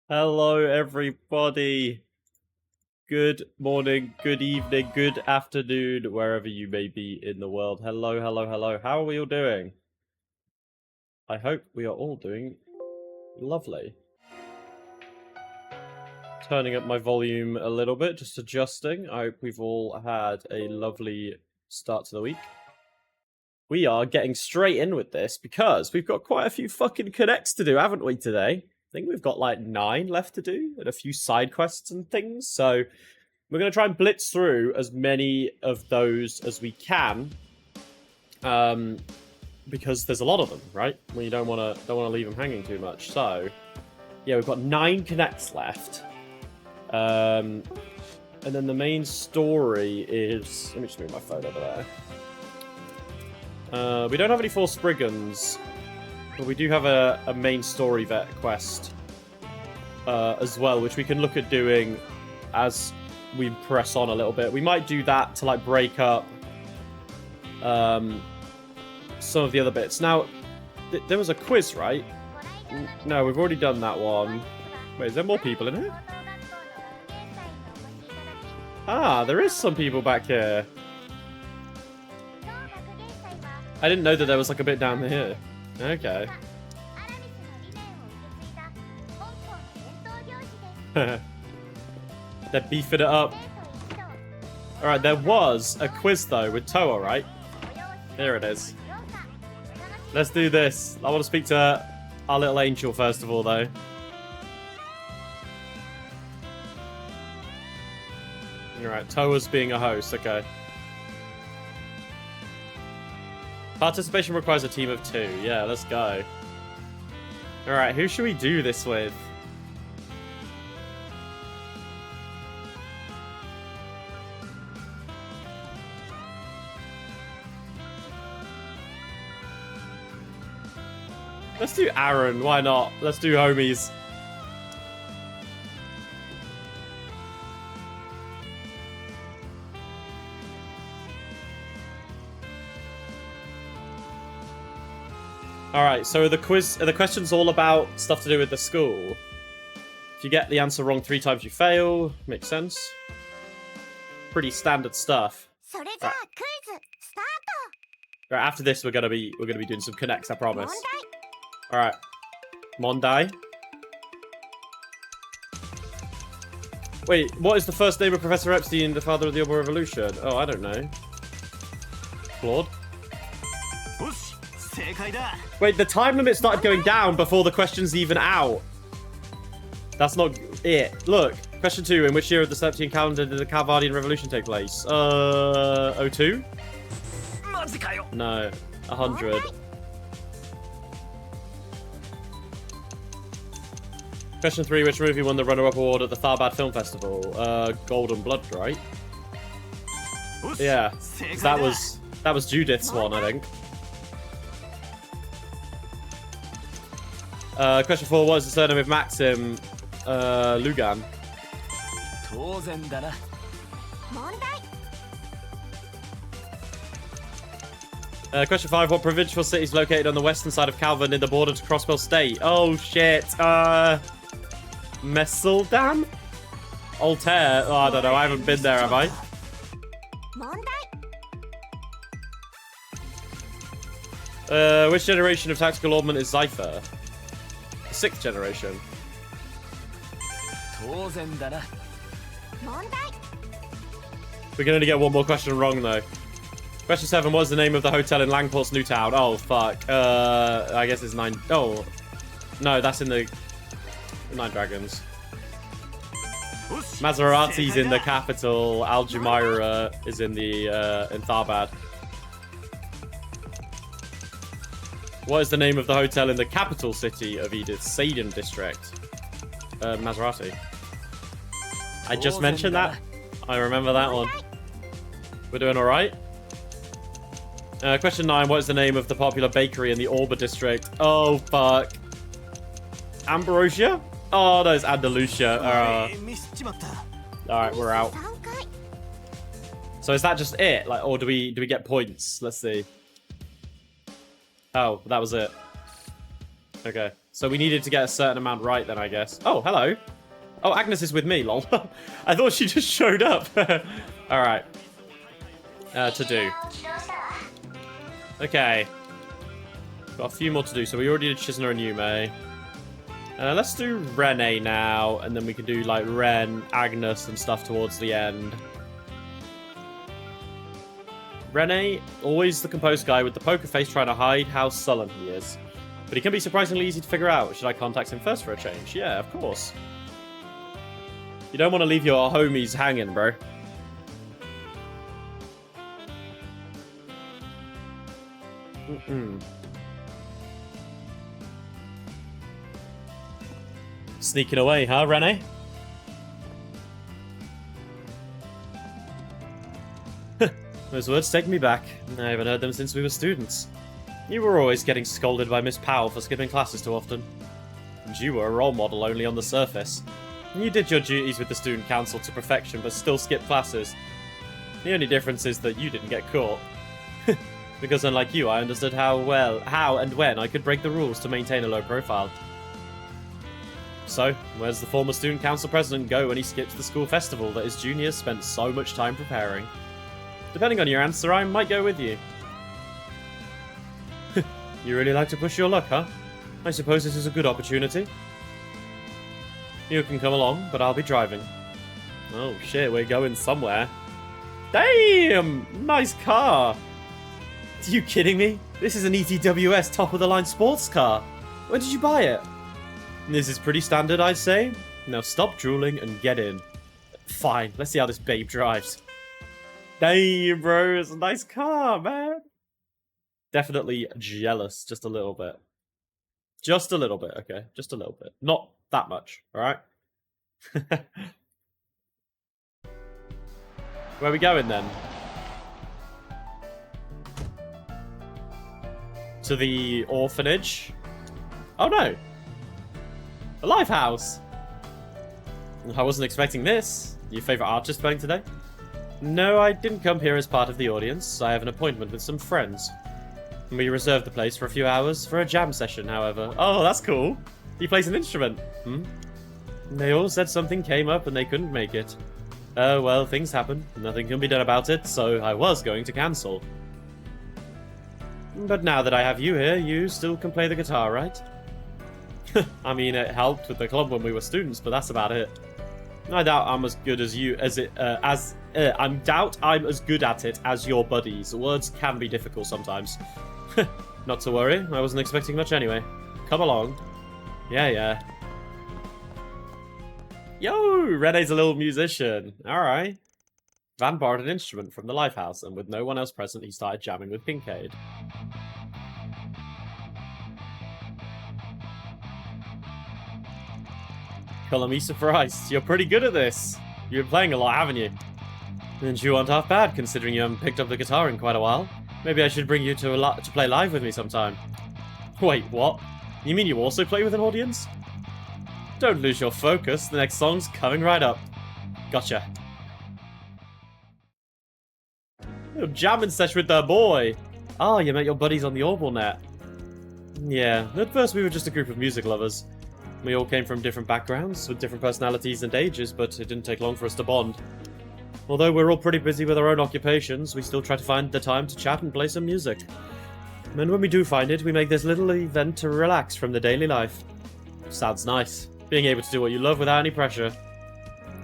Hello, everybody. Good morning, good evening, good afternoon, wherever you may be in the world. Hello, hello, hello. How are we all doing? I hope we are all doing lovely. Turning up my volume a little bit, just adjusting. I hope we've all had a lovely start to the week. We are getting straight in with this because we've got quite a few fucking connects to do, haven't we, today? I think we've got like 9 left to do and a few side quests and things. So we're going to try and blitz through as many of those as we can, because there's a lot of them, right? We don't want to leave them hanging too much. So yeah, we've got 9 connects left, and then the main story is. Let me just move my phone over there. We don't have any 4 Spriggans. But we do have a main story vet quest as well, which we can look at doing as we press on a little bit. We might do that to like break up some of the other bits. Now, there was a quiz, right? No, we've already done that one. Wait, is there more people in here? Ah, there is some people back here. I didn't know that there was like a bit down here. Okay. They're beefing it up. Alright, there was a quiz though with Toa, right? Here it is. Let's do this. I want to speak to our little angel first of all though. Alright, Toa's being a host, okay. Participation requires a team of 2. Yeah, let's go. Alright, who should we do this with? Let's do Aaron, why not? Let's do homies. Alright, so are the questions all about stuff to do with the school? If you get the answer wrong 3 times, you fail. Makes sense. Pretty standard stuff. Right. Right, after this, we're gonna be doing some connects, I promise. Alright. Mondai. Wait, what is the first name of Professor Epstein, the father of the Urban Revolution? Oh, I don't know. Claude? Wait, the time limit started going down before the question's even out. That's not it. Look, question 2. In which year of the Septian calendar did the Calvardian Revolution take place? 02? No, 100. Question 3. Which movie won the runner-up award at the Tharbad Film Festival? Golden Blood, right? Yeah, that was Judith's one, I think. Question 4, what is the surname of Maxim Lugan? Question 5. What provincial city is located on the western side of Calvin in the border to Crossbell State? Oh, shit. Messeldam? Altair? Oh, I don't know. I haven't been there, have I? Which generation of tactical ornament is Zypher? The 6th generation. We can only get one more question wrong, though. Question 7. What is the name of the hotel in Langport's new town? Oh, fuck. I guess it's 9... Oh. No, that's in the... 9 Dragons. Maserati's in the capital. Al Jumeirah is in the... in Tharbad. What is the name of the hotel in the capital city of Edith's Saidan district? Maserati. I just mentioned that. I remember that one. We're doing alright. Question 9. What is the name of the popular bakery in the Orba district? Oh, fuck. Ambrosia? Oh, no, it's Andalusia. Alright, we're out. So is that just it? Like, or do we get points? Let's see. Oh, that was it. Okay. So we needed to get a certain amount right then, I guess. Oh, hello. Oh, Agnes is with me, lol. I thought she just showed up. Alright. To do. Okay. Got a few more to do. So we already did Chisna and Yume. Let's do Rene now. And then we can do, like, Ren, Agnes, and stuff towards the end. Rene, always the composed guy with the poker face trying to hide how sullen he is. But he can be surprisingly easy to figure out. Should I contact him first for a change? Yeah, of course. You don't want to leave your homies hanging, bro. Sneaking away, huh, Rene? Those words take me back. I haven't heard them since we were students. You were always getting scolded by Miss Powell for skipping classes too often. And you were a role model only on the surface. You did your duties with the student council to perfection, but still skipped classes. The only difference is that you didn't get caught. Because unlike you, I understood how and when I could break the rules to maintain a low profile. So, where's the former student council president go when he skips the school festival that his juniors spent so much time preparing? Depending on your answer, I might go with you. You really like to push your luck, huh? I suppose this is a good opportunity. You can come along, but I'll be driving. Oh shit, we're going somewhere. Damn! Nice car! Are you kidding me? This is an ETWS top-of-the-line sports car. Where did you buy it? This is pretty standard, I'd say. Now stop drooling and get in. Fine, let's see how this babe drives. Damn, bro, it's a nice car, man. Definitely jealous, just a little bit. Just a little bit, okay? Just a little bit. Not that much, alright? Where are we going, then? To the orphanage? Oh, no. A live house. I wasn't expecting this. Your favourite artist playing today? No, I didn't come here as part of the audience. I have an appointment with some friends. We reserved the place for a few hours for a jam session, however. Oh, that's cool. He plays an instrument. They all said something came up and they couldn't make it. Oh, well, things happen. Nothing can be done about it, so I was going to cancel. But now that I have you here, you still can play the guitar, right? I mean, it helped with the club when we were students, but that's about it. I doubt I'm as good as you I doubt I'm as good at it as your buddies. Words can be difficult sometimes. Not to worry, I wasn't expecting much anyway. Come along. Yeah. Yo, Rene's a little musician. Alright. Van borrowed an instrument from the Lifehouse, and with no one else present, he started jamming with Kincaid. Call me surprised. You're pretty good at this. You've been playing a lot, haven't you? And you aren't half bad, considering you haven't picked up the guitar in quite a while. Maybe I should bring you to play live with me sometime. Wait, what? You mean you also play with an audience? Don't lose your focus. The next song's coming right up. Gotcha. Jamming session with the boy. Ah, you met your buddies on the Orbital Net. Yeah, at first we were just a group of music lovers. We all came from different backgrounds, with different personalities and ages, but it didn't take long for us to bond. Although we're all pretty busy with our own occupations, we still try to find the time to chat and play some music. And when we do find it, we make this little event to relax from the daily life. Sounds nice, being able to do what you love without any pressure.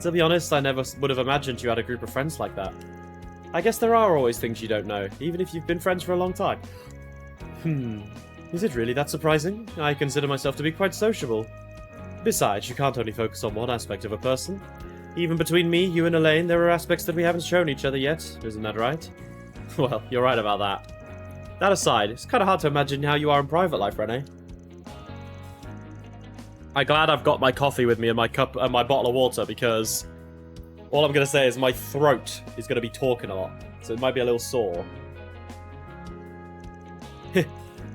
To be honest, I never would have imagined you had a group of friends like that. I guess there are always things you don't know, even if you've been friends for a long time. Is it really that surprising? I consider myself to be quite sociable. Besides, you can't only focus on one aspect of a person. Even between me, you and Elaine, there are aspects that we haven't shown each other yet, isn't that right? Well, you're right about that. That aside, it's kind of hard to imagine how you are in private life, Rene. I'm glad I've got my coffee with me and my cup and my bottle of water, because all I'm going to say is my throat is going to be talking a lot, so it might be a little sore.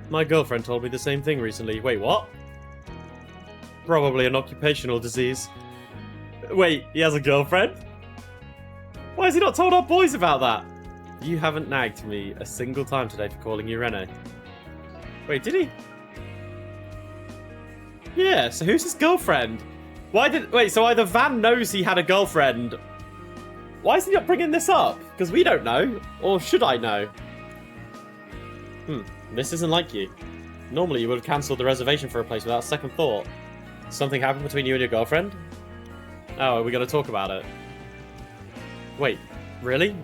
My girlfriend told me the same thing recently. Wait, what? Probably an occupational disease. Wait, he has a girlfriend? Why has he not told our boys about that? You haven't nagged me a single time today for calling you Rene. Wait, did he? Yeah, so who's his girlfriend? Wait, so either Van knows he had a girlfriend. Why is he not bringing this up? Because we don't know. Or should I know? This isn't like you. Normally you would have cancelled the reservation for a place without a second thought. Something happened between you and your girlfriend? Oh, are we going to talk about it? Wait, really?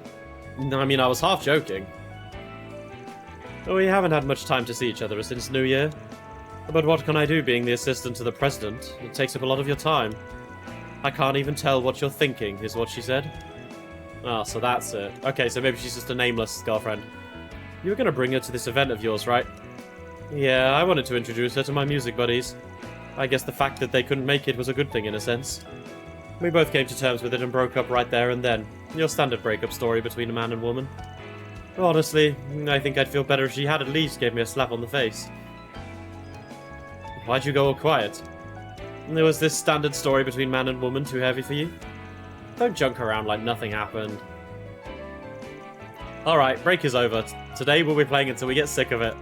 No, I mean, I was half joking. We haven't had much time to see each other since New Year. But what can I do being the assistant to the president? It takes up a lot of your time. I can't even tell what you're thinking, is what she said. Ah, so that's it. Okay, so maybe she's just a nameless girlfriend. You were going to bring her to this event of yours, right? Yeah, I wanted to introduce her to my music buddies. I guess the fact that they couldn't make it was a good thing in a sense. We both came to terms with it and broke up right there and then. Your standard breakup story between a man and woman. Honestly, I think I'd feel better if she had at least gave me a slap on the face. Why'd you go all quiet? There was this standard story between man and woman too heavy for you? Don't junk around like nothing happened. Alright, break is over. Today we'll be playing until we get sick of it.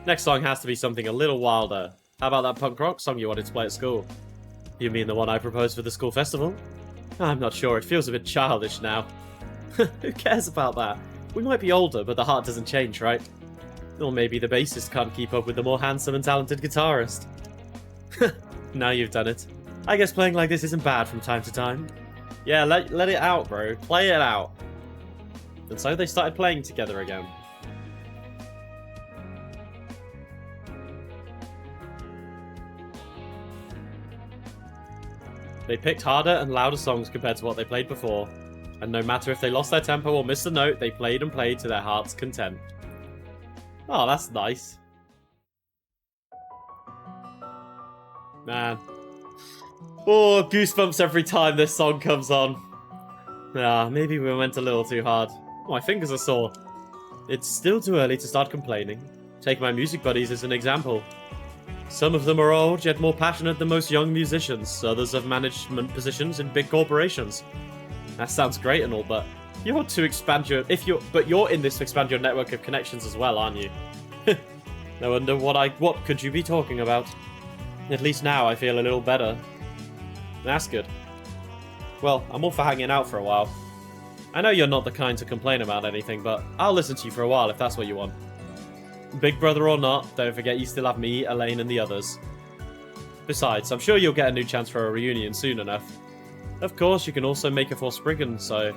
Next song has to be something a little wilder. How about that punk rock song you wanted to play at school? You mean the one I proposed for the school festival? I'm not sure, it feels a bit childish now. Who cares about that? We might be older, but the heart doesn't change, right? Or maybe the bassist can't keep up with the more handsome and talented guitarist. Now you've done it. I guess playing like this isn't bad from time to time. Yeah, let it out, bro. Play it out. And so they started playing together again. They picked harder and louder songs compared to what they played before. And no matter if they lost their tempo or missed a note, they played and played to their heart's content. Oh, that's nice. Man. Oh, goosebumps every time this song comes on. Ah, maybe we went a little too hard. My fingers are sore. It's still too early to start complaining. Take my music buddies as an example. Some of them are old, yet more passionate than most young musicians. Others have management positions in big corporations. That sounds great and all, but you're to expand your but you're in this to expand your network of connections as well, aren't you? No wonder what could you be talking about? At least now I feel a little better. That's good. Well, I'm all for hanging out for a while. I know you're not the kind to complain about anything, but I'll listen to you for a while if that's what you want. Big brother or not, don't forget you still have me, Elaine, and the others. Besides, I'm sure you'll get a new chance for a reunion soon enough. Of course, you can also make a Forspriggan, so...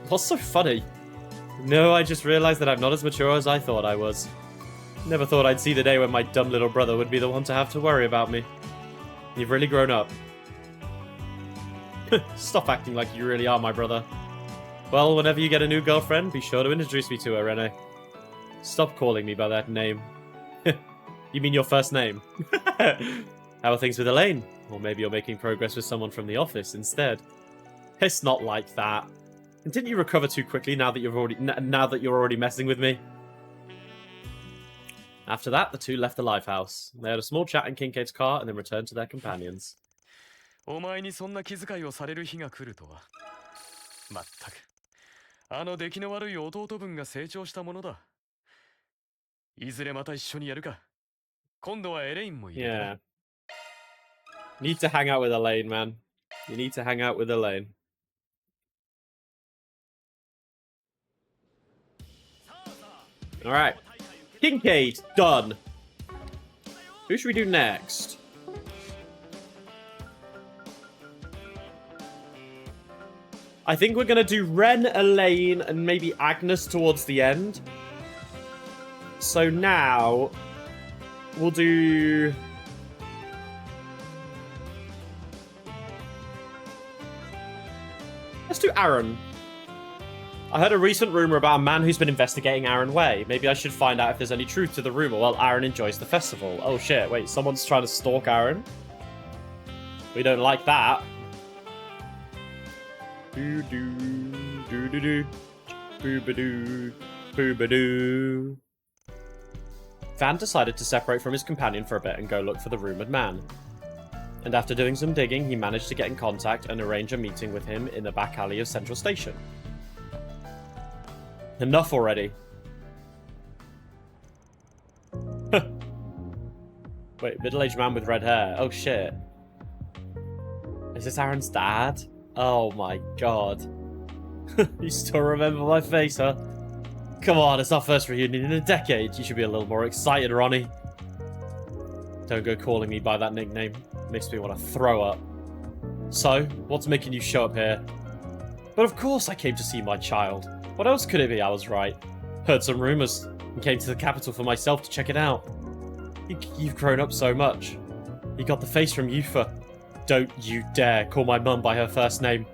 What's so funny? No, I just realised that I'm not as mature as I thought I was. Never thought I'd see the day when my dumb little brother would be the one to have to worry about me. You've really grown up. Stop acting like you really are my brother. Well, whenever you get a new girlfriend, be sure to introduce me to her, Rene. Stop calling me by that name. You mean your first name? How are things with Elaine? Or maybe you're making progress with someone from the office instead. It's not like that. And didn't you recover too quickly now that you're already messing with me? After that, the two left the lifehouse. They had a small chat in Kincaid's car and then returned to their companions. お前にそんな気遣いをされる日が来るとは。まったく。あの出来の悪い弟分が成長したものだ。いずれまた一緒にやるか。今度はエレインも入れてな。Yeah. Need to hang out with Elaine, man. You need to hang out with Elaine. Alright. Kincaid, done. Who should we do next? I think we're going to do Ren, Elaine, and maybe Agnes towards the end. So now, we'll do... Let's do Aaron. I heard a recent rumor about a man who's been investigating Aaron Way. Maybe I should find out if there's any truth to the rumor while Aaron enjoys the festival. Oh shit, wait, someone's trying to stalk Aaron? We don't like that. Boo-doo, doo-doo-doo, boo-ba-doo, boo-ba-doo. Van decided to separate from his companion for a bit and go look for the rumored man. And after doing some digging, he managed to get in contact and arrange a meeting with him in the back alley of Central Station. Enough already. Wait, middle-aged man with red hair. Oh shit. Is this Aaron's dad? Oh my god. You still remember my face, huh? Come on, it's our first reunion in a decade. You should be a little more excited, Ronnie. Don't go calling me by that nickname. Makes me want to throw up. So, what's making you show up here? But of course I came to see my child. What else could it be? I was right. Heard some rumors and came to the capital for myself to check it out. You've grown up so much. You got the face from Yufa. Don't you dare call my mum by her first name.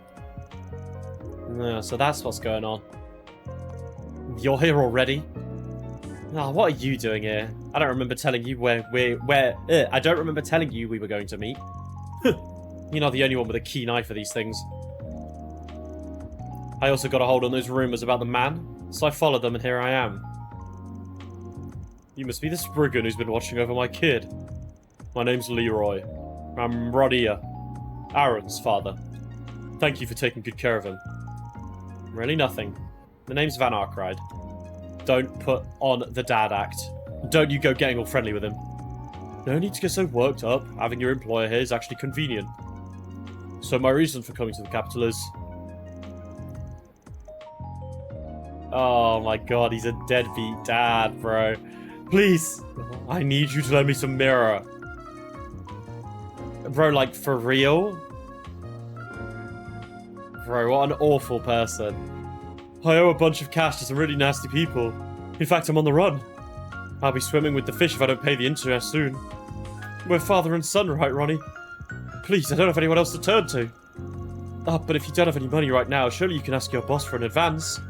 So that's what's going on. You're here already? Oh, what are you doing here? I don't remember telling you I don't remember telling you we were going to meet. You're not the only one with a keen eye for these things. I also got a hold on those rumors about the man, so I followed them and here I am. You must be the Spriggan who's been watching over my kid. My name's Leroy. I'm Rodia, Aaron's father. Thank you for taking good care of him. Really nothing. The name's Van Arkride. Don't put on the dad act. Don't you go getting all friendly with him. No need to get so worked up. Having your employer here is actually convenient. So my reason for coming to the capital is... Oh my god, he's a deadbeat dad, bro. Please, I need you to lend me some mirror. Bro, like, for real? Bro, what an awful person. I owe a bunch of cash to some really nasty people. In fact, I'm on the run. I'll be swimming with the fish if I don't pay the interest soon. We're father and son, right, Ronnie? Please, I don't have anyone else to turn to. Oh, but if you don't have any money right now, surely you can ask your boss for an advance.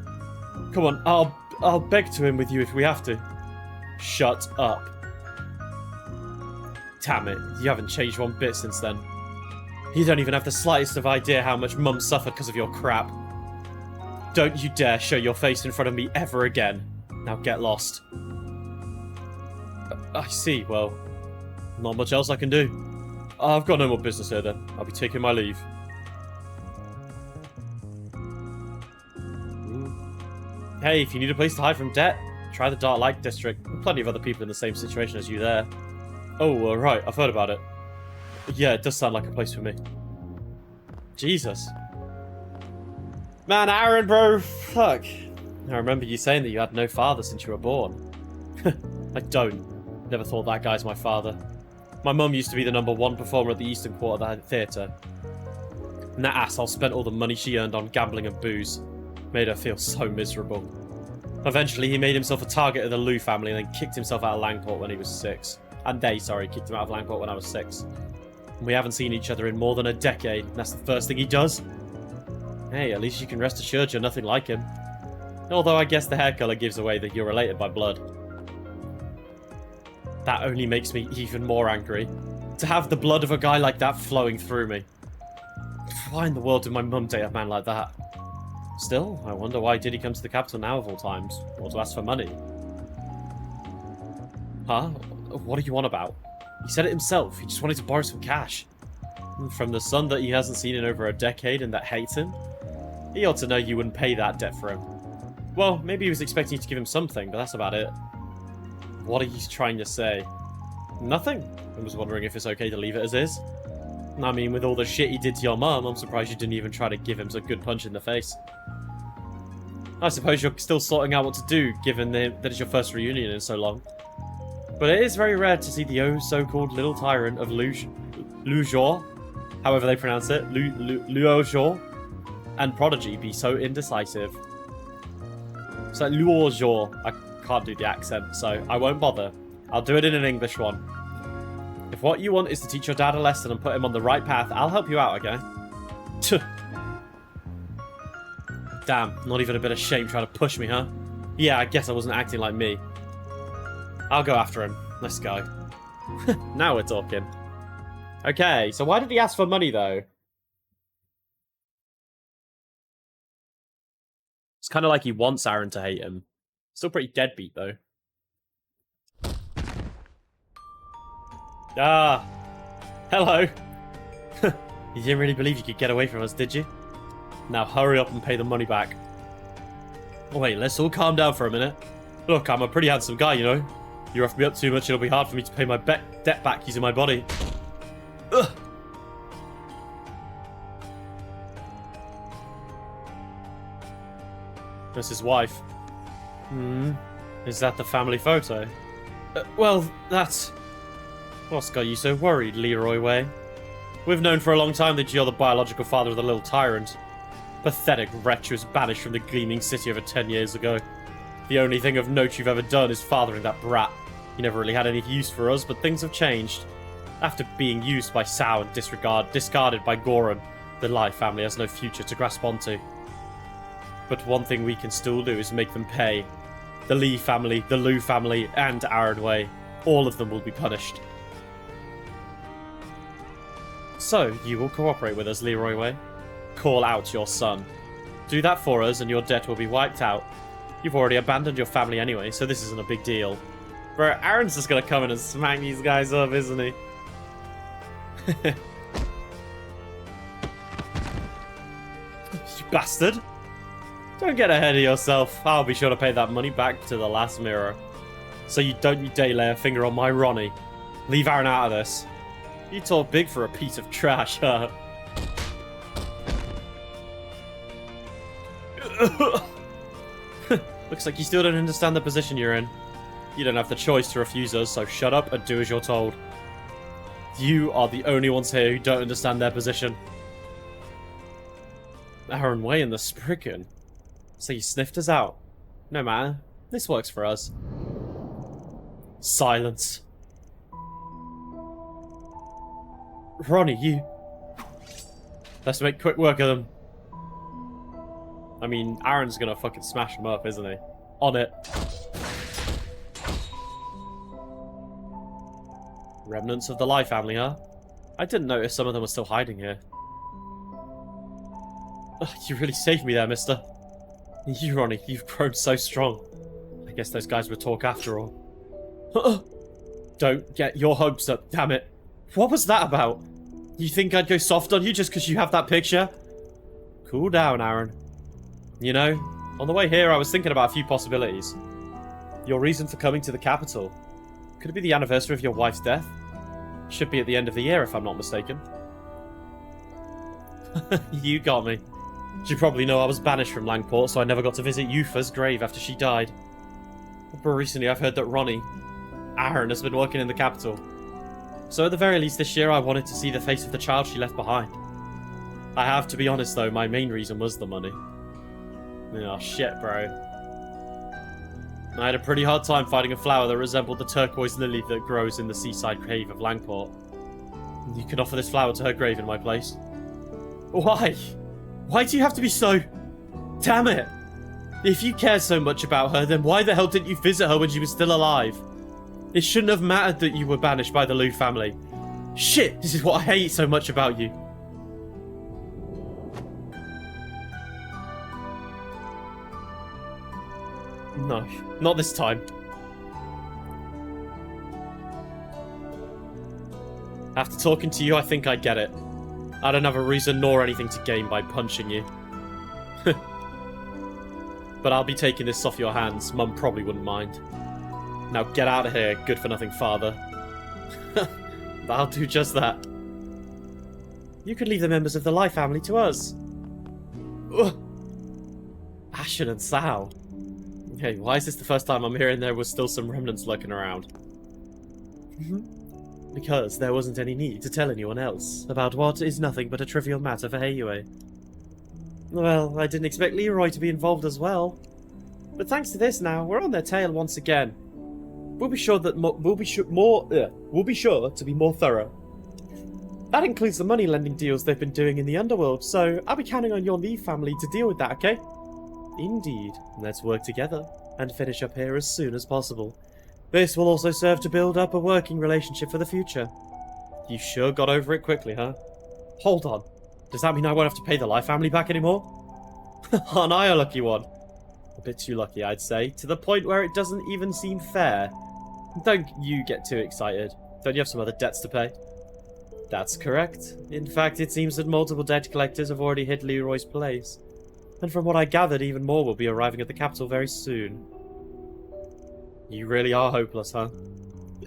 Come on, I'll beg to him with you if we have to. Shut up. Damn it, you haven't changed one bit since then. You don't even have the slightest of idea how much Mum suffered because of your crap. Don't you dare show your face in front of me ever again. Now get lost. I see, well, not much else I can do. I've got no more business here then. I'll be taking my leave. Hey, if you need a place to hide from debt, try the Dark Light District. Plenty of other people in the same situation as you there. Oh, right, I've heard about it. Yeah, it does sound like a place for me. Jesus. Man, Aaron, bro, fuck. I remember you saying that you had no father since you were born. I don't. Never thought that guy's my father. My mum used to be the #1 performer at the Eastern Quarter of the theatre. And that asshole spent all the money she earned on gambling and booze. Made her feel so miserable. Eventually, he made himself a target of the Liu family and then kicked himself out of Langport when he was 6. And they, sorry, kicked him out of Langport when I was 6. And we haven't seen each other in more than a decade, and that's the first thing he does? Hey, at least you can rest assured you're nothing like him. Although I guess the hair colour gives away that you're related by blood. That only makes me even more angry. To have the blood of a guy like that flowing through me. Why in the world did my mum date a man like that? Still, I wonder why did he come to the capital now of all times? Or to ask for money? Huh? What are you on about? He said it himself. He just wanted to borrow some cash. From the son that he hasn't seen in over a decade and that hates him? He ought to know you wouldn't pay that debt for him. Well, maybe he was expecting you to give him something, but that's about it. What are you trying to say? Nothing. I was wondering if it's okay to leave it as is. I mean, with all the shit he did to your mum, I'm surprised you didn't even try to give him a good punch in the face. I suppose you're still sorting out what to do, given that it's your first reunion in so long. But it is very rare to see the so-called little tyrant of Luojo, however they pronounce it, Luojo, and Prodigy be so indecisive. It's like Luojo. I can't do the accent, so I won't bother. I'll do it in an English one. If what you want is to teach your dad a lesson and put him on the right path, I'll help you out, okay? Damn, not even a bit of shame trying to push me, huh? Yeah, I guess I wasn't acting like me. I'll go after him. Let's go. Now we're talking. Okay, so why did he ask for money, though? It's kind of like he wants Aaron to hate him. Still pretty deadbeat, though. Ah! Hello! You didn't really believe you could get away from us, did you? Now hurry up and pay the money back. Oh, wait, let's all calm down for a minute. Look, I'm a pretty handsome guy, you know. You rough me up too much, it'll be hard for me to pay my debt back using my body. Ugh! That's his wife. Is that the family photo? Well, that's... What's got you so worried, Leroy Way? We've known for a long time that you're the biological father of the little tyrant. Pathetic wretch who was banished from the gleaming city over 10 years ago. The only thing of note you've ever done is fathering that brat. You never really had any use for us, but things have changed. After being used by Sao and discarded by Goran, the Lai family has no future to grasp onto. But one thing we can still do is make them pay. The Lee family, the Liu family, and Aaron Way. All of them will be punished. So, you will cooperate with us, Leroy Way? Call out your son. Do that for us and your debt will be wiped out. You've already abandoned your family anyway, so this isn't a big deal. Bro, Aaron's just gonna come in and smack these guys up, isn't he? You bastard! Don't get ahead of yourself. I'll be sure to pay that money back to the last mirror. So you don't you dare lay a finger on my Ronnie. Leave Aaron out of this. You talk big for a piece of trash, huh? Looks like you still don't understand the position you're in. You don't have the choice to refuse us, so shut up and do as you're told. You are the only ones here who don't understand their position. Aaron Way and the Spriggan. So you sniffed us out. No matter. This works for us. Silence. Ronnie, you... Let's make quick work of them. I mean, Aaron's gonna fucking smash them up, isn't he? On it. Remnants of the Lai family, huh? I didn't notice some of them were still hiding here. You really saved me there, mister. You, Ronnie, you've grown so strong. I guess those guys would talk after all. Don't get your hopes up, damn it. What was that about? You think I'd go soft on you just because you have that picture? Cool down, Aaron. You know, on the way here I was thinking about a few possibilities. Your reason for coming to the capital. Could it be the anniversary of your wife's death? Should be at the end of the year if I'm not mistaken. You got me. You probably know I was banished from Langport, so I never got to visit Yufa's grave after she died. But recently I've heard that Ronnie, Aaron, has been working in the capital. So at the very least this year I wanted to see the face of the child she left behind. I have to be honest though, my main reason was the money. Oh shit, bro. I had a pretty hard time finding a flower that resembled the turquoise lily that grows in the seaside cave of Langport. You can offer this flower to her grave in my place. Why? Why do you have to be so... Damn it! If you care so much about her, then why the hell didn't you visit her when she was still alive? It shouldn't have mattered that you were banished by the Liu family. Shit, this is what I hate so much about you. No, not this time. After talking to you, I think I get it. I don't have a reason nor anything to gain by punching you. but I'll be taking this off your hands. Mum probably wouldn't mind. Now get out of here, good-for-nothing father. I'll do just that. You could leave the members of the Life family to us. Ugh. Ashen and Sal. Hey, why is this the first time I'm hearing there was still some remnants lurking around? Because there wasn't any need to tell anyone else about what is nothing but a trivial matter for Heiyue. Well, I didn't expect Leroy to be involved as well. But thanks to this now, we're on their tail once again. We'll be sure that we'll be sure to be more thorough. That includes the money lending deals they've been doing in the underworld, so I'll be counting on your Lee family to deal with that, okay? Indeed. Let's work together and finish up here as soon as possible. This will also serve to build up a working relationship for the future. You sure got over it quickly, huh? Hold on. Does that mean I won't have to pay the Life family back anymore? Aren't I a lucky one? A bit too lucky, I'd say, to the point where it doesn't even seem fair. Don't you get too excited. Don't you have some other debts to pay? That's correct. In fact, it seems that multiple debt collectors have already hit Leroy's place. And from what I gathered, even more will be arriving at the capital very soon. You really are hopeless, huh?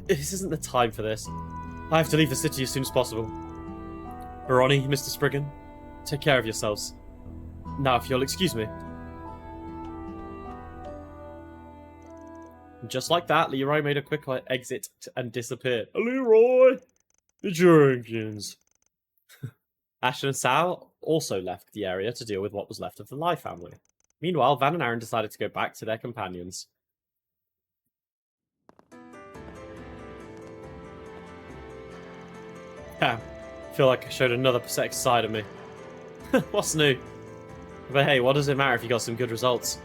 This isn't the time for this. I have to leave the city as soon as possible. Ronnie, Mr. Spriggan, take care of yourselves. Now, if you'll excuse me. Just like that, Leroy made a quick exit and disappeared. Leroy! The Jenkins. Ashen and Sal also left the area to deal with what was left of the Life family. Meanwhile, Van and Aaron decided to go back to their companions. Damn, I feel like I showed another pathetic side of me. What's new? But hey, what does it matter if you got some good results?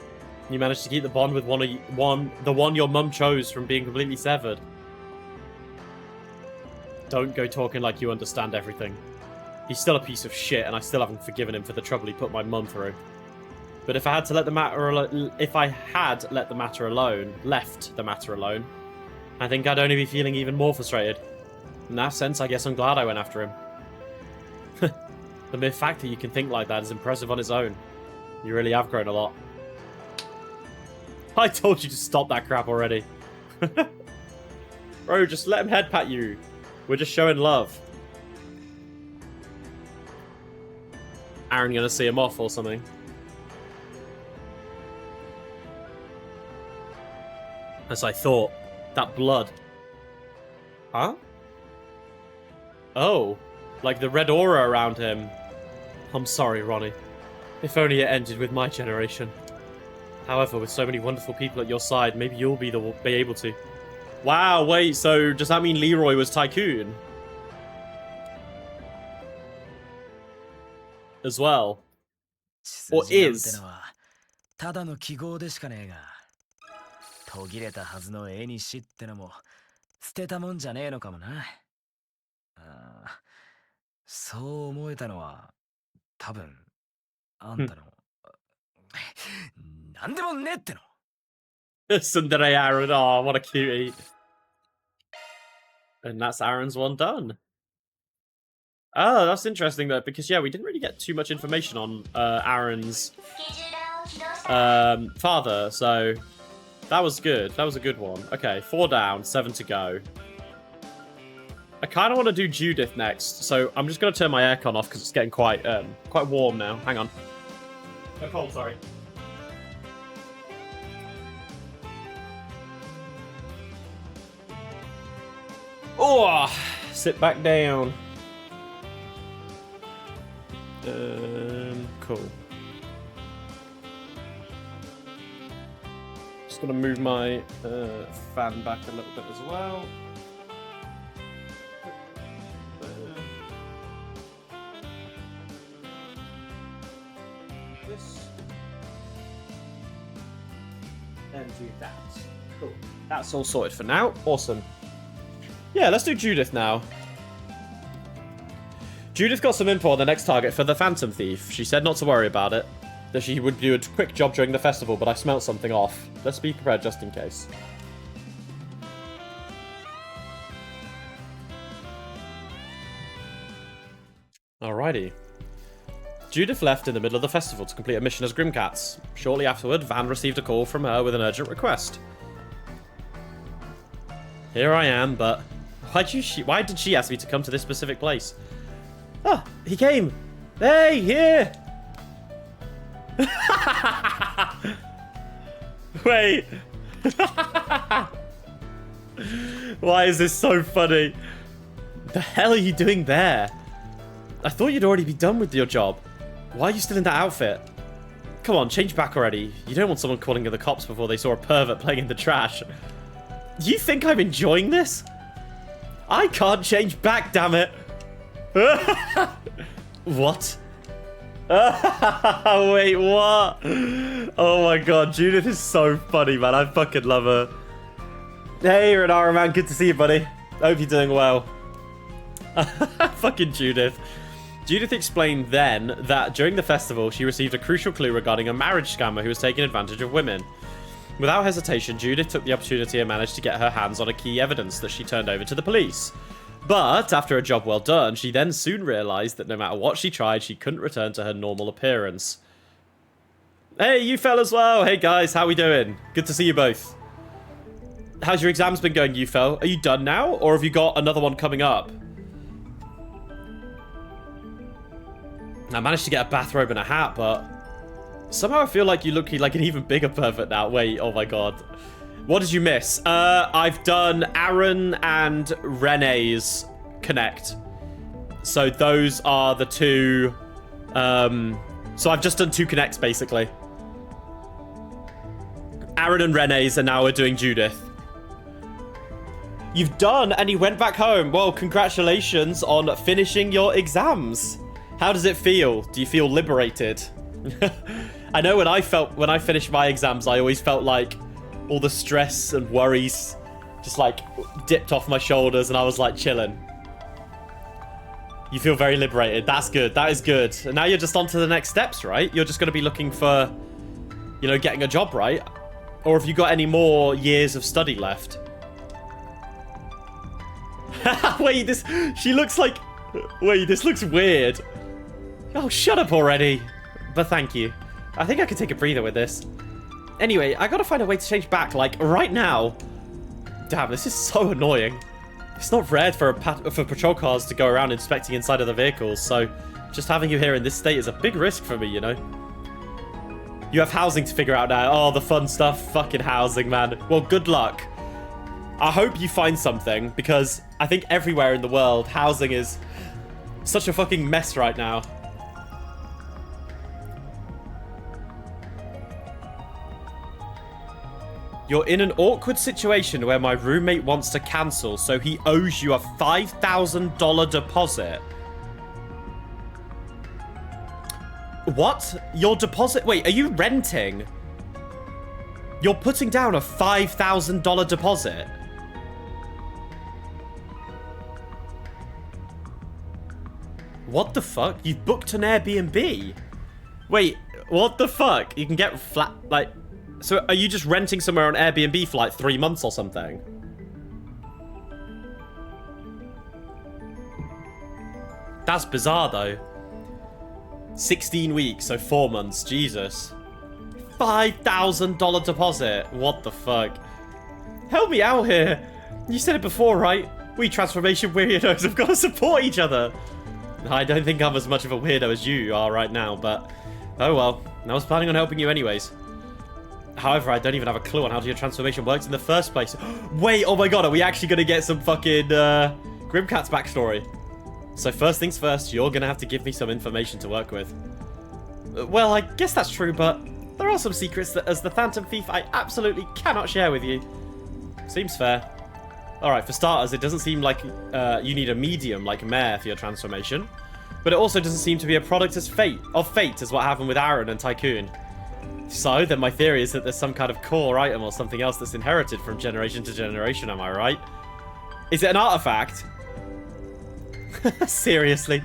You managed to keep the bond with the one your mum chose from being completely severed. Don't go talking like you understand everything. He's still a piece of shit, and I still haven't forgiven him for the trouble he put my mum through. But if I had let the matter alone, I think I'd only be feeling even more frustrated. In that sense, I guess I'm glad I went after him. The mere fact that you can think like that is impressive on its own. You really have grown a lot. I told you to stop that crap already. Bro, just let him head pat you. We're just showing love. Aaron gonna see him off or something. As I thought. That blood. Huh? Oh. Like the red aura around him. I'm sorry, Ronnie. If only it ended with my generation. However, with so many wonderful people at your side, maybe you'll be able to. Wow, wait, so does that mean Leroy was Tycoon? As well? Or is? ただの記号でしかねえが、途切れたはずの絵にしってのも捨てたもんじゃねえのかもな。そう思えたのは多分あんたのなんでもねえっての。Sundere Aaron, oh, what a cutie. And that's Aaron's one done. Oh, that's interesting though, because yeah, we didn't really get too much information on Aaron's father, so that was good. That was a good one. Okay, 4 down, 7 to go. I kind of want to do Judith next, so I'm just going to turn my aircon off because it's getting quite warm now. Hang on. Oh, cold, sorry. Oh, sit back down. Cool. Just gonna move my fan back a little bit as well. This and do that. Cool. That's all sorted for now. Awesome. Yeah, let's do Judith now. Judith got some info on the next target for the Phantom Thief. She said not to worry about it, that she would do a quick job during the festival, but I smelt something off. Let's be prepared just in case. Alrighty. Judith left in the middle of the festival to complete a mission as Grimcats. Shortly afterward, Van received a call from her with an urgent request. Here I am, but why did she ask me to come to this specific place? Oh, he came. Hey, here. Wait. Why is this so funny? The hell are you doing there? I thought you'd already be done with your job. Why are you still in that outfit? Come on, change back already. You don't want someone calling in the cops before they saw a pervert playing in the trash. You think I'm enjoying this? I can't change back, damn it. What? Wait, what? Oh my god, Judith is so funny, man. I fucking love her. Hey, Renara, man. Good to see you, buddy. Hope you're doing well. Fucking Judith. Judith explained then that during the festival, she received a crucial clue regarding a marriage scammer who was taking advantage of women. Without hesitation, Judith took the opportunity and managed to get her hands on a key evidence that she turned over to the police. But after a job well done, she then soon realized that no matter what she tried, she couldn't return to her normal appearance. Hey, you fellas, well. Hey, guys, how we doing? Good to see you both. How's your exams been going, you fel? Are you done now, or have you got another one coming up? I managed to get a bathrobe and a hat, but somehow I feel like you look like an even bigger pervert now. Wait, oh my god. What did you miss? I've done Aaron and Renee's Connect. So those are the two... so I've just done 2 Connects, basically. Aaron and Renee's, and now we're doing Judith. You've done, and you went back home. Well, congratulations on finishing your exams. How does it feel? Do you feel liberated? I know when I finished my exams, I always felt like all the stress and worries just like dipped off my shoulders and I was like chilling. You feel very liberated. That's good. That is good. And now you're just on to the next steps, right? You're just going to be looking for, you know, getting a job, right? Or have you got any more years of study left? Wait, she looks like... Wait, this looks weird. Oh, shut up already. But thank you. I think I can take a breather with this. Anyway, I gotta find a way to change back, like, right now. Damn, this is so annoying. It's not rare for patrol cars to go around inspecting inside of the vehicles, so just having you here in this state is a big risk for me, you know? You have housing to figure out now. Oh, the fun stuff. Fucking housing, man. Well, good luck. I hope you find something, because I think everywhere in the world, housing is such a fucking mess right now. You're in an awkward situation where my roommate wants to cancel, so he owes you a $5,000 deposit. What? Your deposit? Wait, are you renting? You're putting down a $5,000 deposit? What the fuck? You've booked an Airbnb? Wait, what the fuck? You can get flat, like... So are you just renting somewhere on Airbnb for like 3 months or something? That's bizarre though. 16 weeks, so 4 months. Jesus. $5,000 deposit. What the fuck? Help me out here. You said it before, right? We transformation weirdos have got to support each other. I don't think I'm as much of a weirdo as you are right now, but... Oh well. I was planning on helping you anyways. However, I don't even have a clue on how your transformation works in the first place. Wait, oh my god, are we actually going to get some fucking Grimcat's backstory? So first things first, you're going to have to give me some information to work with. Well, I guess that's true, but there are some secrets that as the Phantom Thief I absolutely cannot share with you. Seems fair. Alright, for starters, it doesn't seem like you need a medium like Mare for your transformation. But it also doesn't seem to be a product of fate as what happened with Aaron and Tycoon. So, then my theory is that there's some kind of core item or something else that's inherited from generation to generation, am I right? Is it an artifact? Seriously?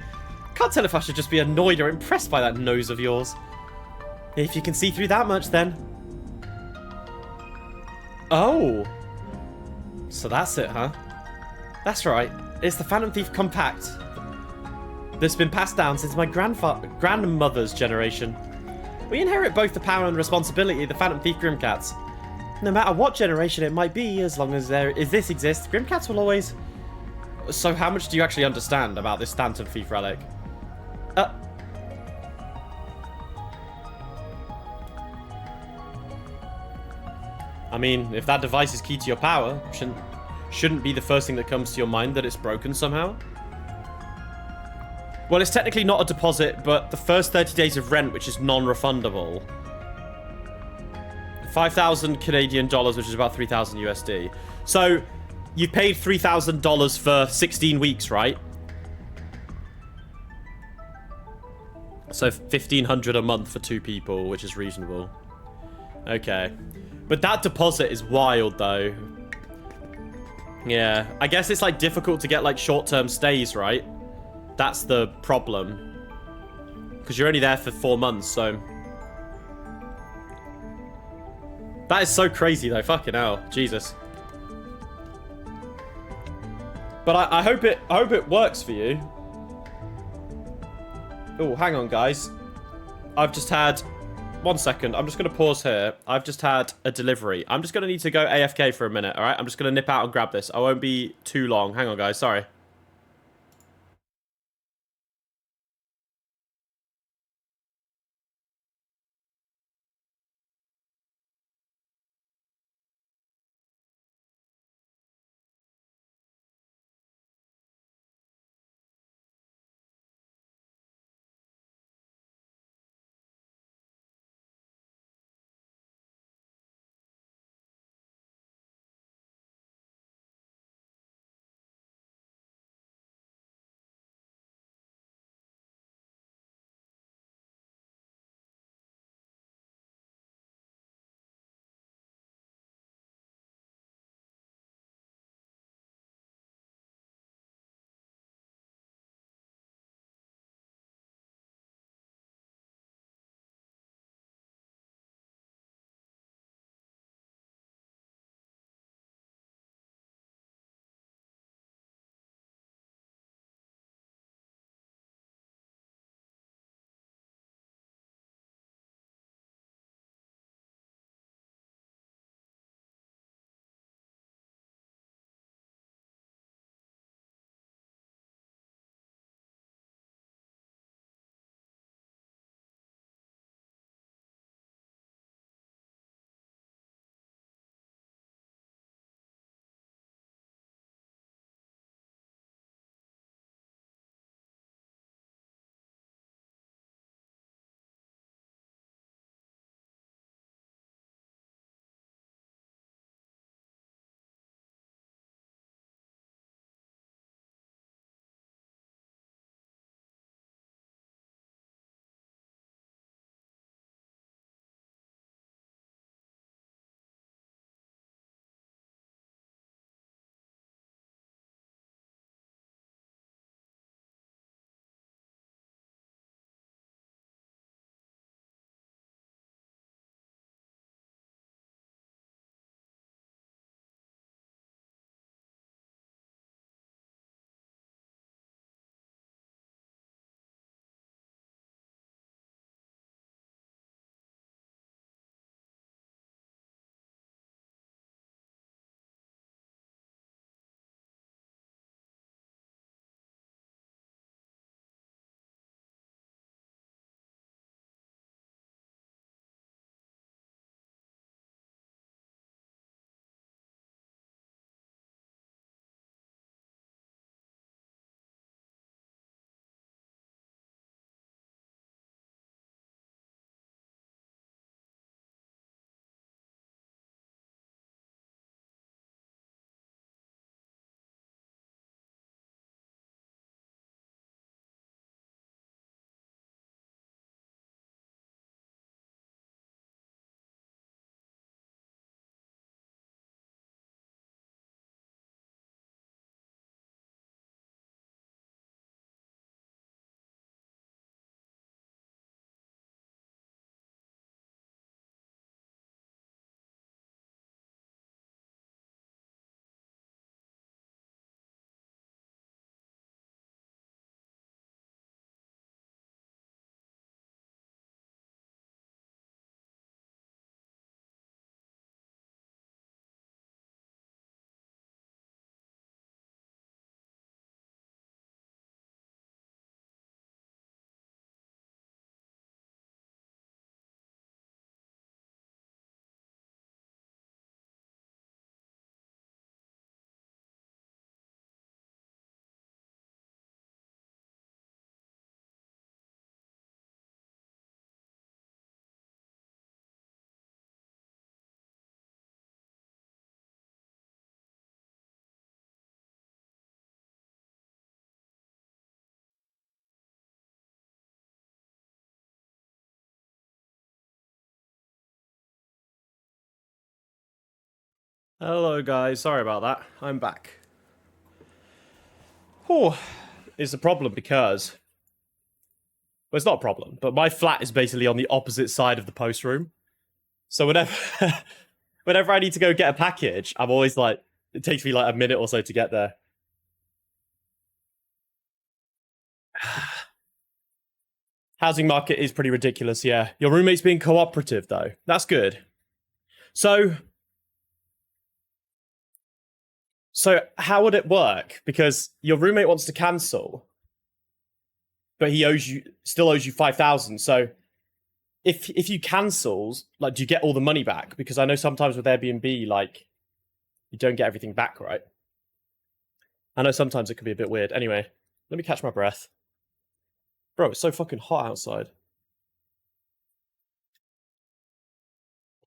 Can't tell if I should just be annoyed or impressed by that nose of yours. If you can see through that much, then. Oh. So that's it, huh? That's right. It's the Phantom Thief Compact. that's been passed down since my grandmother's generation. We inherit both the power and responsibility of the Phantom Thief Grimcats. No matter what generation it might be, as long as this exists, Grimcats will always... So how much do you actually understand about this Phantom Thief relic? I mean, if that device is key to your power, shouldn't be the first thing that comes to your mind that it's broken somehow? Well, it's technically not a deposit, but the first 30 days of rent, which is non-refundable. 5,000 Canadian dollars, which is about 3,000 USD. So, you've paid $3,000 for 16 weeks, right? So, 1,500 a month for 2 people, which is reasonable. Okay. But that deposit is wild, though. Yeah. I guess it's, like, difficult to get, like, short-term stays, right? That's the problem. Because you're only there for 4 months, so... That is so crazy, though. Fucking hell. Jesus. But I hope it works for you. Oh, hang on, guys. I've just had... 1 second. I'm just going to pause here. I've just had a delivery. I'm just going to need to go AFK for a minute, alright? I'm just going to nip out and grab this. I won't be too long. Hang on, guys. Sorry. Hello, guys. Sorry about that. I'm back. Oh, it's a problem because... Well, it's not a problem, but my flat is basically on the opposite side of the post room. So whenever... whenever I need to go get a package, I'm always like... It takes me like a minute or so to get there. Housing market is pretty ridiculous, yeah. Your roommate's being cooperative, though. That's good. So how would it work? Because your roommate wants to cancel, but he still owes you 5,000. So if you cancels, like, do you get all the money back? Because I know sometimes with Airbnb, like, you don't get everything back, right? I know sometimes it can be a bit weird. Anyway, let me catch my breath. Bro, it's so fucking hot outside.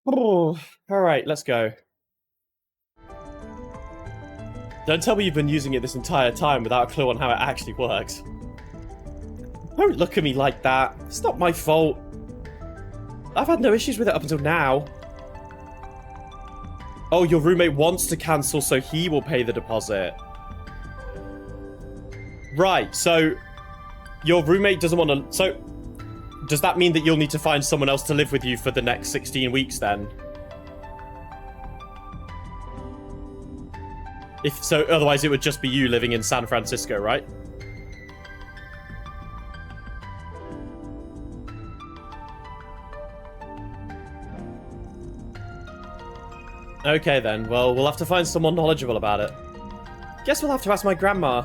Oh, all right, let's go. Don't tell me you've been using it this entire time without a clue on how it actually works. Don't look at me like that. It's not my fault. I've had no issues with it up until now. Oh, your roommate wants to cancel, so he will pay the deposit. Right, so your roommate doesn't want to... So, does that mean that you'll need to find someone else to live with you for the next 16 weeks then? If so, otherwise it would just be you living in San Francisco, right? Okay then, well, we'll have to find someone knowledgeable about it. Guess we'll have to ask my grandma.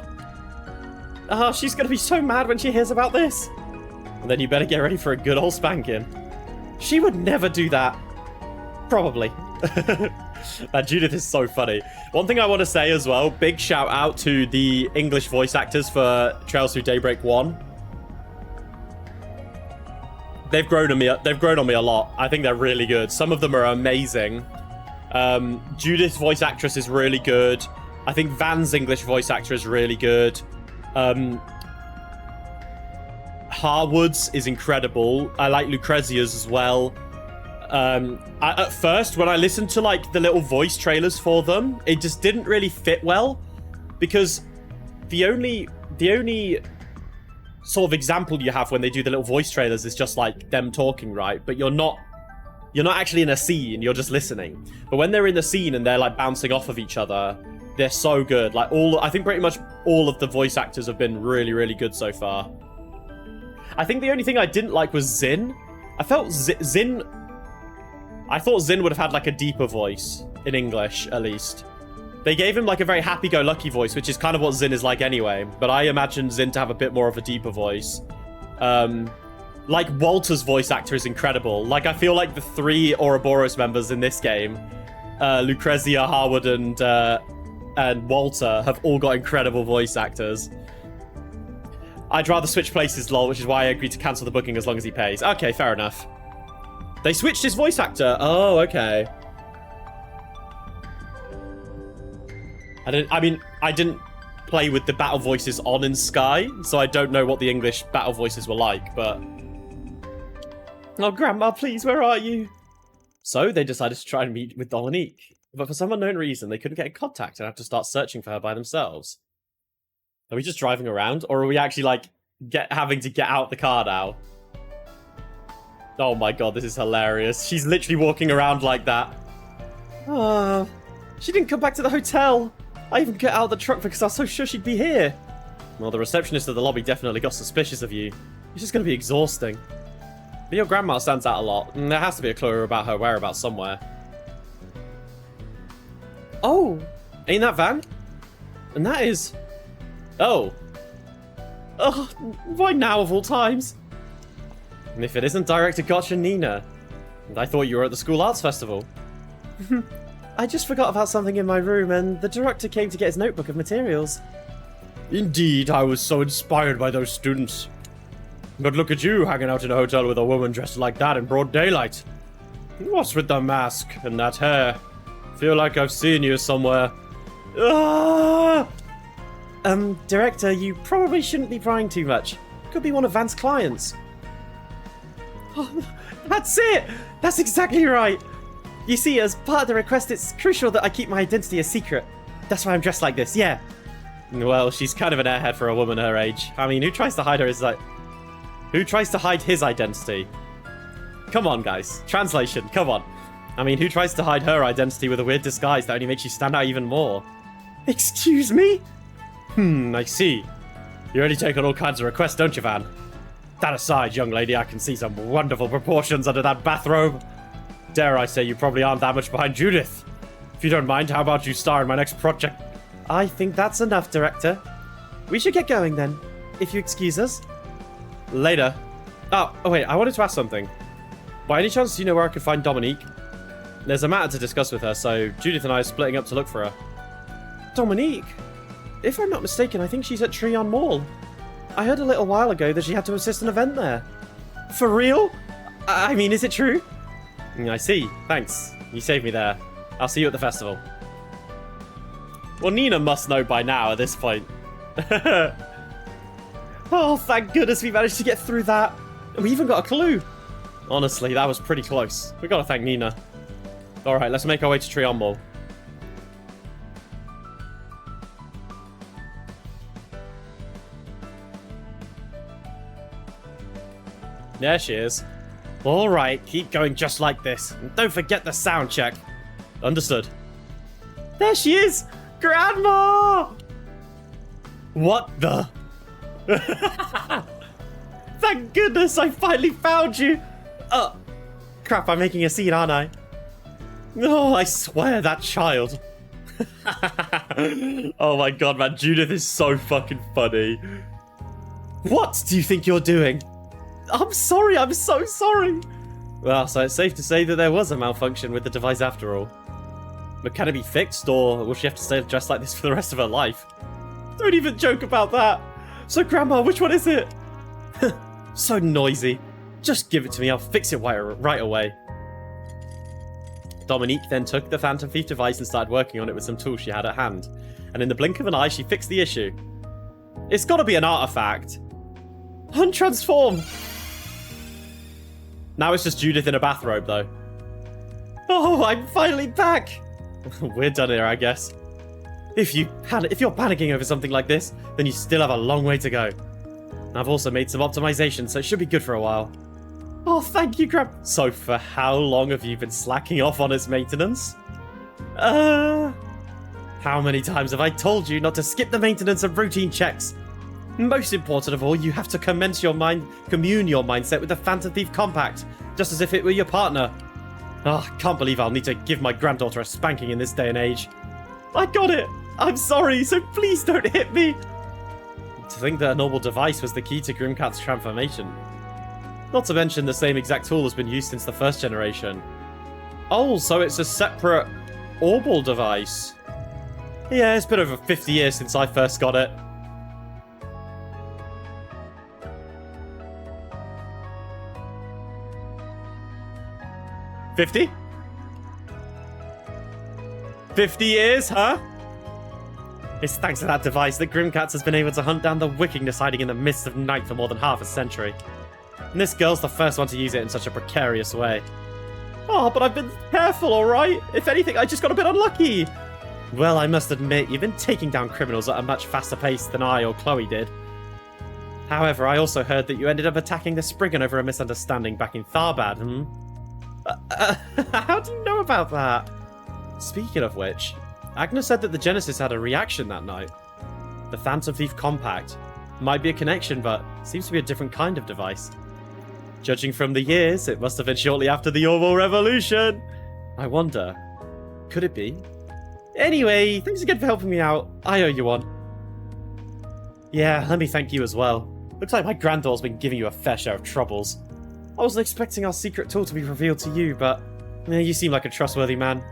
Oh, she's gonna be so mad when she hears about this. And then you better get ready for a good old spanking. She would never do that. Probably. Judith is so funny. One thing I want to say as well, big shout out to the English voice actors for Trails Through Daybreak 1. They've grown on me a lot. I think they're really good. Some of them are amazing. Judith's voice actress is really good. I think Van's English voice actor is really good. Harwood's is incredible. I like Lucrezia's as well. At first, when I listened to like the little voice trailers for them, it just didn't really fit well, because the only sort of example you have when they do the little voice trailers is just like them talking, right? But you're not actually in a scene, you're just listening. But when they're in the scene and they're like bouncing off of each other, they're so good. Like I think pretty much all of the voice actors have been really, really good so far. I think the only thing I didn't like was Zin. I felt I thought Zin would have had like a deeper voice in English, at least. They gave him like a very happy-go-lucky voice, which is kind of what Zin is like anyway. But I imagine Zin to have a bit more of a deeper voice. Like Walter's voice actor is incredible. Like I feel like the three Ouroboros members in this game, Lucrezia, Harwood, and Walter have all got incredible voice actors. I'd rather switch places, lol, which is why I agreed to cancel the booking as long as he pays. Okay, fair enough. They switched his voice actor. Oh, okay. I didn't play with the battle voices on in Sky, so I don't know what the English battle voices were like, but... Oh, Grandma, please, where are you? So they decided to try and meet with Dominique, but for some unknown reason, they couldn't get in contact and had to start searching for her by themselves. Are we just driving around, or are we actually, like, having to get out the car now? Oh my god, this is hilarious. She's literally walking around like that. She didn't come back to the hotel. I even got out of the truck because I was so sure she'd be here. Well, the receptionist at the lobby definitely got suspicious of you. It's just going to be exhausting. But your grandma stands out a lot, and there has to be a clue about her whereabouts somewhere. Oh, ain't that Van? And that is... Oh. Oh, why now of all times? And if it isn't Director Gotcha Nina. And I thought you were at the school arts festival. I just forgot about something in my room, and the director came to get his notebook of materials. Indeed, I was so inspired by those students. But look at you, hanging out in a hotel with a woman dressed like that in broad daylight. What's with the mask and that hair? Feel like I've seen you somewhere. Ah! Director, you probably shouldn't be prying too much. Could be one of Van's clients. Oh, that's it! That's exactly right! You see, as part of the request, it's crucial that I keep my identity a secret. That's why I'm dressed like this, yeah. Well, she's kind of an airhead for a woman her age. I mean, who tries to hide who tries to hide his identity? Come on, guys. Translation, come on. I mean, who tries to hide her identity with a weird disguise that only makes you stand out even more? Excuse me? I see. You already take on all kinds of requests, don't you, Van? That aside, young lady, I can see some wonderful proportions under that bathrobe. Dare I say you probably aren't that much behind Judith. If you don't mind, how about you star in my next project? I think that's enough, Director. We should get going then, if you excuse us. Later. Oh, wait, I wanted to ask something. By any chance, do you know where I could find Dominique? There's a matter to discuss with her, so Judith and I are splitting up to look for her. Dominique? If I'm not mistaken, I think she's at Trion Mall. I heard a little while ago that she had to assist an event there. For real? I mean, is it true? I see. Thanks. You saved me there. I'll see you at the festival. Well, Nina must know by now at this point. Oh, thank goodness we managed to get through that. We even got a clue. Honestly, that was pretty close. We gotta thank Nina. Alright, let's make our way to Trion Mall. There she is. Alright, keep going just like this. And don't forget the sound check. Understood. There she is! Grandma! What the? Thank goodness I finally found you! Crap, I'm making a scene, aren't I? Oh, I swear, that child. Oh my god, man, Judith is so fucking funny. What do you think you're doing? I'm sorry, I'm so sorry. Well, so it's safe to say that there was a malfunction with the device after all. But can it be fixed, or will she have to stay dressed like this for the rest of her life? Don't even joke about that. So, Grandma, which one is it? So noisy. Just give it to me, I'll fix it right away. Dominique then took the Phantom Thief device and started working on it with some tools she had at hand. And in the blink of an eye, she fixed the issue. It's gotta be an artifact. Untransform! Now it's just Judith in a bathrobe, though. Oh, I'm finally back! We're done here, I guess. If you're panicking over something like this, then you still have a long way to go. I've also made some optimizations, so it should be good for a while. Oh, thank you, Grab. So for how long have you been slacking off on its maintenance? How many times have I told you not to skip the maintenance of routine checks? Most important of all, you have to commune your mindset with the Phantom Thief Compact, just as if it were your partner. Oh, I can't believe I'll need to give my granddaughter a spanking in this day and age. I got it! I'm sorry, so please don't hit me! To think that a normal device was the key to Grimcat's transformation. Not to mention the same exact tool has been used since the first generation. Oh, so it's a separate Orbal device. Yeah, it's been over 50 years since I first got it. $50? 50 years, huh? It's thanks to that device that Grimcats has been able to hunt down the wickedness hiding in the midst of night for more than half a century. And this girl's the first one to use it in such a precarious way. Oh, but I've been careful, alright? If anything, I just got a bit unlucky. Well, I must admit, you've been taking down criminals at a much faster pace than I or Chloe did. However, I also heard that you ended up attacking the Spriggan over a misunderstanding back in Tharbad, How do you know about that? Speaking of which, Agnes said that the Genesis had a reaction that night. The Phantom Thief Compact might be a connection, but seems to be a different kind of device. Judging from the years, it must have been shortly after the Orbal Revolution. I wonder, could it be? Anyway, thanks again for helping me out. I owe you one. Yeah, let me thank you as well. Looks like my granddaughter's been giving you a fair share of troubles. I wasn't expecting our secret tool to be revealed to you, but you seem like a trustworthy man.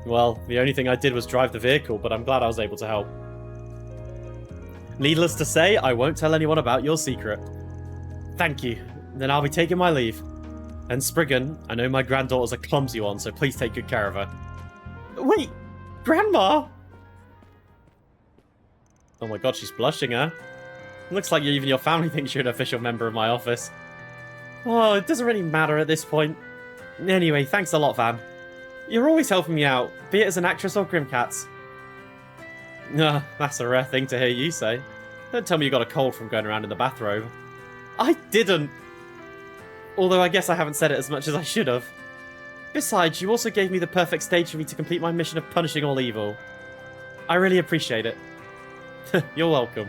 Well, the only thing I did was drive the vehicle, but I'm glad I was able to help. Needless to say, I won't tell anyone about your secret. Thank you. Then I'll be taking my leave. And Spriggan, I know my granddaughter's a clumsy one, so please take good care of her. Wait! Grandma! Oh my god, she's blushing, huh? Looks like even your family thinks you're an official member of my office. Oh, it doesn't really matter at this point. Anyway, thanks a lot, Van. You're always helping me out, be it as an actress or Grimcats. That's a rare thing to hear you say. Don't tell me you got a cold from going around in the bathrobe. I didn't! Although I guess I haven't said it as much as I should have. Besides, you also gave me the perfect stage for me to complete my mission of punishing all evil. I really appreciate it. You're welcome.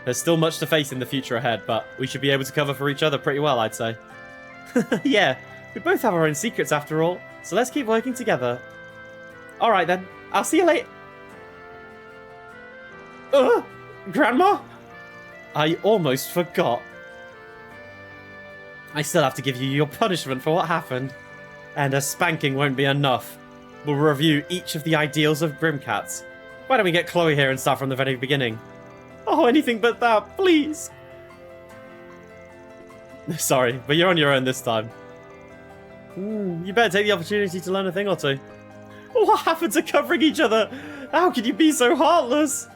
There's still much to face in the future ahead, but we should be able to cover for each other pretty well, I'd say. Yeah, we both have our own secrets after all, so let's keep working together. Alright then, I'll see you later. Grandma? I almost forgot. I still have to give you your punishment for what happened. And a spanking won't be enough. We'll review each of the ideals of Grimcats. Why don't we get Chloe here and start from the very beginning? Oh, anything but that, please. Sorry, but you're on your own this time. You better take the opportunity to learn a thing or two. What happened to covering each other? How could you be so heartless?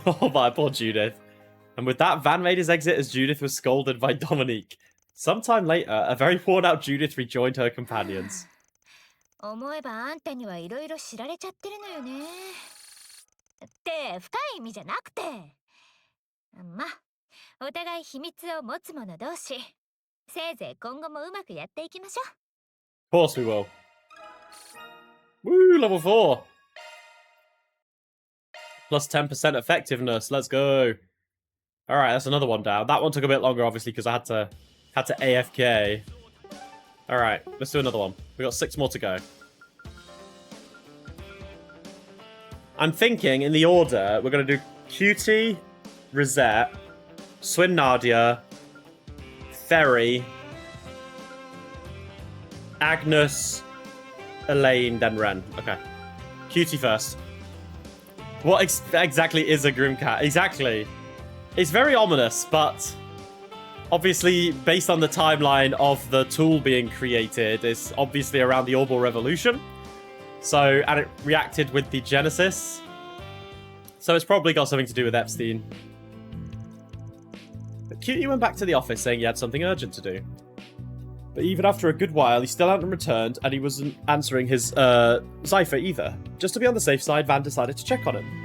Oh, my poor Judith. And with that, Van made his exit as Judith was scolded by Dominique. Sometime later, a very worn-out Judith rejoined her companions. 思えばあんたにはいろいろ知られちゃってるのよね。って深い意味じゃなくて。ま、お互い秘密を持つ者同士。せいぜい今後もうまくやっていきましょう。 Of course we will. Woo, level 4. Plus 10% effectiveness. Let's go. Alright, that's another one down. That one took a bit longer, obviously, because I had to AFK. Alright, let's do another one. We got 6 more to go. I'm thinking, in the order, we're going to do Cutie, Rosette, Swin Nadia, Ferry, Agnes, Elaine, then Ren. Okay. Cutie first. What exactly is a Grimcat? Exactly. It's very ominous, but obviously, based on the timeline of the tool being created, it's obviously around the Orbital Revolution. So, and it reacted with the Genesis. So it's probably got something to do with Epstein. But Cutie went back to the office saying he had something urgent to do. But even after a good while, he still hadn't returned, and he wasn't answering his cipher either. Just to be on the safe side, Van decided to check on him.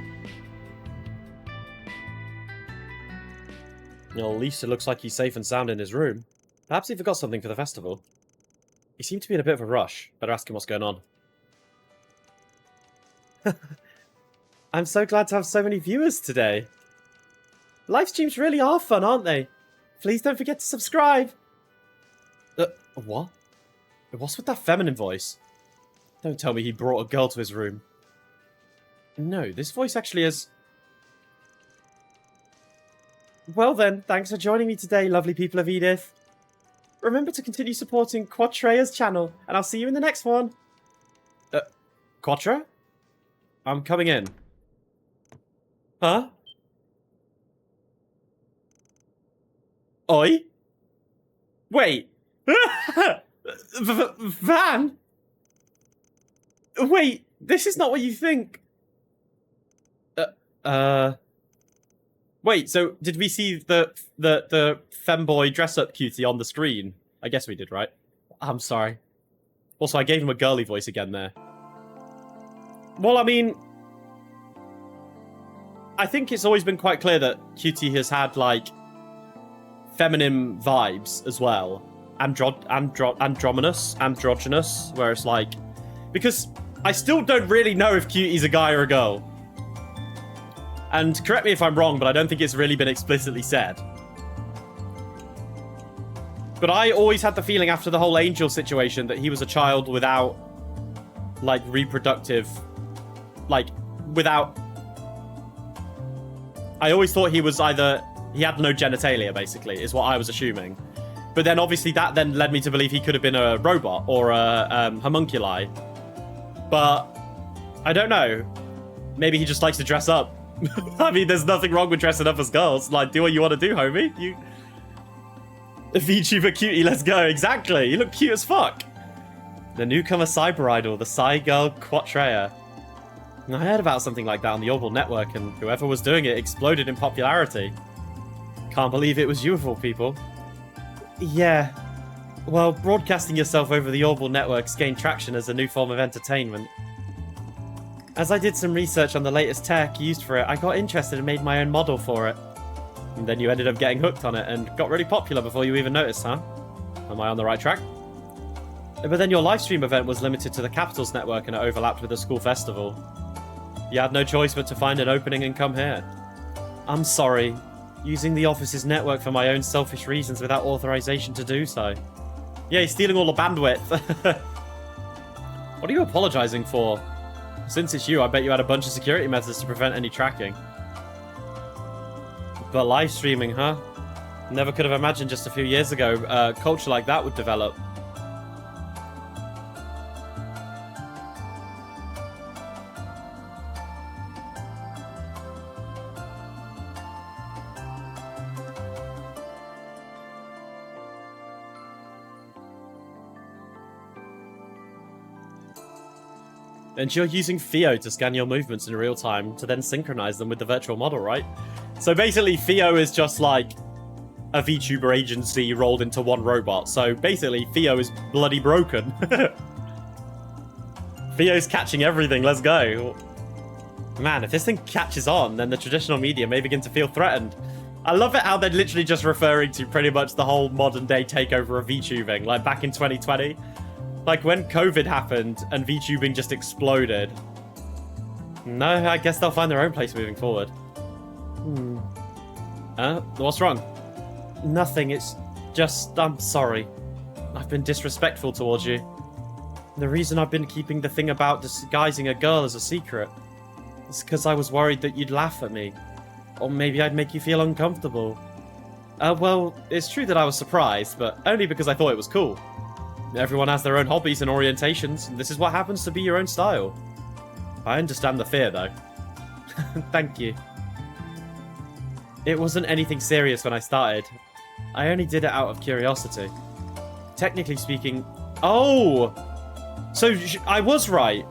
Well, at least it looks like he's safe and sound in his room. Perhaps he forgot something for the festival. He seemed to be in a bit of a rush. Better ask him what's going on. I'm so glad to have so many viewers today. Live streams really are fun, aren't they? Please don't forget to subscribe. What? What's with that feminine voice? Don't tell me he brought a girl to his room. No, this voice actually is... Well then, thanks for joining me today, lovely people of Edith. Remember to continue supporting Quattrea's channel, and I'll see you in the next one. Quattrea? I'm coming in. Huh? Oi? Wait. Van? Wait, this is not what you think. Wait, so did we see the femboy dress-up cutie on the screen? I guess we did, right? I'm sorry. Also, I gave him a girly voice again there. Well, I mean... I think it's always been quite clear that Cutie has had, like, feminine vibes as well. Androgynous, where it's like... Because I still don't really know if Cutie's a guy or a girl. And correct me if I'm wrong, but I don't think it's really been explicitly said. But I always had the feeling after the whole Angel situation that he was a child without, like, reproductive... Like, without... I always thought he was either... He had no genitalia, basically, is what I was assuming. But then, obviously, that then led me to believe he could have been a robot or a homunculi. But I don't know. Maybe he just likes to dress up. I mean, there's nothing wrong with dressing up as girls. Like, do what you want to do, homie. You... A VTuber cutie, let's go. Exactly. You look cute as fuck. The newcomer cyber idol, the Psy Girl Quattrea. I heard about something like that on the Orbital Network, and whoever was doing it exploded in popularity. Can't believe it was you of all people. Yeah. Well, broadcasting yourself over the Orbital networks gained traction as a new form of entertainment. As I did some research on the latest tech used for it, I got interested and made my own model for it. And then you ended up getting hooked on it and got really popular before you even noticed, huh? Am I on the right track? But then your livestream event was limited to the Capitals network and it overlapped with the school festival. You had no choice but to find an opening and come here. I'm sorry. Using the office's network for my own selfish reasons without authorization to do so. Yeah, he's stealing all the bandwidth. What are you apologizing for? Since it's you, I bet you had a bunch of security methods to prevent any tracking. But live streaming, huh? Never could have imagined just a few years ago a culture like that would develop. And you're using Theo to scan your movements in real time to then synchronize them with the virtual model, right? So basically, Theo is just like a VTuber agency rolled into one robot. So basically, Theo is bloody broken. Theo's catching everything, let's go. Man, if this thing catches on, then the traditional media may begin to feel threatened. I love it how they're literally just referring to pretty much the whole modern day takeover of VTubing, like back in 2020. Like when COVID happened and VTubing just exploded. No, I guess they'll find their own place moving forward. What's wrong? Nothing, it's just, I'm sorry. I've been disrespectful towards you. The reason I've been keeping the thing about disguising a girl as a secret is because I was worried that you'd laugh at me. Or maybe I'd make you feel uncomfortable. Well, it's true that I was surprised, but only because I thought it was cool. Everyone has their own hobbies and orientations, and this is what happens to be your own style. I understand the fear, though. Thank you. It wasn't anything serious when I started. I only did it out of curiosity. Technically speaking... Oh! So I was right.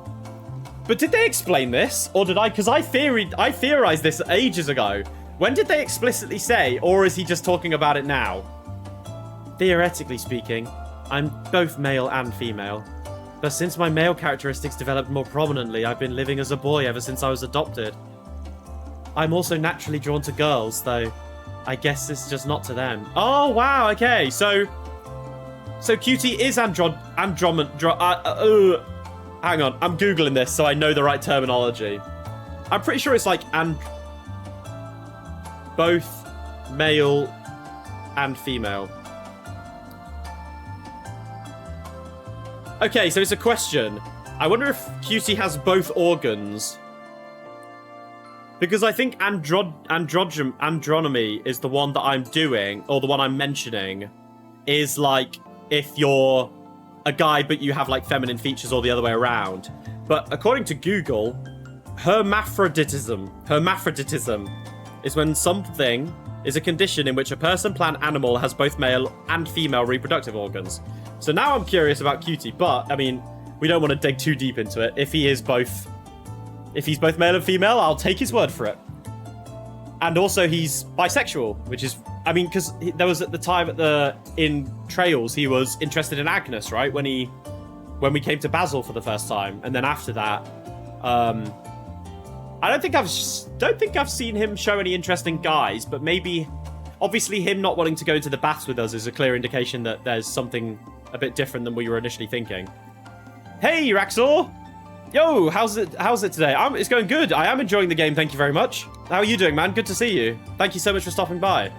But did they explain this? Or did I... Because I theorized this ages ago. When did they explicitly say, or is he just talking about it now? Theoretically speaking, I'm both male and female. But since my male characteristics developed more prominently, I've been living as a boy ever since I was adopted. I'm also naturally drawn to girls, though I guess it's just not to them. Oh, wow, okay. So QT is hang on, I'm Googling this so I know the right terminology. I'm pretty sure it's like both male and female. Okay, so it's a question. I wonder if QT has both organs. Because I think andronomy is the one that I'm doing, or the one I'm mentioning, is like if you're a guy but you have like feminine features or the other way around. But according to Google, hermaphroditism is when something is a condition in which a person, plant, animal has both male and female reproductive organs. So now I'm curious about QT, but I mean, we don't want to dig too deep into it. If he's both male and female, I'll take his word for it. And also he's bisexual, which is, I mean, because there was at the time in Trails, he was interested in Agnes, right? When we came to Basel for the first time, and then after that, I don't think I've seen him show any interest in guys, but maybe, obviously, him not wanting to go into the baths with us is a clear indication that there's something a bit different than we were initially thinking. Hey, Raxor! Yo, how's it today? It's going good. I am enjoying the game, thank you very much. How are you doing, man? Good to see you. Thank you so much for stopping by.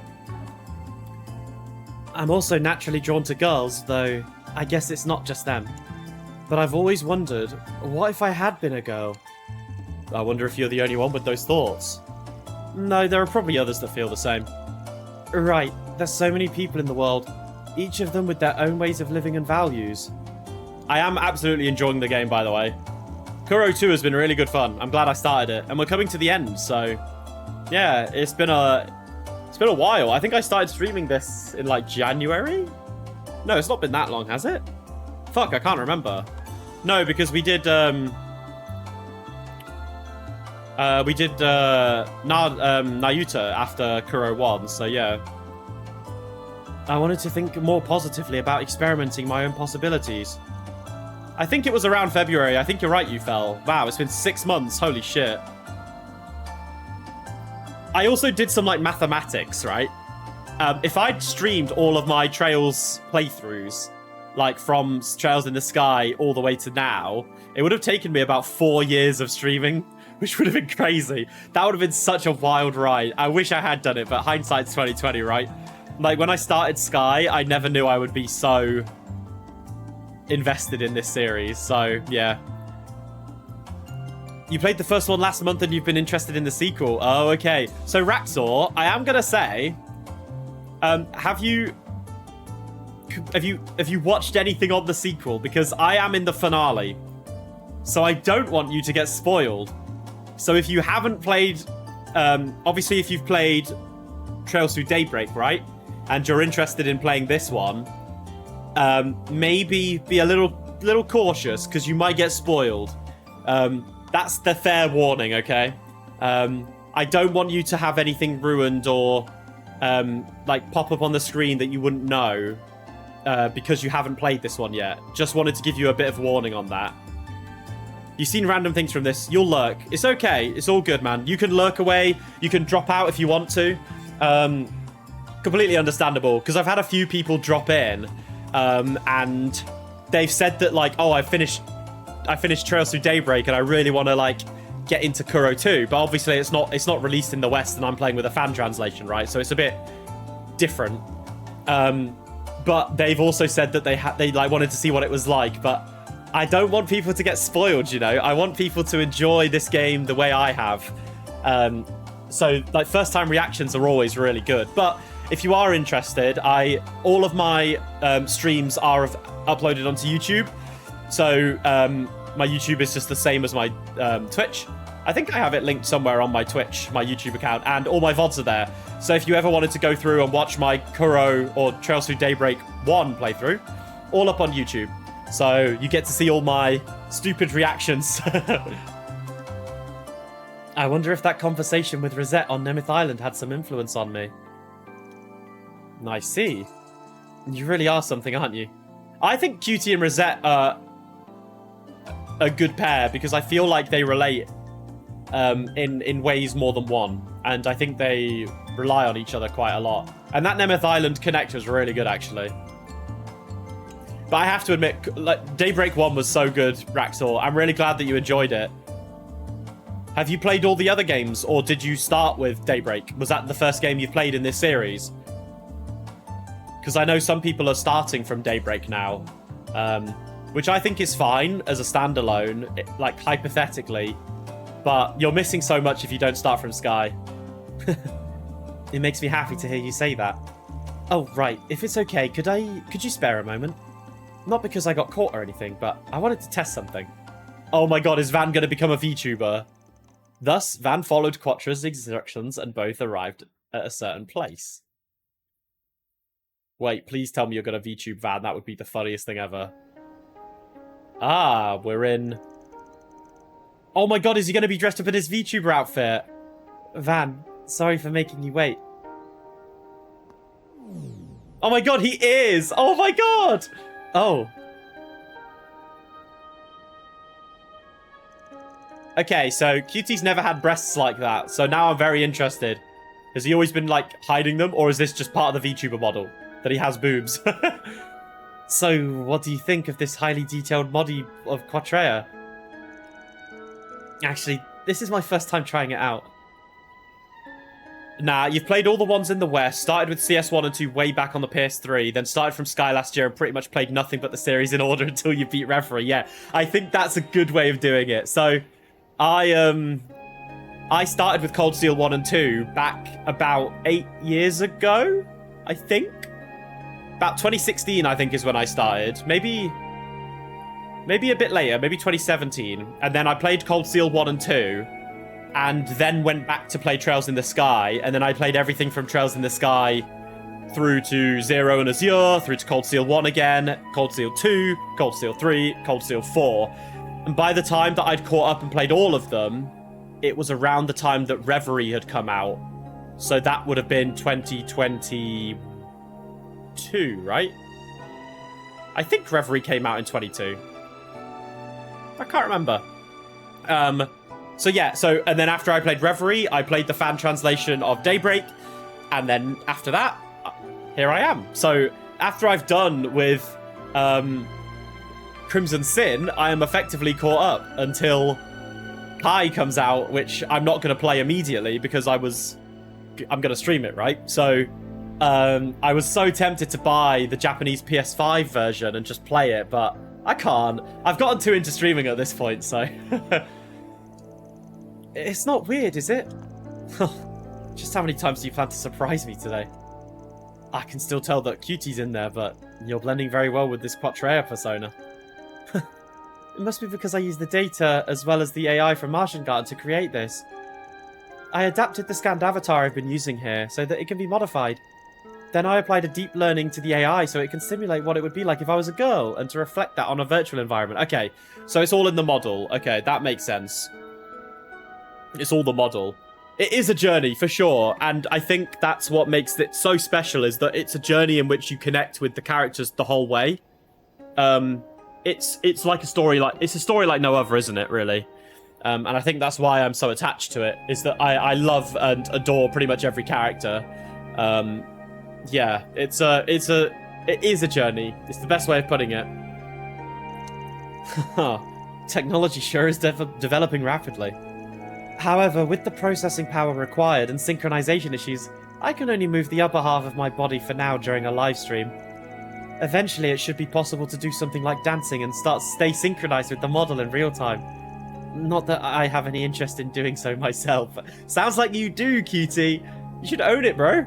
I'm also naturally drawn to girls, though I guess it's not just them. But I've always wondered, what if I had been a girl? I wonder if you're the only one with those thoughts. No, there are probably others that feel the same. Right, there's so many people in the world, each of them with their own ways of living and values. I am absolutely enjoying the game, by the way. Kuro 2 has been really good fun. I'm glad I started it, and we're coming to the end, so yeah, it's been a while. I think I started streaming this in like January? No, it's not been that long, has it? Fuck, I can't remember. No, because we did Nayuta after Kuro 1, so yeah. I wanted to think more positively about experimenting my own possibilities. I think it was around February. I think you're right, you fell. Wow, it's been 6 months. Holy shit. I also did some, like, mathematics, right? If I'd streamed all of my Trails playthroughs, like, from Trails in the Sky all the way to now, it would have taken me about 4 years of streaming, which would have been crazy. That would have been such a wild ride. I wish I had done it, but hindsight's 2020, right? Like, when I started Sky, I never knew I would be so invested in this series, so, yeah. You played the first one last month and you've been interested in the sequel. Oh, okay. So, Raxor, I am gonna say, have you watched anything on the sequel? Because I am in the finale, so I don't want you to get spoiled. So if you haven't played, obviously if you've played Trails Through Daybreak, right, and you're interested in playing this one, maybe be a little cautious because you might get spoiled. That's the fair warning, okay? I don't want you to have anything ruined or like pop up on the screen that you wouldn't know because you haven't played this one yet. Just wanted to give you a bit of warning on that. You've seen random things from this. You'll lurk. It's okay. It's all good, man. You can lurk away. You can drop out if you want to. Completely understandable, because I've had a few people drop in and they've said that, like, oh, I finished Trails Through Daybreak and I really want to, like, get into Kuro 2, but obviously it's not released in the West and I'm playing with a fan translation, right? So it's a bit different. But they've also said that they like wanted to see what it was like, but I don't want people to get spoiled, you know? I want people to enjoy this game the way I have. So, like, first-time reactions are always really good. But if you are interested, all of my streams are uploaded onto YouTube. So, my YouTube is just the same as my Twitch. I think I have it linked somewhere on my Twitch, my YouTube account, and all my VODs are there. So if you ever wanted to go through and watch my Kuro or Trails Through Daybreak 1 playthrough, all up on YouTube. So you get to see all my stupid reactions. I wonder if that conversation with Rosette on Nemeth Island had some influence on me. I see. You really are something, aren't you? I think Cutie and Rosette are a good pair because I feel like they relate in ways more than one. And I think they rely on each other quite a lot. And that Nemeth Island connect was really good, actually. But I have to admit, like, Daybreak 1 was so good, Raxor. I'm really glad that you enjoyed it. Have you played all the other games, or did you start with Daybreak? Was that the first game you've played in this series? Because I know some people are starting from Daybreak now, which I think is fine as a standalone, like, hypothetically. But you're missing so much if you don't start from Sky. It makes me happy to hear you say that. Oh, right. If it's okay, could you spare a moment? Not because I got caught or anything, but I wanted to test something. Oh my god, is Van going to become a VTuber? Thus, Van followed Quattra's instructions and both arrived at a certain place. Wait, please tell me you're going to VTube Van. That would be the funniest thing ever. Ah, we're in... Oh my god, is he going to be dressed up in his VTuber outfit? Van, sorry for making you wait. Oh my god, he is! Oh my god! Oh. Okay, so Cutie's never had breasts like that, so now I'm very interested. Has he always been, like, hiding them, or is this just part of the VTuber model? That he has boobs? So, what do you think of this highly detailed modi of Quattrea? Actually, this is my first time trying it out. Nah, you've played all the ones in the West, started with CS1 and 2 way back on the PS3, then started from Sky last year and pretty much played nothing but the series in order until you beat Reverie. Yeah, I think that's a good way of doing it. So, I started with Cold Steel 1 and 2 back about 8 years ago, I think? About 2016, I think, is when I started. Maybe a bit later, maybe 2017. And then I played Cold Steel 1 and 2. And then went back to play Trails in the Sky. And then I played everything from Trails in the Sky through to Zero and Azure, through to Cold Steel 1 again, Cold Steel 2, Cold Steel 3, Cold Steel 4. And by the time that I'd caught up and played all of them, it was around the time that Reverie had come out. So that would have been 2021, 22, right? I think Reverie came out in 22. I can't remember. So yeah, and then after I played Reverie, I played the fan translation of Daybreak, and then after that, here I am. So after I've done with Crimson Sin, I am effectively caught up until Kai comes out, which I'm not going to play immediately because I'm going to stream it, right? So I was so tempted to buy the Japanese PS5 version and just play it, but I can't. I've gotten too into streaming at this point, so... It's not weird, is it? Just how many times do you plan to surprise me today? I can still tell that Cutie's in there, but you're blending very well with this Quattrea persona. It must be because I used the data as well as the AI from Martian Garden to create this. I adapted the scanned avatar I've been using here so that it can be modified. Then I applied a deep learning to the AI so it can simulate what it would be like if I was a girl and to reflect that on a virtual environment. Okay, so it's all in the model. Okay, that makes sense. It's all the model. It is a journey, for sure, and I think that's what makes it so special, is that it's a journey in which you connect with the characters the whole way. It's like a story like no other, isn't it, really? And I think that's why I'm so attached to it, is that I love and adore pretty much every character. Yeah, it is a journey. It's the best way of putting it. Technology sure is developing rapidly. However, with the processing power required and synchronization issues, I can only move the upper half of my body for now during a live stream. Eventually, it should be possible to do something like dancing and stay synchronized with the model in real time. Not that I have any interest in doing so myself. Sounds like you do, Cutie. You should own it, bro.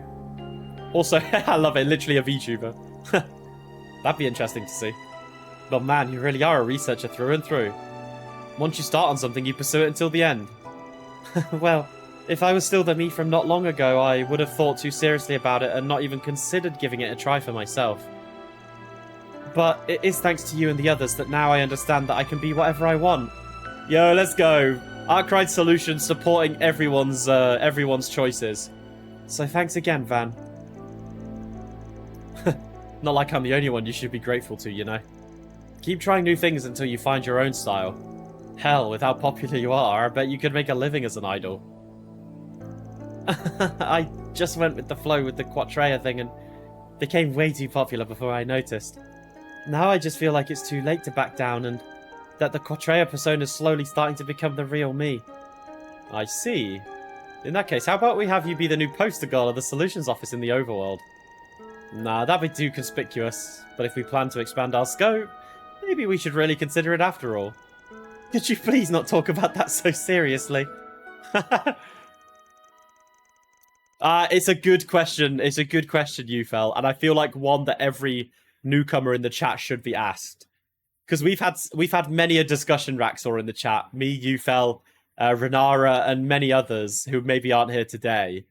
Also, I love it, literally a VTuber. That'd be interesting to see. But man, you really are a researcher through and through. Once you start on something, you pursue it until the end. Well, if I was still the me from not long ago, I would have thought too seriously about it and not even considered giving it a try for myself. But it is thanks to you and the others that now I understand that I can be whatever I want. Yo, let's go. Arkwright Solutions supporting everyone's choices. So thanks again, Van. Not like I'm the only one you should be grateful to, you know. Keep trying new things until you find your own style. Hell, with how popular you are, I bet you could make a living as an idol. I just went with the flow with the Quattrea thing and became way too popular before I noticed. Now I just feel like it's too late to back down and that the Quattrea persona is slowly starting to become the real me. I see. In that case, how about we have you be the new poster girl of the solutions office in the overworld? Nah, that'd be too conspicuous, but if we plan to expand our scope, maybe we should really consider it after all. Could you please not talk about that so seriously? It's a good question. It's a good question, Ufel, and I feel like one that every newcomer in the chat should be asked. Because we've had many a discussion, Raxor, in the chat. Me, Ufel, Renara, and many others who maybe aren't here today,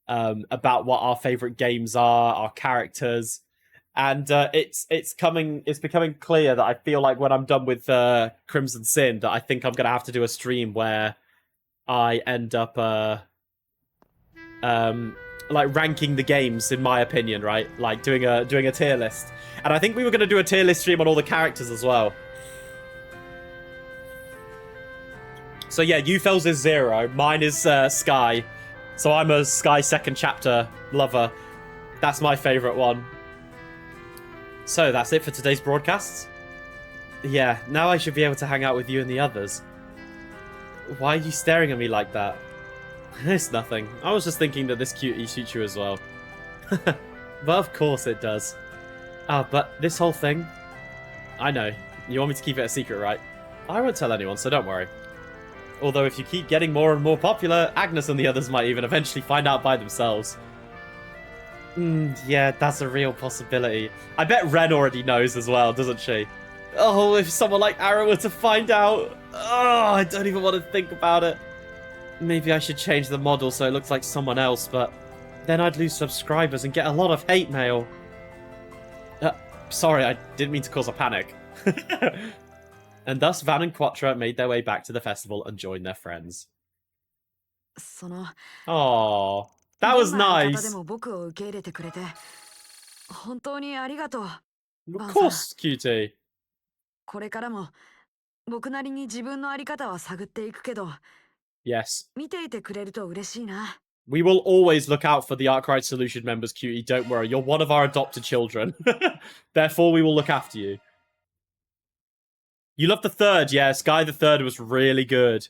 about what our favorite games are, our characters. And it's becoming clear that I feel like when I'm done with Crimson Sin, that I think I'm gonna have to do a stream where I end up like ranking the games, in my opinion, right? Like doing a tier list. And I think we were gonna do a tier list stream on all the characters as well. So yeah, Ufel's is 0, mine is Sky. So I'm a Sky second chapter lover. That's my favorite one. So that's it for today's broadcast. Yeah, now I should be able to hang out with you and the others. Why are you staring at me like that? It's nothing. I was just thinking that this cutie suits you as well. But of course it does. But this whole thing... I know. You want me to keep it a secret, right? I won't tell anyone, so don't worry. Although if you keep getting more and more popular, Agnes and the others might even eventually find out by themselves. Yeah, that's a real possibility. I bet Ren already knows as well, doesn't she? Oh, if someone like Ara were to find out... Oh, I don't even want to think about it. Maybe I should change the model so it looks like someone else, but then I'd lose subscribers and get a lot of hate mail. Sorry, I didn't mean to cause a panic. And thus, Van and Quattrea made their way back to the festival and joined their friends. Aww, that was nice. 本当にありがとう。 Of course, cutie. これからも僕なりに自分のあり方は探っていくけど、 Yes. 見ていてくれると嬉しいな。 We will always look out for the Arkwright Solution members, cutie. Don't worry. You're one of our adopted children. Therefore, we will look after you. You love the third, yes. Guy the third was really good.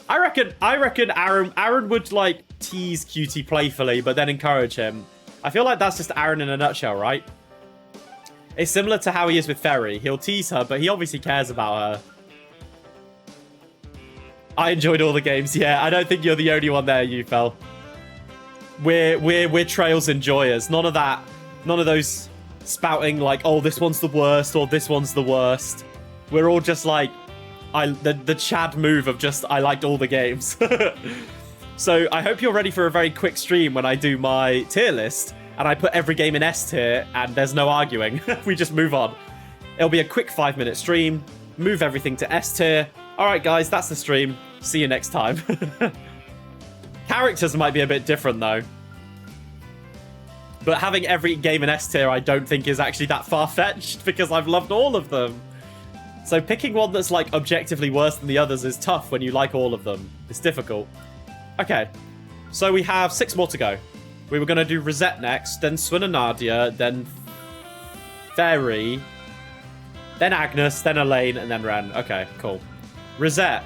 I reckon Aaron would, like, tease cutie playfully, but then encourage him. I feel like that's just Aaron in a nutshell, right? It's similar to how he is with Ferry. He'll tease her, but he obviously cares about her. I enjoyed all the games. Yeah, I don't think you're the only one there, you fell. We're Trails enjoyers. None of that. None of those spouting like, oh, this one's the worst or this one's the worst. We're all just like, the Chad move of just, I liked all the games. So I hope you're ready for a very quick stream when I do my tier list and I put every game in S tier and there's no arguing. We just move on. It'll be a quick 5-minute stream. Move everything to S tier. All right, guys, that's the stream. See you next time. Characters might be a bit different, though. But having every game in S tier I don't think is actually that far-fetched because I've loved all of them. So picking one that's, like, objectively worse than the others is tough when you like all of them. It's difficult. Okay. So we have 6 more to go. We were going to do Rosette next, then Swin and Nadia, then Fairy, then Agnes, then Elaine, and then Ren. Okay, cool. Rosette.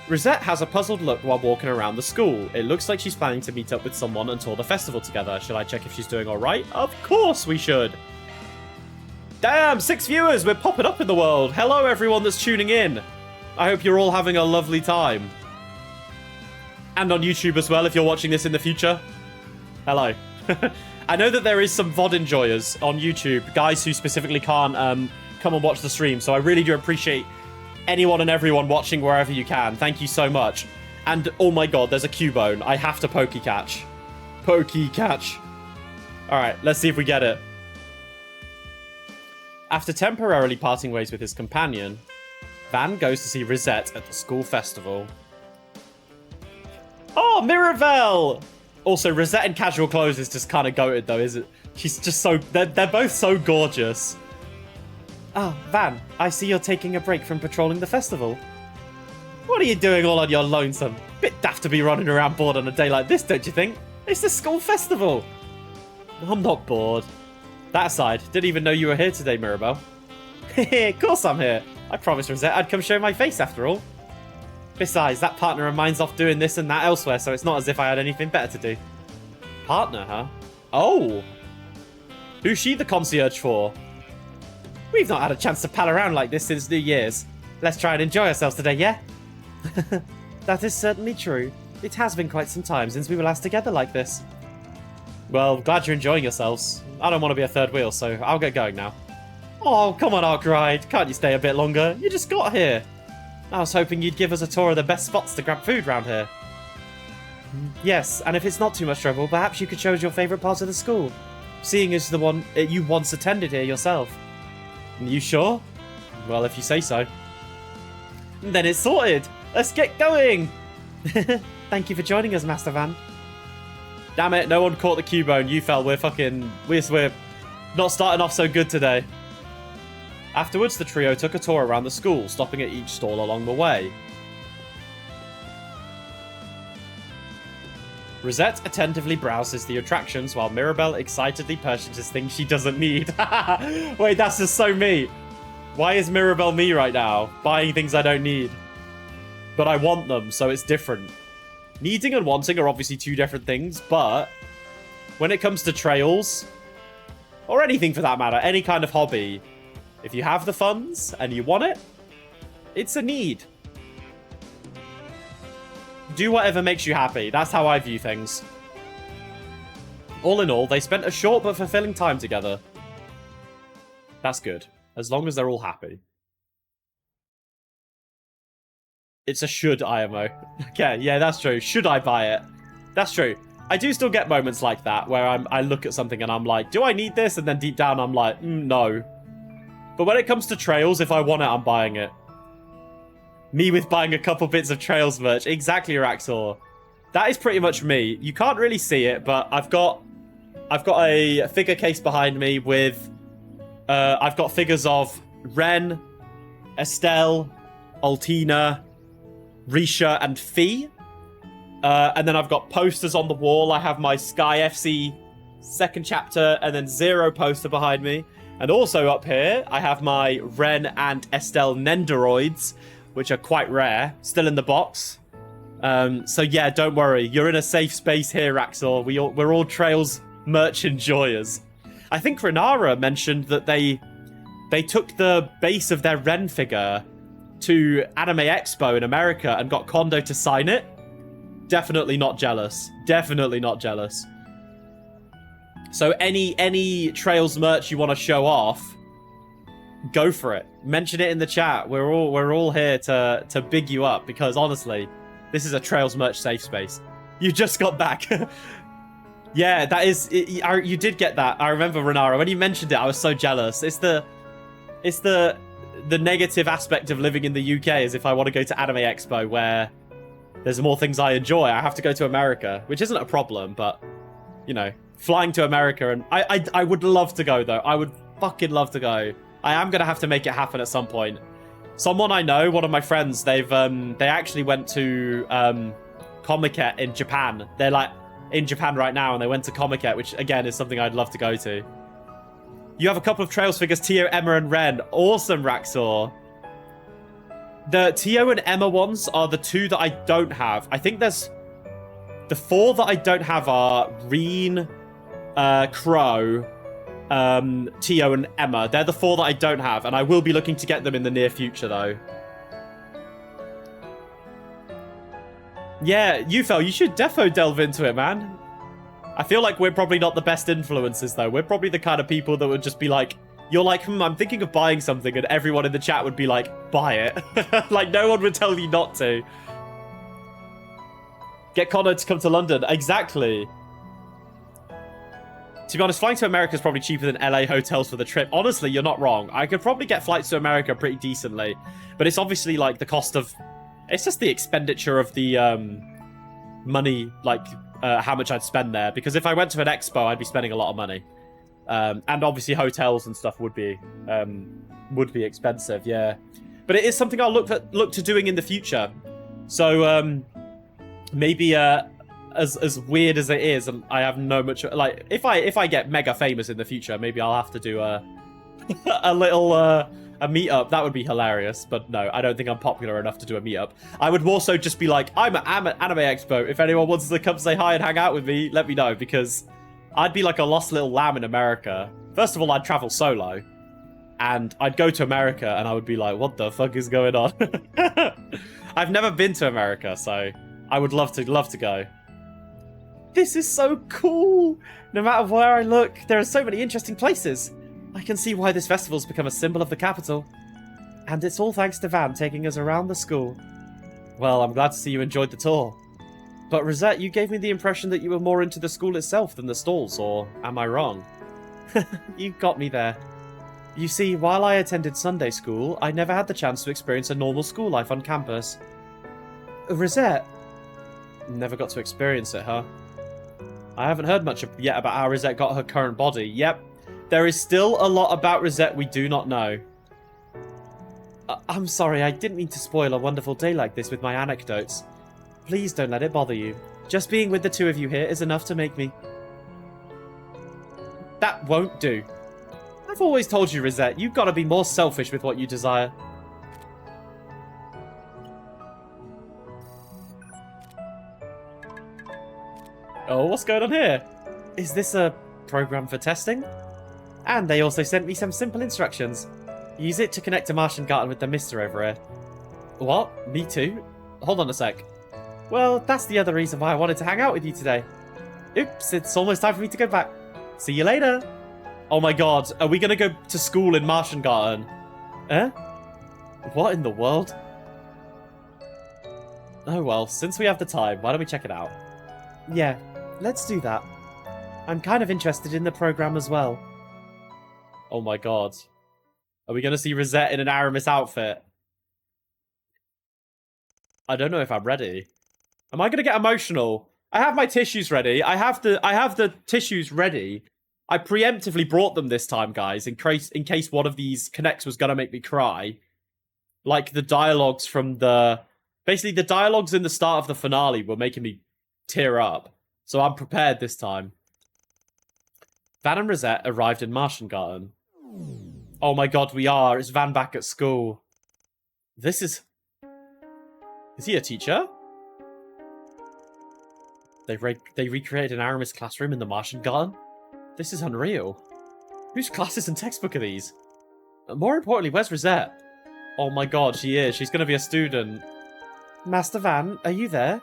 Rosette has a puzzled look while walking around the school. It looks like she's planning to meet up with someone and tour the festival together. Should I check if she's doing alright? Of course we should. Damn, 6 viewers! We're popping up in the world. Hello, everyone that's tuning in. I hope you're all having a lovely time. And on YouTube as well, if you're watching this in the future. Hello. I know that there is some VOD enjoyers on YouTube, guys who specifically can't come and watch the stream, so I really do appreciate anyone and everyone watching wherever you can. Thank you so much. And, oh my god, there's a Cubone. I have to Pokey Catch. Pokey Catch. Alright, let's see if we get it. After temporarily parting ways with his companion, Van goes to see Rosette at the school festival. Oh, Mirabelle! Also, Rosette in casual clothes is just kind of goated, though, is it? She's just so... They're both so gorgeous. Ah, Van, I see you're taking a break from patrolling the festival. What are you doing all on your lonesome? Bit daft to be running around bored on a day like this, don't you think? It's the school festival. I'm not bored. That aside, didn't even know you were here today, Mirabelle. Hehe, of course I'm here. I promised Rosette I'd come show my face after all. Besides, that partner of mine's off doing this and that elsewhere, so it's not as if I had anything better to do. Partner, huh? Oh. Who's she the concierge for? We've not had a chance to pal around like this since New Year's. Let's try and enjoy ourselves today, yeah? That is certainly true. It has been quite some time since we were last together like this. Well, glad you're enjoying yourselves. I don't want to be a third wheel, so I'll get going now. Oh, come on, Arkwright. Can't you stay a bit longer? You just got here. I was hoping you'd give us a tour of the best spots to grab food round here. Yes, and if it's not too much trouble, perhaps you could show us your favourite parts of the school. Seeing as the one you once attended here yourself. You sure? Well, if you say so. Then it's sorted. Let's get going. Thank you for joining us, Master Van. Damn it, no one caught the Cubone. You fell. We're not starting off so good today. Afterwards, the trio took a tour around the school, stopping at each stall along the way. Rosette attentively browses the attractions while Mirabelle excitedly purchases things she doesn't need. Wait, that's just so me. Why is Mirabelle me right now? Buying things I don't need. But I want them, so it's different. Needing and wanting are obviously 2 different things, but when it comes to trails, or anything for that matter, any kind of hobby, if you have the funds and you want it, it's a need. Do whatever makes you happy. That's how I view things. All in all, they spent a short but fulfilling time together. That's good, as long as they're all happy. It's a should IMO. Okay, yeah, that's true. Should I buy it? That's true. I do still get moments like that where I look at something and I'm like, do I need this? And then deep down I'm like, no. But when it comes to Trails, if I want it, I'm buying it. Me with buying a couple bits of Trails merch. Exactly, Raxor. That is pretty much me. You can't really see it, but I've got I've got a figure case behind me with... I've got figures of Ren, Estelle, Altina, Risha, and Fee. And then I've got posters on the wall. I have my Sky FC second chapter and then Zero poster behind me. And also up here, I have my Ren and Estelle Nendoroids, which are quite rare, still in the box. So yeah, don't worry. You're in a safe space here, Raxor. We're all Trails merch enjoyers. I think Renara mentioned that they took the base of their Ren figure to Anime Expo in America and got Kondo to sign it. Definitely not jealous. Definitely not jealous. So any Trails merch you want to show off, go for it. Mention it in the chat. We're all here to big you up because honestly, this is a Trails merch safe space. You just got back. Yeah, that is you did get that. I remember Renara when you mentioned it. I was so jealous. It's the negative aspect of living in the UK is if I want to go to Anime Expo where there's more things I enjoy, I have to go to America, which isn't a problem, but you know, flying to America and I would love to go though. I would fucking love to go. I am gonna have to make it happen at some point. Someone I know, one of my friends, they actually went to Comiket in Japan. They're like in Japan right now, and they went to Comiket, which again is something I'd love to go to. You have a couple of Trails figures, Tio, Emma, and Ren. Awesome, Raxor. The Tio and Emma ones are the two that I don't have. I think there's... The four that I don't have are Reen, Crow, Tio, and Emma. They're the four that I don't have, and I will be looking to get them in the near future, though. Yeah, Yufel, you should defo delve into it, man. I feel like we're probably not the best influencers, though. We're probably the kind of people that would just be like, you're like, I'm thinking of buying something, and everyone in the chat would be like, buy it. Like, no one would tell you not to. Get Connor to come to London. Exactly. To be honest, flying to America is probably cheaper than LA hotels for the trip. Honestly, you're not wrong. I could probably get flights to America pretty decently. But it's obviously, like, the cost of... It's just the expenditure of the money, like, how much I'd spend there. Because if I went to an expo, I'd be spending a lot of money. And obviously hotels and stuff would be expensive, yeah. But it is something I'll look to doing in the future. So maybe as weird as it is, and I have no much like if I get mega famous in the future, maybe I'll have to do a little a meetup. That would be hilarious. But no, I don't think I'm popular enough to do a meetup. I would more so just be like, I'm at Anime Expo. If anyone wants to come say hi and hang out with me, let me know, because I'd be like a lost little lamb in America. First of all, I'd travel solo. And I'd go to America and I would be like, what the fuck is going on? I've never been to America, so I would love to go. This is so cool. No matter where I look, there are so many interesting places. I can see why this festival's become a symbol of the capital. And it's all thanks to Van taking us around the school. Well, I'm glad to see you enjoyed the tour. But Rosette, you gave me the impression that you were more into the school itself than the stalls, or am I wrong? You got me there. You see, while I attended Sunday school, I never had the chance to experience a normal school life on campus. Rosette? Never got to experience it, huh? I haven't heard much yet about how Rosette got her current body. Yep, there is still a lot about Rosette we do not know. I'm sorry, I didn't mean to spoil a wonderful day like this with my anecdotes. Please don't let it bother you. Just being with the two of you here is enough to make me... That won't do. I've always told you, Rosette, you've got to be more selfish with what you desire. Oh, what's going on here? Is this a program for testing? And they also sent me some simple instructions. Use it to connect to Martian Garden with the mister over here. What? Me too? Hold on a sec. Well, that's the other reason why I wanted to hang out with you today. Oops, it's almost time for me to go back. See you later. Oh my god, are we gonna go to school in Martian Garden? Eh? What in the world? Oh well, since we have the time, why don't we check it out? Yeah, let's do that. I'm kind of interested in the program as well. Oh my god. Are we gonna see Rosette in an Aramis outfit? I don't know if I'm ready. Am I gonna get emotional? I have my tissues ready. I have the tissues ready. I preemptively brought them this time, guys, in case one of these connects was gonna make me cry. Like the dialogues from basically the dialogues in the start of the finale were making me tear up. So I'm prepared this time. Van and Rosette arrived in Martian. Oh my god, we are. It's Van back at school. This is... Is he a teacher? They recreated an Aramis classroom in the Martian Garden? This is unreal. Whose classes and textbook are these? More importantly, where's Rosette? Oh my god, she is. She's going to be a student. Master Van, are you there?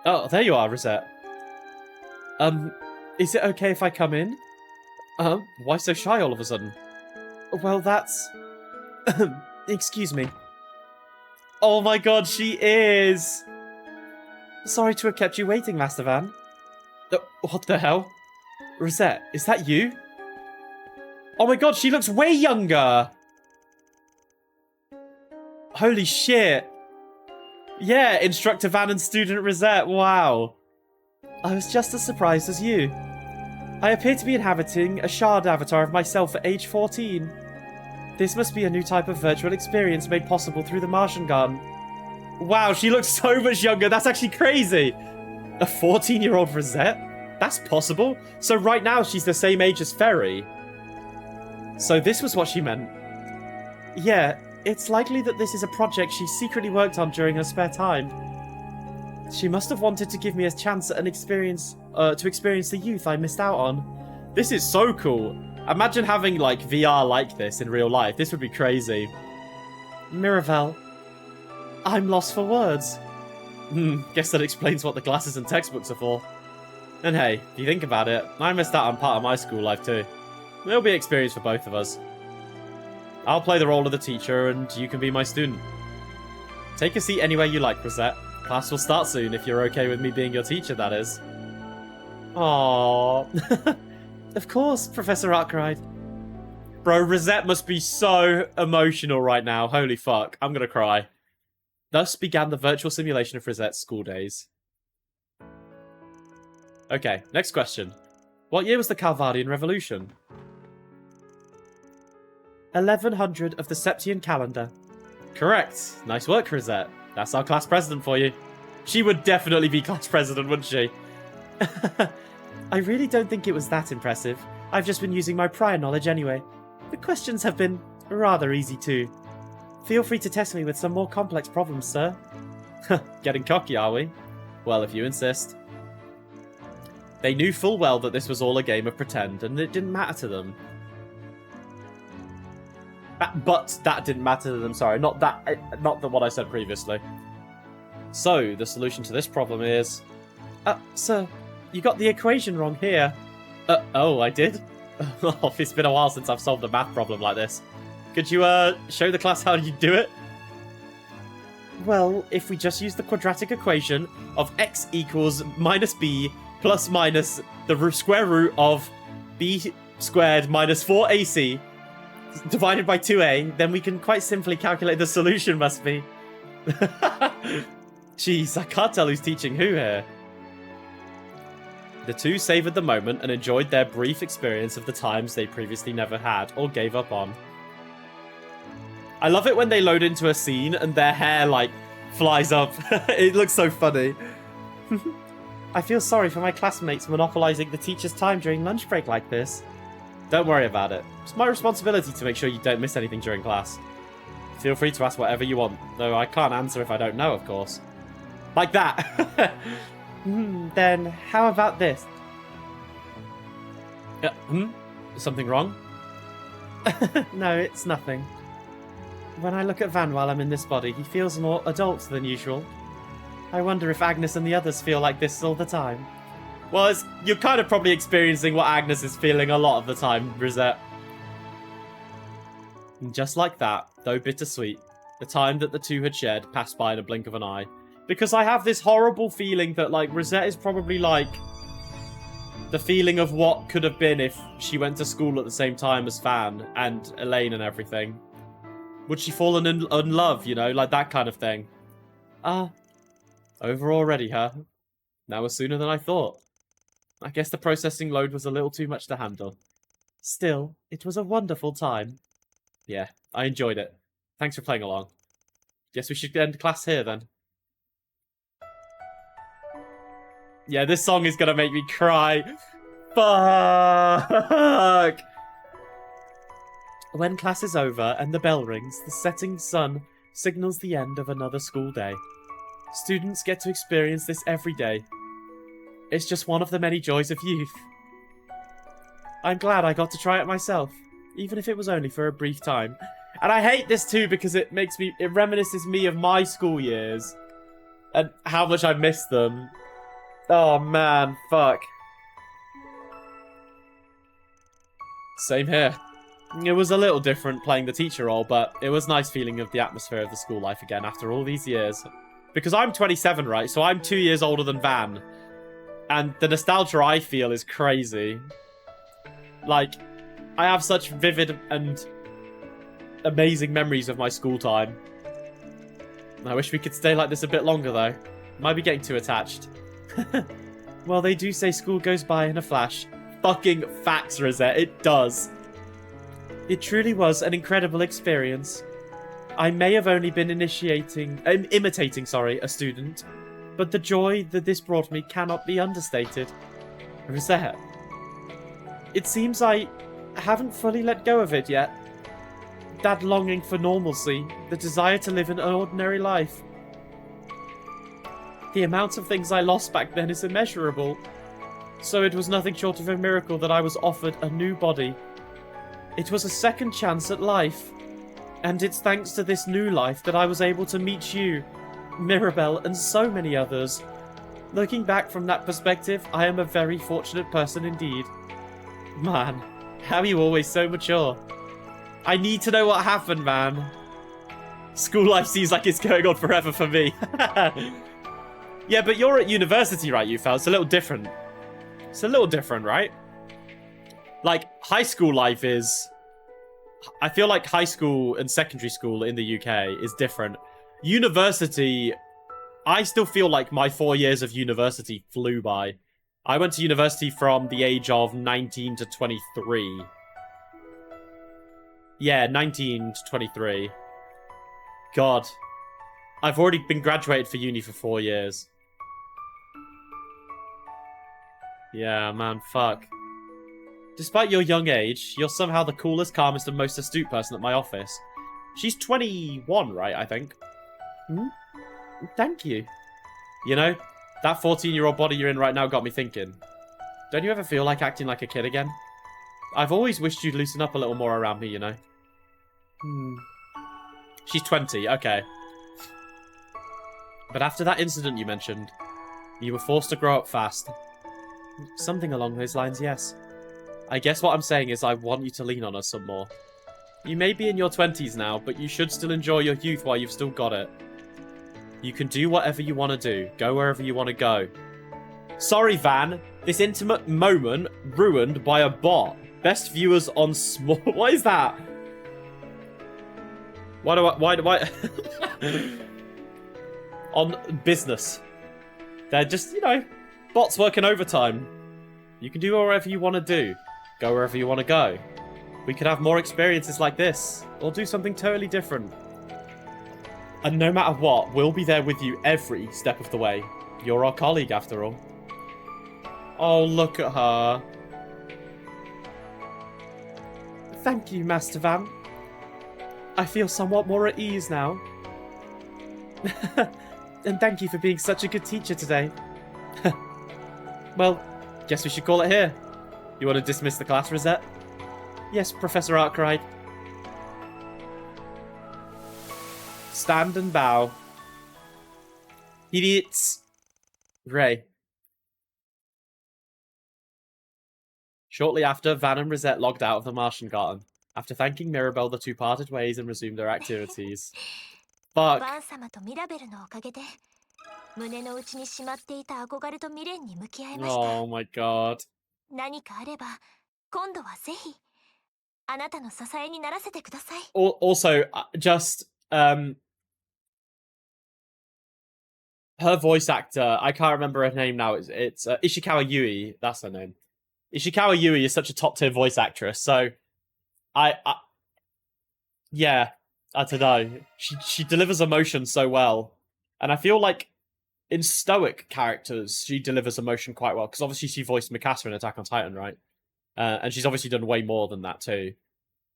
Oh, there you are, Rosette. Is it okay if I come in? Why so shy all of a sudden? Well, that's... Excuse me. Oh my god, she is! Sorry to have kept you waiting, Master Van. What the hell? Rosette, is that you? Oh my god, she looks way younger! Holy shit. Yeah, Instructor Van and Student Rosette, wow. I was just as surprised as you. I appear to be inhabiting a shard avatar of myself at age 14. This must be a new type of virtual experience made possible through the Martian Garden. Wow, she looks so much younger. That's actually crazy. A 14-year-old Rosette? That's possible. So right now she's the same age as Ferry. So this was what she meant. Yeah, it's likely that this is a project she secretly worked on during her spare time. She must have wanted to give me a chance at an experience, to experience the youth I missed out on. This is so cool. Imagine having, like, VR like this in real life. This would be crazy. Miravel. I'm lost for words. Guess that explains what the glasses and textbooks are for. And hey, if you think about it, I missed out on part of my school life too. It'll be an experience for both of us. I'll play the role of the teacher and you can be my student. Take a seat anywhere you like, Rosette. Class will start soon if you're okay with me being your teacher, that is. Aww. Of course, Professor Arkwright. Bro, Rosette must be so emotional right now. Holy fuck. I'm gonna cry. Thus began the virtual simulation of Rosette's school days. Okay, next question. What year was the Calvardian Revolution? 1100 of the Septian calendar. Correct. Nice work, Rosette. That's our class president for you. She would definitely be class president, wouldn't she? I really don't think it was that impressive. I've just been using my prior knowledge anyway. The questions have been rather easy too. Feel free to test me with some more complex problems, sir. Getting cocky, are we? Well, if you insist. They knew full well that this was all a game of pretend, and it didn't matter to them. But that didn't matter to them, sorry. Not what I said previously. So, the solution to this problem is... sir, you got the equation wrong here. Oh, I did? Oh, it's been a while since I've solved a math problem like this. Could you, show the class how you do it? Well, if we just use the quadratic equation of x equals minus b plus minus the square root of b squared minus 4ac divided by 2a, then we can quite simply calculate the solution must be. Jeez, I can't tell who's teaching who here. The two savoured the moment and enjoyed their brief experience of the times they previously never had or gave up on. I love it when they load into a scene and their hair, like, flies up. It looks so funny. I feel sorry for my classmates monopolising the teacher's time during lunch break like this. Don't worry about it. It's my responsibility to make sure you don't miss anything during class. Feel free to ask whatever you want, though I can't answer if I don't know, of course. Like that! Then, how about this? Something wrong? No, it's nothing. When I look at Van while I'm in this body, he feels more adult than usual. I wonder if Agnes and the others feel like this all the time. Well, you're kind of probably experiencing what Agnes is feeling a lot of the time, Rosette. And just like that, though bittersweet, the time that the two had shared passed by in a blink of an eye. Because I have this horrible feeling that, like, Rosette is probably, like, the feeling of what could have been if she went to school at the same time as Van and Elaine and everything. Would she fall in love, you know, like that kind of thing? Over already, huh? That was sooner than I thought. I guess the processing load was a little too much to handle. Still, it was a wonderful time. Yeah, I enjoyed it. Thanks for playing along. Guess we should end class here then. Yeah, this song is gonna make me cry. Fuck! When class is over and the bell rings, the setting sun signals the end of another school day. Students get to experience this every day. It's just one of the many joys of youth. I'm glad I got to try it myself, even if it was only for a brief time. And I hate this too because it reminisces me of my school years and how much I miss them. Oh man, fuck. Same here. It was a little different playing the teacher role, but it was nice feeling of the atmosphere of the school life again after all these years. Because I'm 27, right? So I'm 2 years older than Van. And the nostalgia I feel is crazy. Like, I have such vivid and amazing memories of my school time. I wish we could stay like this a bit longer, though. Might be getting too attached. Well, they do say school goes by in a flash. Fucking facts, Rosette. It does. It truly was an incredible experience. I may have only been imitating, a student, but the joy that this brought me cannot be understated. Rosette. It seems I haven't fully let go of it yet. That longing for normalcy, the desire to live an ordinary life. The amount of things I lost back then is immeasurable. So it was nothing short of a miracle that I was offered a new body. It was a second chance at life. And it's thanks to this new life that I was able to meet you, Mirabelle, and so many others. Looking back from that perspective, I am a very fortunate person indeed. Man, how are you always so mature? I need to know what happened, man. School life seems like it's going on forever for me. Yeah, but you're at university, right, you felt? It's a little different. It's a little different, right? Like, high school life is... I feel like high school and secondary school in the UK is different. University... I still feel like my 4 years of university flew by. I went to university from the age of 19 to 23. Yeah, 19 to 23. God. I've already been graduated for uni for 4 years. Yeah, man, fuck. Despite your young age, you're somehow the coolest, calmest, and most astute person at my office. She's 21, right, I think? Hmm? Thank you. You know, that 14-year-old body you're in right now got me thinking. Don't you ever feel like acting like a kid again? I've always wished you'd loosen up a little more around me, you know? She's 20, okay. But after that incident you mentioned, you were forced to grow up fast. Something along those lines, yes. I guess what I'm saying is I want you to lean on us some more. You may be in your 20s now, but you should still enjoy your youth while you've still got it. You can do whatever you want to do. Go wherever you want to go. Sorry, Van. This intimate moment ruined by a bot. Best viewers on small... What is that? Why do I... On business. They're just, you know, bots working overtime. You can do whatever you want to do. Go wherever you want to go. We could have more experiences like this. Or do something totally different. And no matter what, we'll be there with you every step of the way. You're our colleague, after all. Oh, look at her. Thank you, Master Van. I feel somewhat more at ease now. And thank you for being such a good teacher today. Well, guess we should call it here. You want to dismiss the class, Rosette? Yes, Professor Arkwright. Stand and bow. Idiots. Ray. Shortly after, Van and Rosette logged out of the Martian Garden. After thanking Mirabelle, the two parted ways and resumed their activities. Fuck. バン様とミラベルのおかげで胸の内にしまっていた憧れと未練に向き合いました。 Oh my god. 何かあれば今度はぜひあなたの支えにならせてください。 Also, just Her voice actor, I can't remember her name now. It's Ishikawa Yui. That's her name. Ishikawa Yui is such a top tier voice actress. So, yeah, I don't know. She delivers emotion so well, and I feel like in stoic characters she delivers emotion quite well because obviously she voiced Mikasa in Attack on Titan, right? And she's obviously done way more than that too.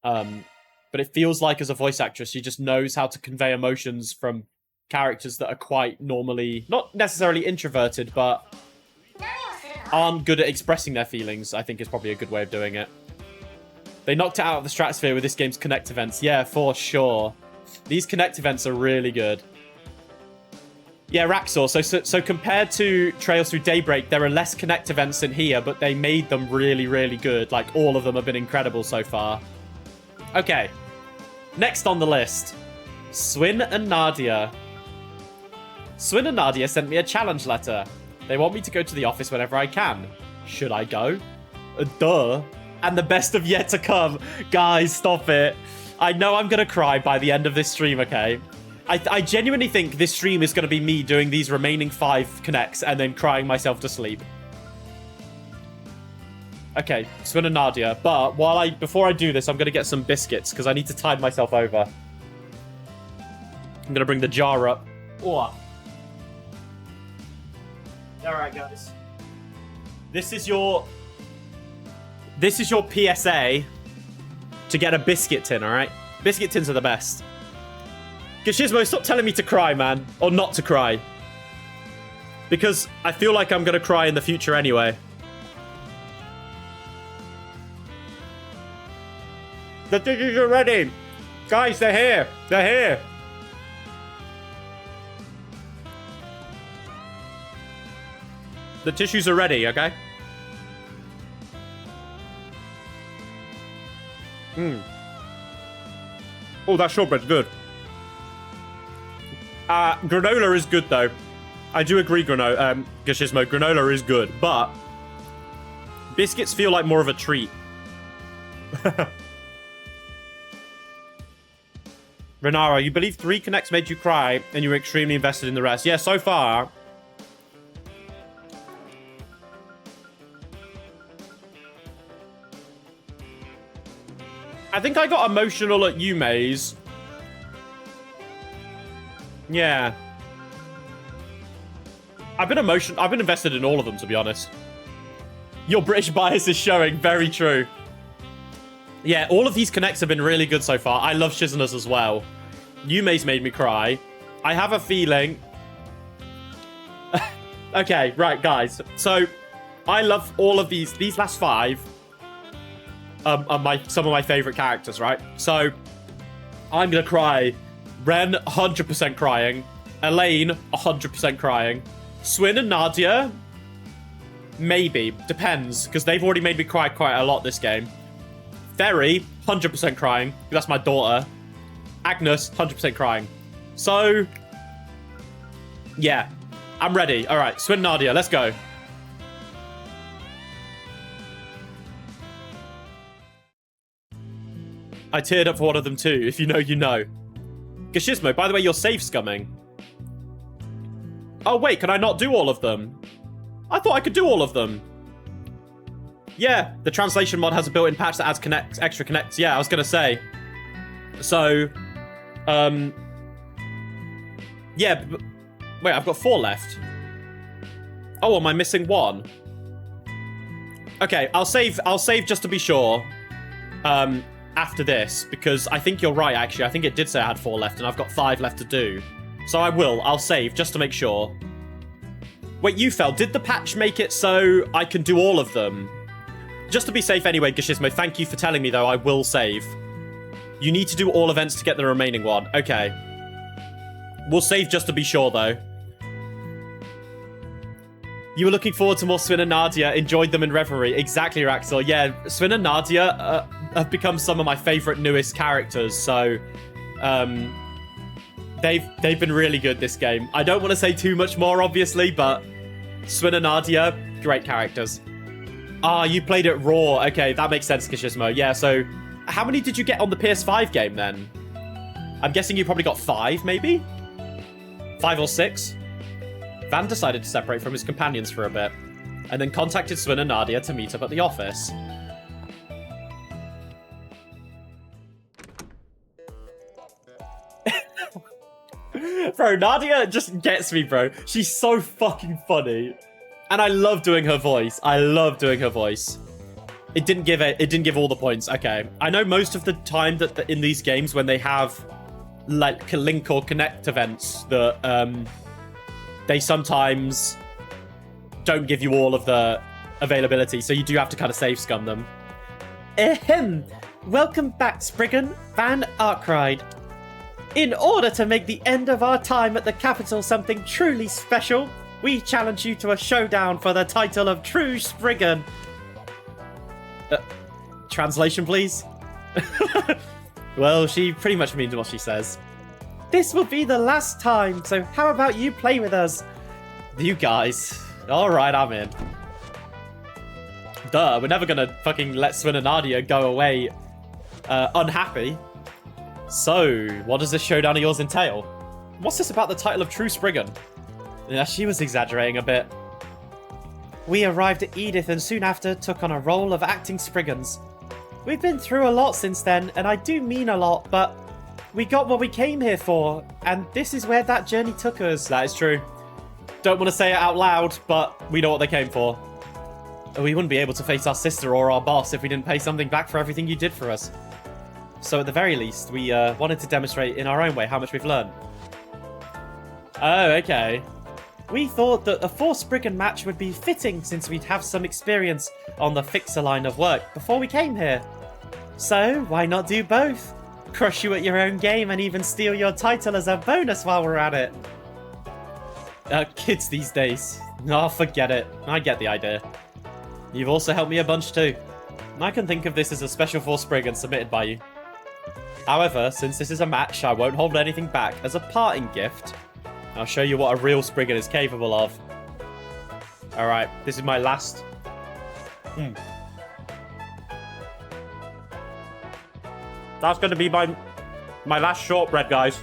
But it feels like as a voice actress, she just knows how to convey emotions from characters that are quite normally, not necessarily introverted, but aren't good at expressing their feelings, I think is probably a good way of doing it. They knocked it out of the stratosphere with this game's Connect events. Yeah, for sure. These Connect events are really good. Yeah, Raxor, so compared to Trails Through Daybreak, there are less Connect events in here, but they made them really, really good. Like, all of them have been incredible so far. Okay. Next on the list. Swin and Nadia. Swin and Nadia sent me a challenge letter. They want me to go to the office whenever I can. Should I go? Duh. And the best of yet to come. Guys, stop it. I know I'm going to cry by the end of this stream, okay? I genuinely think this stream is going to be me doing these remaining 5 connects and then crying myself to sleep. Okay, Swin and Nadia. But before I do this, I'm going to get some biscuits because I need to tide myself over. I'm going to bring the jar up. Oh. Alright, guys. This is your PSA to get a biscuit tin, alright? Biscuit tins are the best. Gashizmo, stop telling me to cry, man. Or not to cry. Because I feel like I'm going to cry in the future anyway. The tissues are ready. Guys, they're here. They're here. The tissues are ready, okay? Oh, that shortbread's good. Granola is good, though. I do agree, Gashizmo. Granola is good, but biscuits feel like more of a treat. Renara, you believe 3 connects made you cry, and you were extremely invested in the rest. Yeah, so far. I think I got emotional at Yume's. Yeah. I've been invested in all of them, to be honest. Your British bias is showing. Very true. Yeah, all of these connects have been really good so far. I love Shizuna's as well. Yume's made me cry. I have a feeling... Okay, right, guys. So, I love all of these. These last 5 are some of my favorite characters, right? So, I'm gonna cry. Ren, 100% crying. Elaine, 100% crying. Swin and Nadia, maybe. Depends, because they've already made me cry quite a lot this game. Ferry, 100% crying. That's my daughter. Agnes, 100% crying. So, yeah. I'm ready. All right, Swin and Nadia, let's go. I teared up for one of them too. If you know, you know. Gashizmo, by the way, you're safe scumming. Oh, wait, can I not do all of them? I thought I could do all of them. Yeah, the translation mod has a built-in patch that adds extra connects. Yeah, I was going to say. So, yeah, wait, I've got 4 left. Oh, am I missing 1? Okay, I'll save just to be sure. After this, because I think you're right, actually. I think it did say I had 4 left, and I've got 5 left to do. So I'll save, just to make sure. Wait, Yufel, did the patch make it so I can do all of them? Just to be safe anyway, Gashizmo, thank you for telling me, though. I will save. You need to do all events to get the remaining one. Okay. We'll save just to be sure, though. You were looking forward to more Swin and Nadia. Enjoyed them in Reverie. Exactly, Raxel. Yeah, Swin and Nadia have become some of my favorite newest characters. So, they've been really good this game. I don't want to say too much more, obviously, but Swin and Nadia, great characters. Ah, you played it raw. Okay, that makes sense, Kishizmo. Yeah, so how many did you get on the PS5 game then? I'm guessing you probably got 5, maybe? 5 or 6? Van decided to separate from his companions for a bit, and then contacted Swin and Nadia to meet up at the office. Bro, Nadia just gets me, bro. She's so fucking funny. And I love doing her voice. I love doing her voice. It didn't give all the points. Okay. I know most of the time that in these games when they have like link or connect events that they sometimes don't give you all of the availability, so you do have to kind of save scum them. Ahem. Welcome back, Spriggan, Van Arkwright. In order to make the end of our time at the capital something truly special, we challenge you to a showdown for the title of True Spriggan. Translation, please? Well, she pretty much means what she says. This will be the last time, so how about you play with us? You guys. Alright, I'm in. Duh, we're never gonna fucking let Swin and Nadia go away unhappy. So, what does this showdown of yours entail? What's this about the title of True Spriggan? Yeah, she was exaggerating a bit. We arrived at Edith and soon after took on a role of acting Spriggans. We've been through a lot since then, and I do mean a lot, but we got what we came here for, and this is where that journey took us. That is true. Don't want to say it out loud, but we know what they came for. We wouldn't be able to face our sister or our boss if we didn't pay something back for everything you did for us. So at the very least, we wanted to demonstrate in our own way how much we've learned. Oh, okay. We thought that a 4-Spriggan match would be fitting since we'd have some experience on the fixer line of work before we came here. So, why not do both? Crush you at your own game and even steal your title as a bonus while we're at it. Kids these days. Oh, forget it. I get the idea. You've also helped me a bunch too. I can think of this as a special 4-Spriggan submitted by you. However, since this is a match, I won't hold anything back. As a parting gift, I'll show you what a real Spriggan is capable of. Alright, this is my last... That's going to be my last shortbread, guys.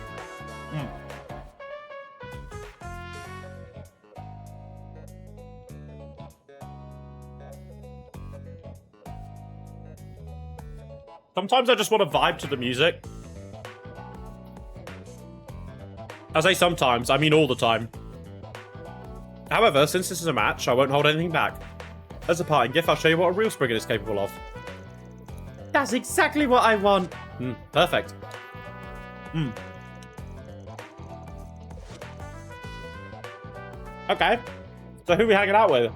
Sometimes I just want to vibe to the music. I say sometimes, I mean all the time. However, since this is a match, I won't hold anything back. As a parting gift, I'll show you what a real Spriggan is capable of. That's exactly what I want. Perfect. Okay. So who are we hanging out with?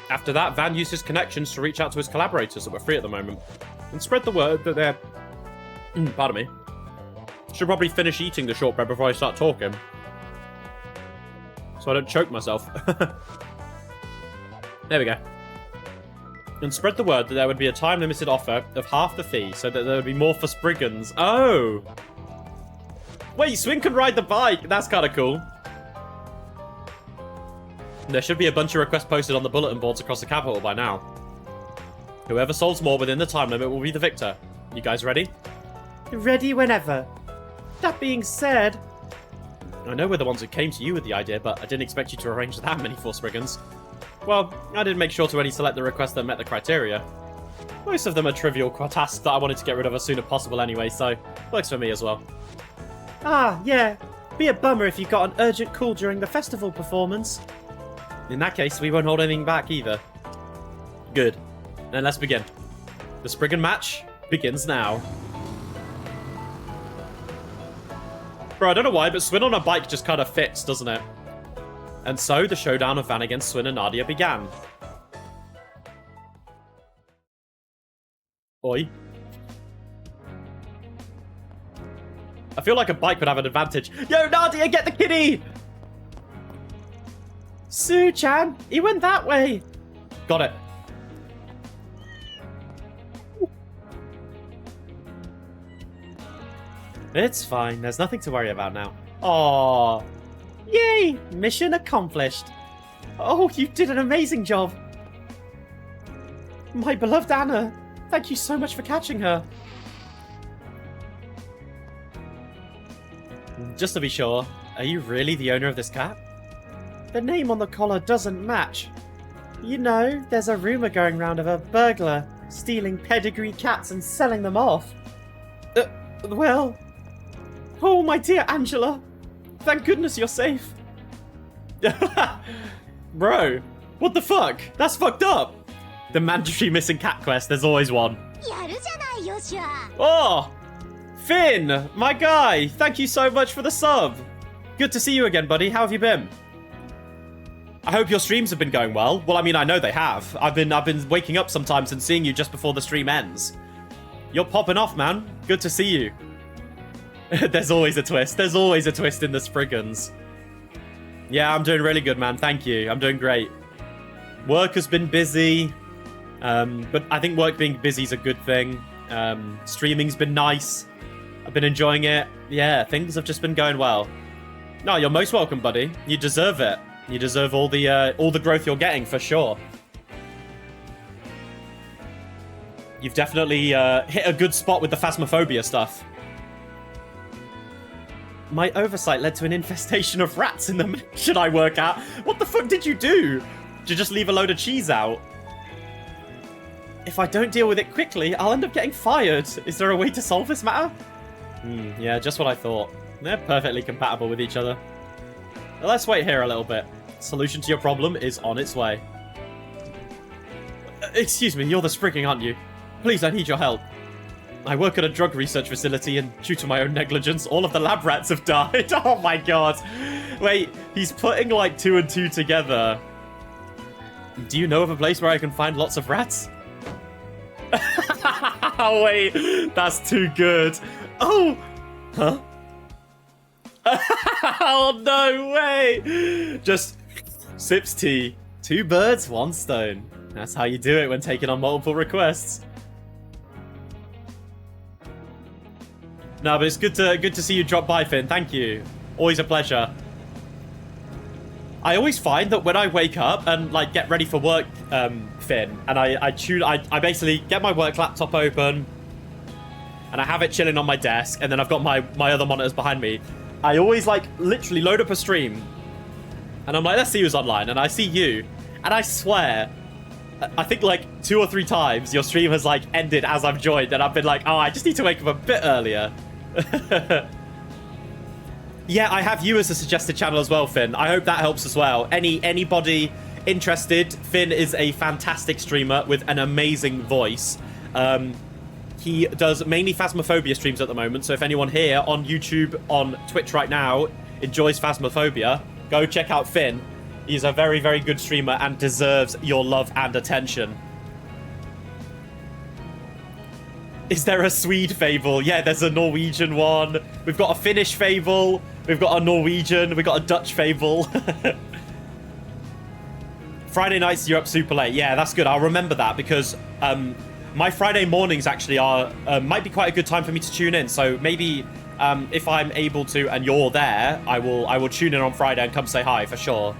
After that, Van used his connections to reach out to his collaborators that were free at the moment, and spread the word that they're... pardon me. Should probably finish eating the shortbread before I start talking, so I don't choke myself. There we go. And spread the word that there would be a time-limited offer of half the fee, so that there would be more for Spriggans. Oh! Wait, Swin can ride the bike! That's kind of cool. There should be a bunch of requests posted on the bulletin boards across the capital by now. Whoever solves more within the time limit will be the victor. You guys ready? Ready whenever. That being said... I know we're the ones who came to you with the idea, but I didn't expect you to arrange that many 4-Spriggans. Well, I did make sure to only select the requests that met the criteria. Most of them are trivial tasks that I wanted to get rid of as soon as possible anyway, so works for me as well. Ah, yeah. Be a bummer if you got an urgent call during the festival performance. In that case, we won't hold anything back either. Good. Then let's begin. The Spriggan match begins now. Bro, I don't know why, but Swin on a bike just kind of fits, doesn't it? And so, the showdown of Van against Swin and Nadia began. Oi. I feel like a bike would have an advantage. Yo, Nadia, get the kitty! Sue-chan, he went that way. Got it. It's fine. There's nothing to worry about now. Aww. Yay! Mission accomplished. Oh, you did an amazing job. My beloved Anna. Thank you so much for catching her. Just to be sure, are you really the owner of this cat? The name on the collar doesn't match. You know, there's a rumor going round of a burglar stealing pedigree cats and selling them off. Well... Oh, my dear Angela. Thank goodness you're safe. Bro, what the fuck? That's fucked up. The mandatory missing cat quest, there's always one. Oh! Finn, my guy, thank you so much for the sub. Good to see you again, buddy. How have you been? I hope your streams have been going well. Well, I mean, I know they have. I've been waking up sometimes and seeing you just before the stream ends. You're popping off, man. Good to see you. There's always a twist. There's always a twist in the Spriggans. Yeah, I'm doing really good, man. Thank you. I'm doing great. Work has been busy. But I think work being busy is a good thing. Streaming's been nice. I've been enjoying it. Yeah, things have just been going well. No, you're most welcome, buddy. You deserve it. You deserve all the growth you're getting, for sure. You've definitely hit a good spot with the phasmophobia stuff. My oversight led to an infestation of rats in the mansion I work at. What the fuck did you do? Did you just leave a load of cheese out? If I don't deal with it quickly, I'll end up getting fired. Is there a way to solve this matter? Yeah, just what I thought. They're perfectly compatible with each other. Well, let's wait here a little bit. Solution to your problem is on its way. Excuse me, you're the Sprigging, aren't you? Please, I need your help. I work at a drug research facility, and due to my own negligence, all of the lab rats have died. Oh my god. Wait, he's putting like 2 and 2 together. Do you know of a place where I can find lots of rats? Oh wait, that's too good. Oh! Huh? Oh no way! Just sips tea. 2 birds, 1 stone. That's how you do it when taking on multiple requests. No, but it's good to see you drop by, Finn. Thank you. Always a pleasure. I always find that when I wake up and like get ready for work, Finn, and I basically get my work laptop open and I have it chilling on my desk, and then I've got my other monitors behind me. I always like literally load up a stream and I'm like, let's see who's online, and I see you, and I swear I think like 2 or 3 times your stream has like ended as I've joined, and I've been like, oh, I just need to wake up a bit earlier. Yeah, I have you as a suggested channel as well, Finn. I hope that helps as well. Anybody interested, Finn is a fantastic streamer with an amazing voice. He does mainly Phasmophobia streams at the moment, so if anyone here on YouTube, on Twitch right now, enjoys Phasmophobia, go check out Finn. He's a very, very good streamer and deserves your love and attention. Is there a Swede fable? Yeah, there's a Norwegian one. We've got a Finnish fable. We've got a Norwegian. We've got a Dutch fable. Friday nights, you're up super late. Yeah, that's good. I'll remember that, because my Friday mornings actually are might be quite a good time for me to tune in. So maybe if I'm able to and you're there, I will tune in on Friday and come say hi for sure.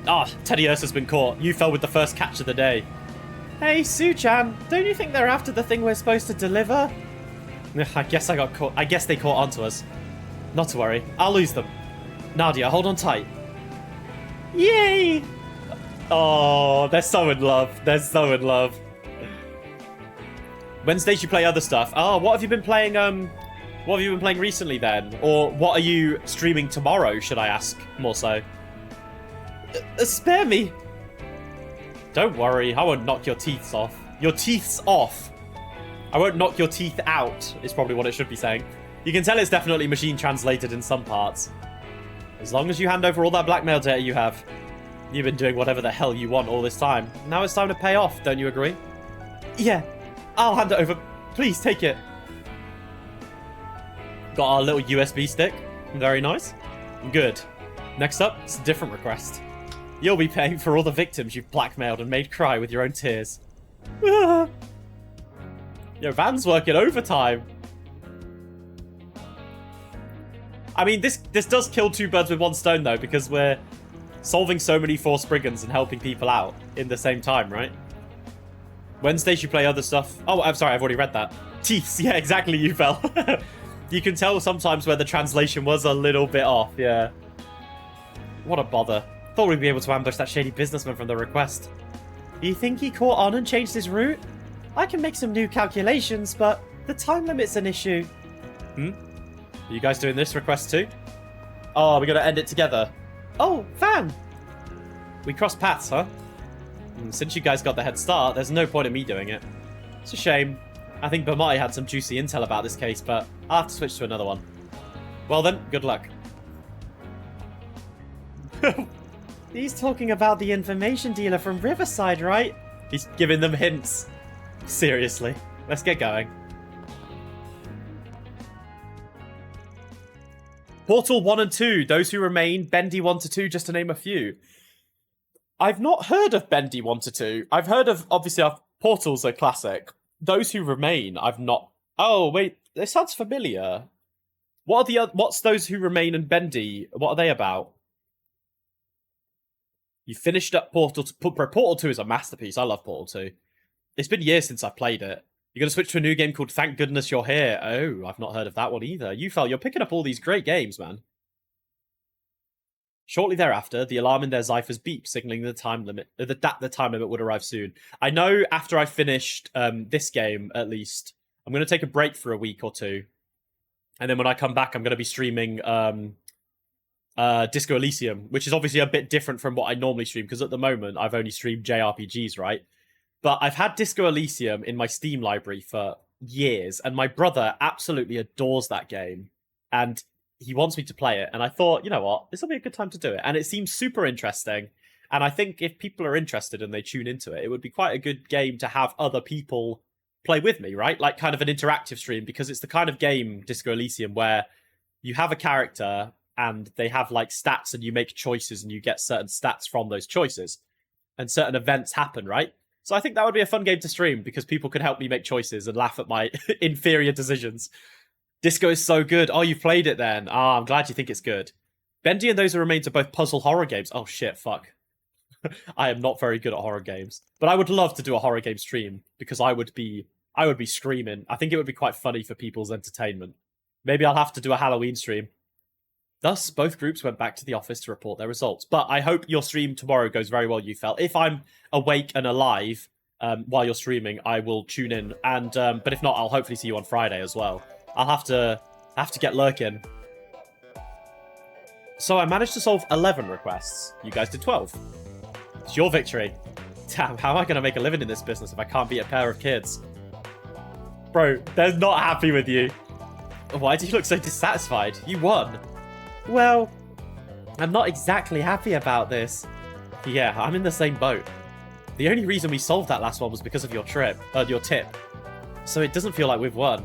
Ah, Teddy Ursa's been caught. You fell with the first catch of the day. Hey, Sue-chan, don't you think they're after the thing we're supposed to deliver? I guess I got caught. I guess they caught onto us. Not to worry, I'll lose them. Nadia, hold on tight. Yay! Oh, they're so in love. They're so in love. Wednesdays you play other stuff. Oh, what have you been playing? What have you been playing recently then? Or what are you streaming tomorrow? Should I ask more so? Spare me. Don't worry, I won't knock your teeth off. Your teeth's off. I won't knock your teeth out, is probably what it should be saying. You can tell it's definitely machine translated in some parts. As long as you hand over all that blackmail data you have. You've been doing whatever the hell you want all this time. Now it's time to pay off, don't you agree? Yeah, I'll hand it over. Please, take it. Got our little USB stick. Very nice. Good. Next up, it's a different request. You'll be paying for all the victims you've blackmailed and made cry with your own tears. Yo, Van's working overtime. I mean, this does kill 2 birds with 1 stone, though, because we're solving so many 4 Spriggans and helping people out in the same time, right? Wednesdays you play other stuff. Oh, I'm sorry, I've already read that. Teeths, yeah, exactly, you fell. You can tell sometimes where the translation was a little bit off, yeah. What a bother. Thought we'd be able to ambush that shady businessman from the request. You think he caught on and changed his route? I can make some new calculations, but the time limit's an issue. Are you guys doing this request too? Oh, we're gonna end it together. Oh, Van! We crossed paths, huh? Since you guys got the head start, there's no point in me doing it. It's a shame. I think Bamai had some juicy intel about this case, but I'll have to switch to another one. Well then, good luck. He's talking about the information dealer from Riverside, right? He's giving them hints. Seriously. Let's get going. Portal 1 and 2, Those Who Remain, Bendy 1 to 2, just to name a few. I've not heard of Bendy 1 to 2. I've heard of, obviously, Portal's a classic. Those Who Remain, I've not... Oh, wait, this sounds familiar. What are the what's Those Who Remain and Bendy? What are they about? You finished up Portal 2. Portal 2 is a masterpiece. I love Portal 2. It's been years since I've played it. You're going to switch to a new game called Thank Goodness You're Here. Oh, I've not heard of that one either. You're picking up all these great games, man. Shortly thereafter, the alarm in their Zyphers beeped, signaling the time limit that the time limit would arrive soon. I know after I finished this game, at least, I'm going to take a break for a week or two. And then when I come back, I'm going to be streaming Disco Elysium, which is obviously a bit different from what I normally stream, because at the moment, I've only streamed JRPGs, right? But I've had Disco Elysium in my Steam library for years, and my brother absolutely adores that game. And he wants me to play it, and I thought, you know what, this will be a good time to do it. And it seems super interesting, and I think if people are interested and they tune into it, it would be quite a good game to have other people play with me, right? Like kind of an interactive stream, because it's the kind of game, Disco Elysium, where you have a character and they have like stats and you make choices and you get certain stats from those choices, and certain events happen, right? So I think that would be a fun game to stream, because people could help me make choices and laugh at my inferior decisions. Disco is so good. Oh, you've played it then. Ah, I'm glad you think it's good. Bendy and Those Who Remain are both puzzle horror games. Oh shit, fuck. I am not very good at horror games. But I would love to do a horror game stream, because I would be screaming. I think it would be quite funny for people's entertainment. Maybe I'll have to do a Halloween stream. Thus, both groups went back to the office to report their results. But I hope your stream tomorrow goes very well, Yufel. If I'm awake and alive while you're streaming, I will tune in. And but if not, I'll hopefully see you on Friday as well. I'll have to get lurking. So I managed to solve 11 requests. You guys did 12. It's your victory. Damn, how am I going to make a living in this business if I can't beat a pair of kids? Bro, they're not happy with you. Why do you look so dissatisfied? You won. Well, I'm not exactly happy about this. Yeah, I'm in the same boat. The only reason we solved that last one was because of your tip. So it doesn't feel like we've won.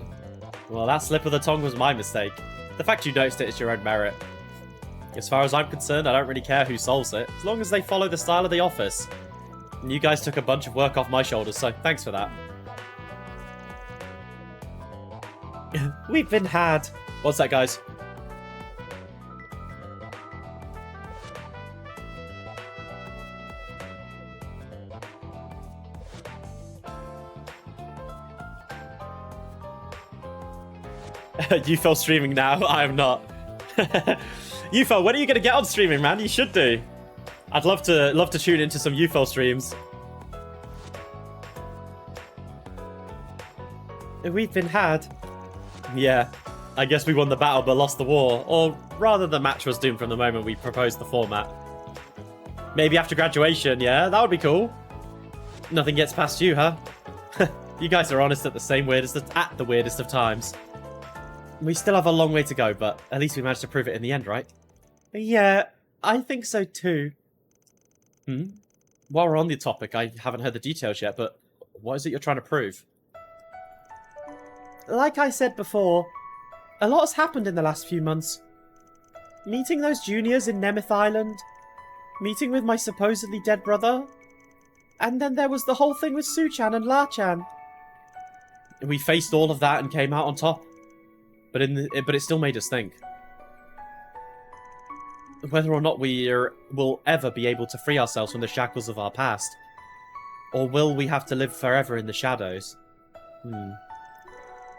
Well, that slip of the tongue was my mistake. The fact you noticed it is your own merit. As far as I'm concerned, I don't really care who solves it, as long as they follow the style of the office. And you guys took a bunch of work off my shoulders, so thanks for that. We've been had. What's that, guys? You fell streaming now? I am not. Ufel, when are you going to get on streaming, man? You should do. I'd love to tune into some Ufel streams. We've been had. Yeah, I guess we won the battle but lost the war. Or rather, the match was doomed from the moment we proposed the format. Maybe after graduation, yeah? That would be cool. Nothing gets past you, huh? You guys are honest at the weirdest of times. We still have a long way to go, but at least we managed to prove it in the end, right? Yeah, I think so too. While we're on the topic, I haven't heard the details yet, but what is it you're trying to prove? Like I said before, a lot has happened in the last few months. Meeting those juniors in Nemeth Island, meeting with my supposedly dead brother, and then there was the whole thing with Su-chan and La-chan. We faced all of that and came out on top. But it still made us think. Whether or not we will ever be able to free ourselves from the shackles of our past. Or will we have to live forever in the shadows?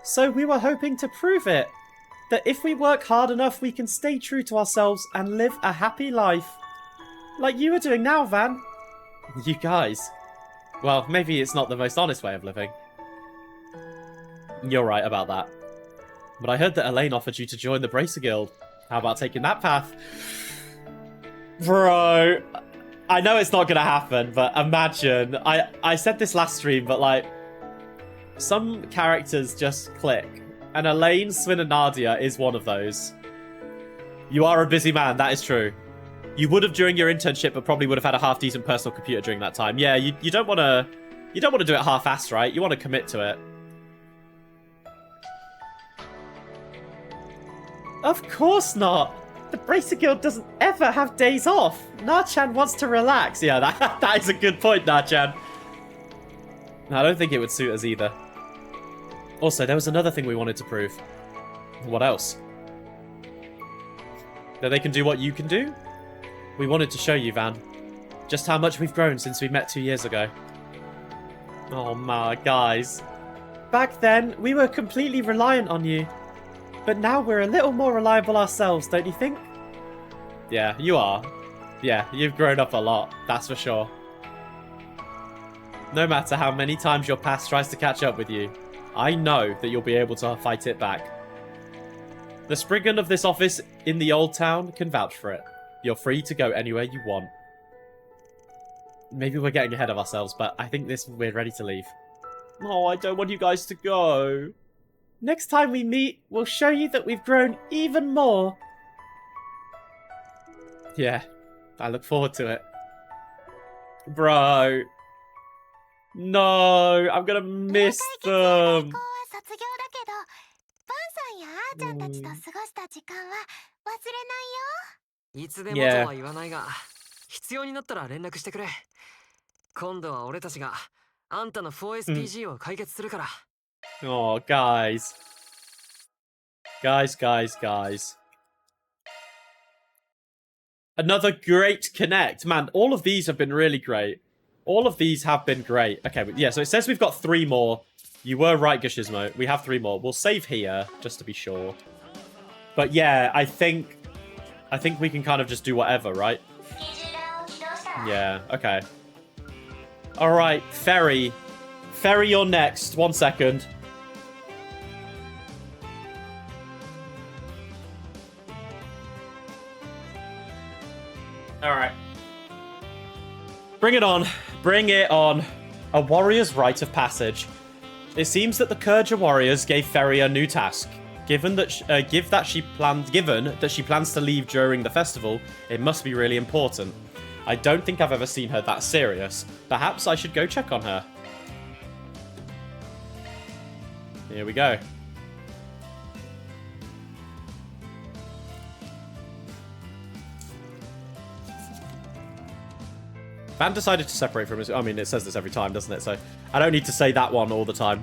So we were hoping to prove it. that if we work hard enough, we can stay true to ourselves and live a happy life. Like you are doing now, Van. You guys. Well, maybe it's not the most honest way of living. You're right about that. But I heard that Elaine offered you to join the Bracer Guild. How about taking that path? Bro, I know it's not going to happen, but imagine. I said this last stream, but like, some characters just click. And Elaine, Swin, and Nadia is one of those. You are a busy man, that is true. You would have during your internship, but probably would have had a half-decent personal computer during that time. Yeah, you don't want to... You don't want to do it half-assed, right? You want to commit to it. Of course not! The Bracer Guild doesn't ever have days off! Nar-chan wants to relax. Yeah, that is a good point, Nar-chan. I don't think it would suit us either. Also, there was another thing we wanted to prove. What else? That they can do what you can do? We wanted to show you, Van. Just how much we've grown since we met 2 years ago. Oh my, guys. Back then, we were completely reliant on you. But now we're a little more reliable ourselves, don't you think? Yeah, you are. Yeah, you've grown up a lot, that's for sure. No matter how many times your past tries to catch up with you, I know that you'll be able to fight it back. The Spriggan of this office in the old town can vouch for it. You're free to go anywhere you want. Maybe we're getting ahead of ourselves, but I think we're ready to leave. Oh, I don't want you guys to go. Next time we meet, we'll show you that we've grown even more. Yeah, I look forward to it. Bro. No, I'm gonna miss them. いつでもとは言わないが、必要になったら連絡してくれ。今度は俺たちがあんたの 4SPG を解決するから。Oh, guys. Guys. Another great connect. Man, all of these have been really great. All of these have been great. Okay, yeah, so it says we've got 3 more. You were right, Gashizmo. We have 3 more. We'll save here, just to be sure. But yeah, I think we can kind of just do whatever, right? Yeah, okay. Alright, Ferry. Ferry, you're next. 1 second. Alright. Bring it on. Bring it on. A warrior's rite of passage. It seems that the Kurja warriors gave Ferry a new task. Given that she plans to leave during the festival, it must be really important. I don't think I've ever seen her that serious. Perhaps I should go check on her. Here we go. Van decided to separate from his... I mean, it says this every time, doesn't it? So I don't need to say that one all the time.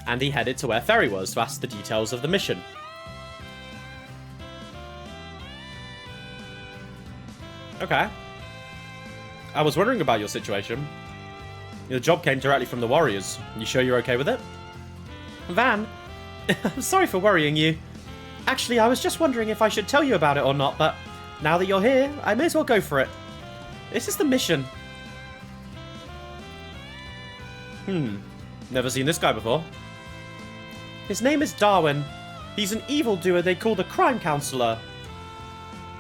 And he headed to where Ferry was to ask the details of the mission. Okay. I was wondering about your situation. The job came directly from the Warriors. You sure you're okay with it? Van, I'm sorry for worrying you. Actually, I was just wondering if I should tell you about it or not, but now that you're here, I may as well go for it. This is the mission. Never seen this guy before. His name is Darwin. He's an evildoer they call the Crime Counselor.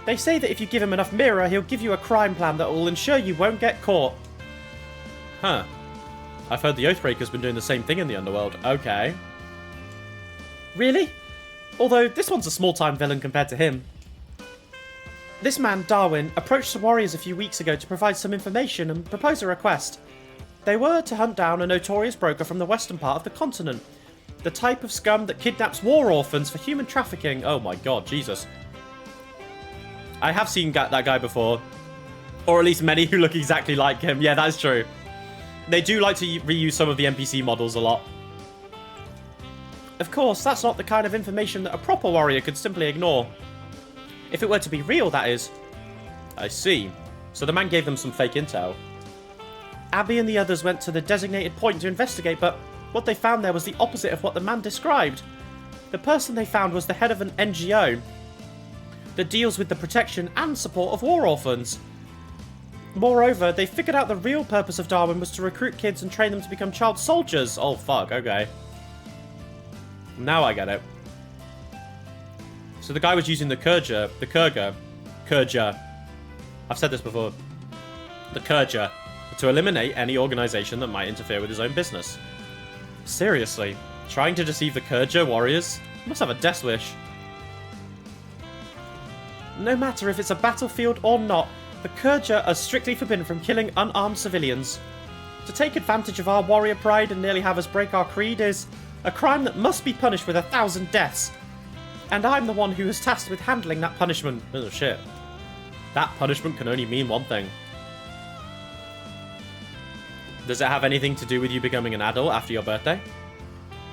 They say that if you give him enough mirror, he'll give you a crime plan that will ensure you won't get caught. Huh. I've heard the Oathbreaker's been doing the same thing in the underworld. Okay. Really? Although, this one's a small-time villain compared to him. This man, Darwin, approached the warriors a few weeks ago to provide some information and propose a request. They were to hunt down a notorious broker from the western part of the continent. The type of scum that kidnaps war orphans for human trafficking. Oh my god, Jesus. I have seen that guy before. Or at least many who look exactly like him. Yeah, that is true. They do like to reuse some of the NPC models a lot. Of course, that's not the kind of information that a proper warrior could simply ignore. If it were to be real, that is. I see. So the man gave them some fake intel. Abby and the others went to the designated point to investigate, but what they found there was the opposite of what the man described. The person they found was the head of an NGO that deals with the protection and support of war orphans. Moreover, they figured out the real purpose of Darwin was to recruit kids and train them to become child soldiers. Oh, fuck, okay. Now I get it. So the guy was using the Kurja. I've said this before. The Kurja. To eliminate any organization that might interfere with his own business. Seriously, trying to deceive the Kurja warriors? Must have a death wish. No matter if it's a battlefield or not, the Kurja are strictly forbidden from killing unarmed civilians. To take advantage of our warrior pride and nearly have us break our creed is a crime that must be punished with 1,000 deaths. And I'm the one who is tasked with handling that punishment. Oh shit. That punishment can only mean one thing. Does it have anything to do with you becoming an adult after your birthday?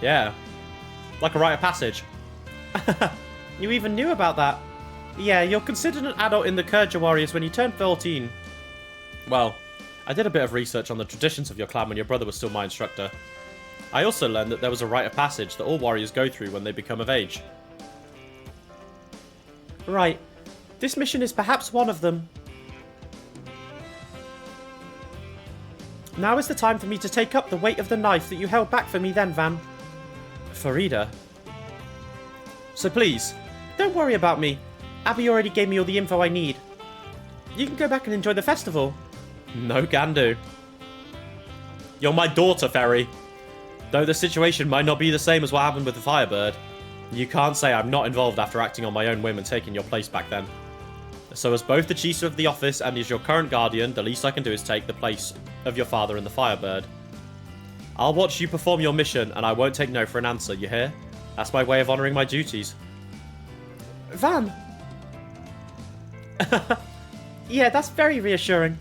Yeah. Like a rite of passage. You even knew about that. Yeah, you're considered an adult in the Kurja Warriors when you turn 14. Well, I did a bit of research on the traditions of your clan when your brother was still my instructor. I also learned that there was a rite of passage that all warriors go through when they become of age. Right. This mission is perhaps one of them. Now is the time for me to take up the weight of the knife that you held back for me then, Van. Farida. So please, don't worry about me. Abby already gave me all the info I need. You can go back and enjoy the festival. No can do. You're my daughter, Ferry. Though the situation might not be the same as what happened with the Firebird, you can't say I'm not involved after acting on my own whim and taking your place back then. So as both the chief of the office and as your current guardian, the least I can do is take the place of your father and the Firebird. I'll watch you perform your mission and I won't take no for an answer, you hear? That's my way of honouring my duties. Van! Yeah, that's very reassuring.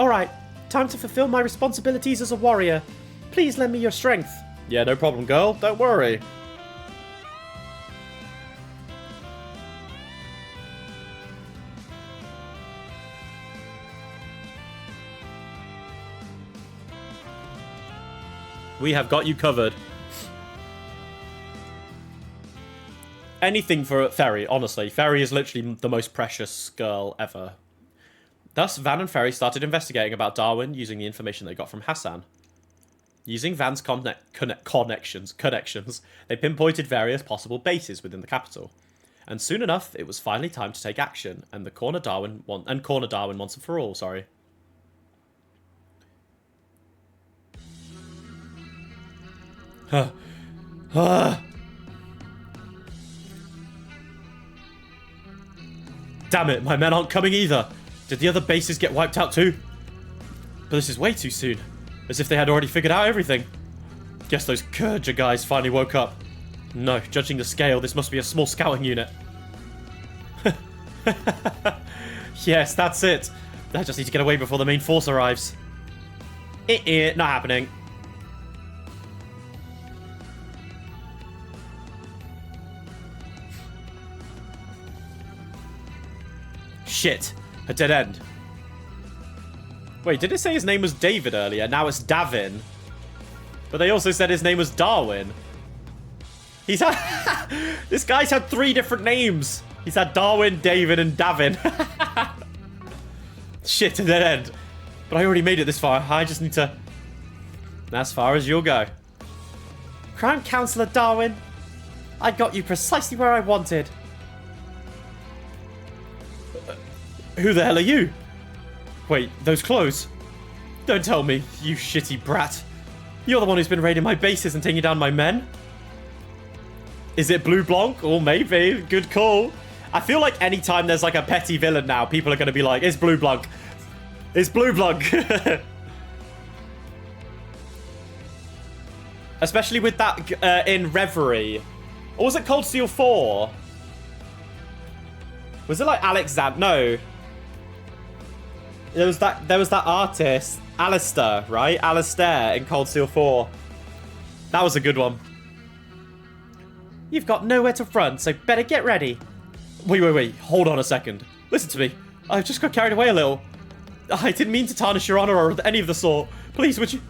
Alright, time to fulfill my responsibilities as a warrior. Please lend me your strength. Yeah, no problem, girl. Don't worry. We have got you covered. Anything for Ferry, honestly. Ferry is literally the most precious girl ever. Thus, Van and Ferry started investigating about Darwin using the information they got from Hassan. Using Van's connections, they pinpointed various possible bases within the capital. And soon enough, it was finally time to take action and corner Darwin once and for all, sorry. Damn it, my men aren't coming either. Did the other bases get wiped out too? But this is way too soon. As if they had already figured out everything. Guess those Kurja guys finally woke up. No, judging the scale, this must be a small scouting unit. Yes, that's it. I just need to get away before the main force arrives. Not happening. Shit, a dead end. Wait, did it say his name was David earlier? Now it's Davin. But they also said his name was Darwin. He's had... This guy's had 3 different names. He's had Darwin, David, and Davin. Shit, a dead end. But I already made it this far. I just need to... As far as you'll go. Crown Councillor Darwin. I got you precisely where I wanted. Who the hell are you? Wait, those clothes? Don't tell me, you shitty brat. You're the one who's been raiding my bases and taking down my men? Is it Blue Blanc? Or maybe. Good call. I feel like anytime there's like a petty villain now, people are going to be like, it's Blue Blanc. It's Blue Blanc. Especially with that in Reverie. Or was it Cold Steel 4? Was it like Alexander? No. There was that artist, Alistair, right? Alistair in Cold Steel 4. That was a good one. You've got nowhere to run, so better get ready. Wait. Hold on a second. Listen to me. I just got carried away a little. I didn't mean to tarnish your honor or any of the sort. Please, would you...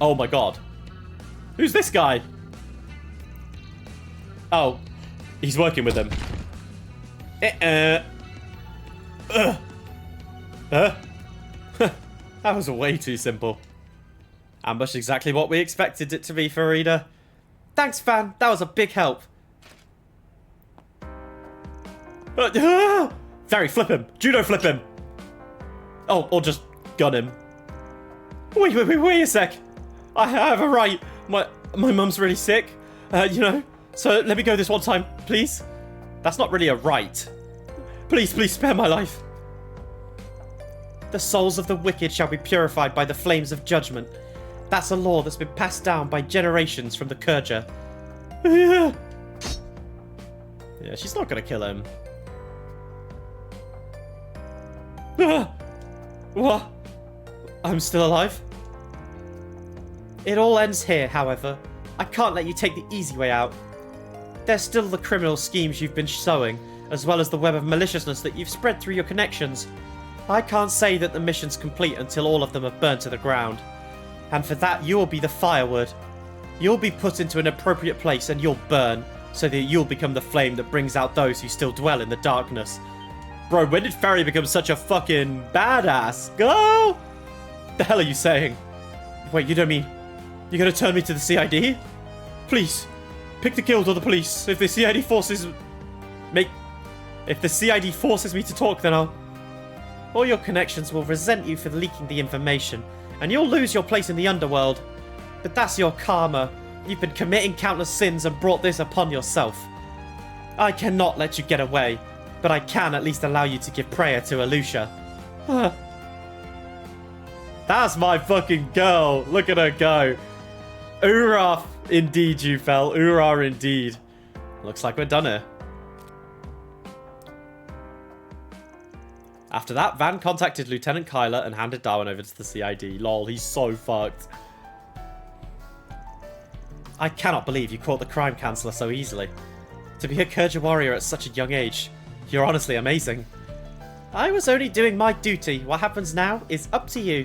Oh my god. Who's this guy? Oh, he's working with them. That was way too simple. Ambush exactly what we expected it to be for Rita. Thanks, Van. That was a big help. Very, flip him. Judo flip him. Oh, or just gun him. Wait a sec. I have a right. My mum's really sick. You know, so let me go this one time, please. That's not really a right. Please spare my life. The souls of the wicked shall be purified by the flames of judgment. That's a law that's been passed down by generations from the Kurja. Yeah, she's not gonna kill him. What? I'm still alive? It all ends here, however. I can't let you take the easy way out. There's still the criminal schemes you've been sowing, as well as the web of maliciousness that you've spread through your connections. I can't say that the mission's complete until all of them are burnt to the ground. And for that, you will be the firewood. You'll be put into an appropriate place and you'll burn, so that you'll become the flame that brings out those who still dwell in the darkness. Bro, when did Ferry become such a fucking badass? Go! The hell are you saying? Wait, you don't mean you're gonna turn me to the CID? Please, pick the guild or the police. If the CID forces me to talk, then I'll... All your connections will resent you for leaking the information, and you'll lose your place in the underworld. But that's your karma. You've been committing countless sins and brought this upon yourself. I cannot let you get away, but I can at least allow you to give prayer to Alusha. That's my fucking girl. Look at her go. Oorah, indeed you fell. Oorah, indeed. Looks like we're done here. After that, Van contacted Lieutenant Kyler and handed Darwin over to the CID. Lol, he's so fucked. I cannot believe you caught the crime canceller so easily. To be a Kurja warrior at such a young age, you're honestly amazing. I was only doing my duty. What happens now is up to you.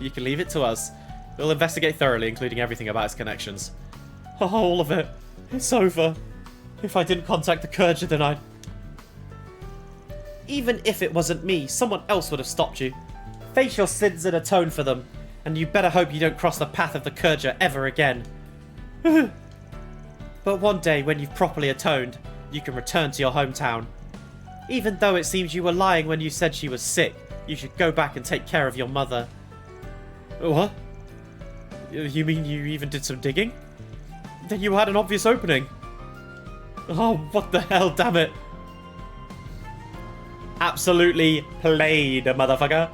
You can leave it to us. We'll investigate thoroughly, including everything about his connections. Oh, all of it. It's over. If I didn't contact the Kurja, then I'd... Even if it wasn't me, someone else would have stopped you. Face your sins and atone for them, and you better hope you don't cross the path of the Kurja ever again. But one day, when you've properly atoned, you can return to your hometown. Even though it seems you were lying when you said she was sick, you should go back and take care of your mother. What? You mean you even did some digging? Then you had an obvious opening. Oh, what the hell, damn it. Absolutely played, motherfucker.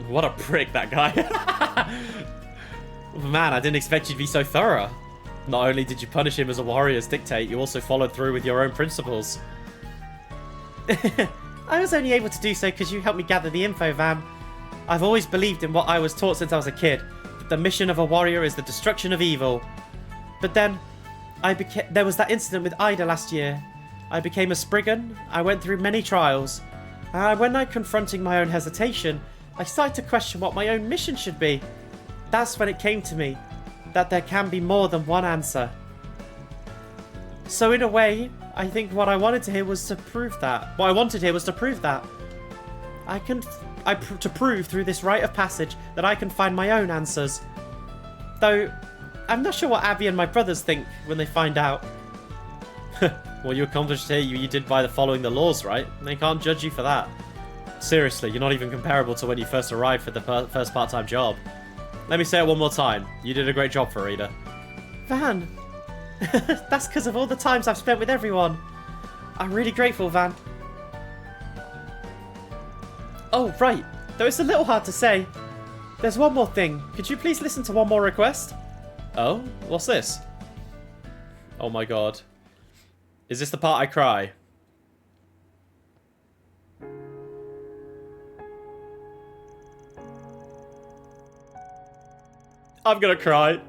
What a prick, that guy. Man, I didn't expect you to be so thorough. Not only did you punish him as a warrior's dictate, you also followed through with your own principles. I was only able to do so because you helped me gather the info, Vam. I've always believed in what I was taught since I was a kid, that the mission of a warrior is the destruction of evil. But then, there was that incident with Ida last year. I became a Spriggan, I went through many trials. When I confronting my own hesitation, I started to question what my own mission should be. That's when it came to me, that there can be more than one answer. So in a way, I think what I wanted to hear was to prove that. What I wanted here was to prove that. To prove through this rite of passage that I can find my own answers. Though, I'm not sure what Abby and my brothers think when they find out. Well, you accomplished here, you did by following the laws, right? They can't judge you for that. Seriously, you're not even comparable to when you first arrived for the first part-time job. Let me say it one more time. You did a great job for Rita. Van, that's because of all the times I've spent with everyone. I'm really grateful, Van. Oh, right. Though it's a little hard to say. There's one more thing. Could you please listen to one more request? Oh? What's this? Oh my god. Is this the part I cry? I'm gonna cry.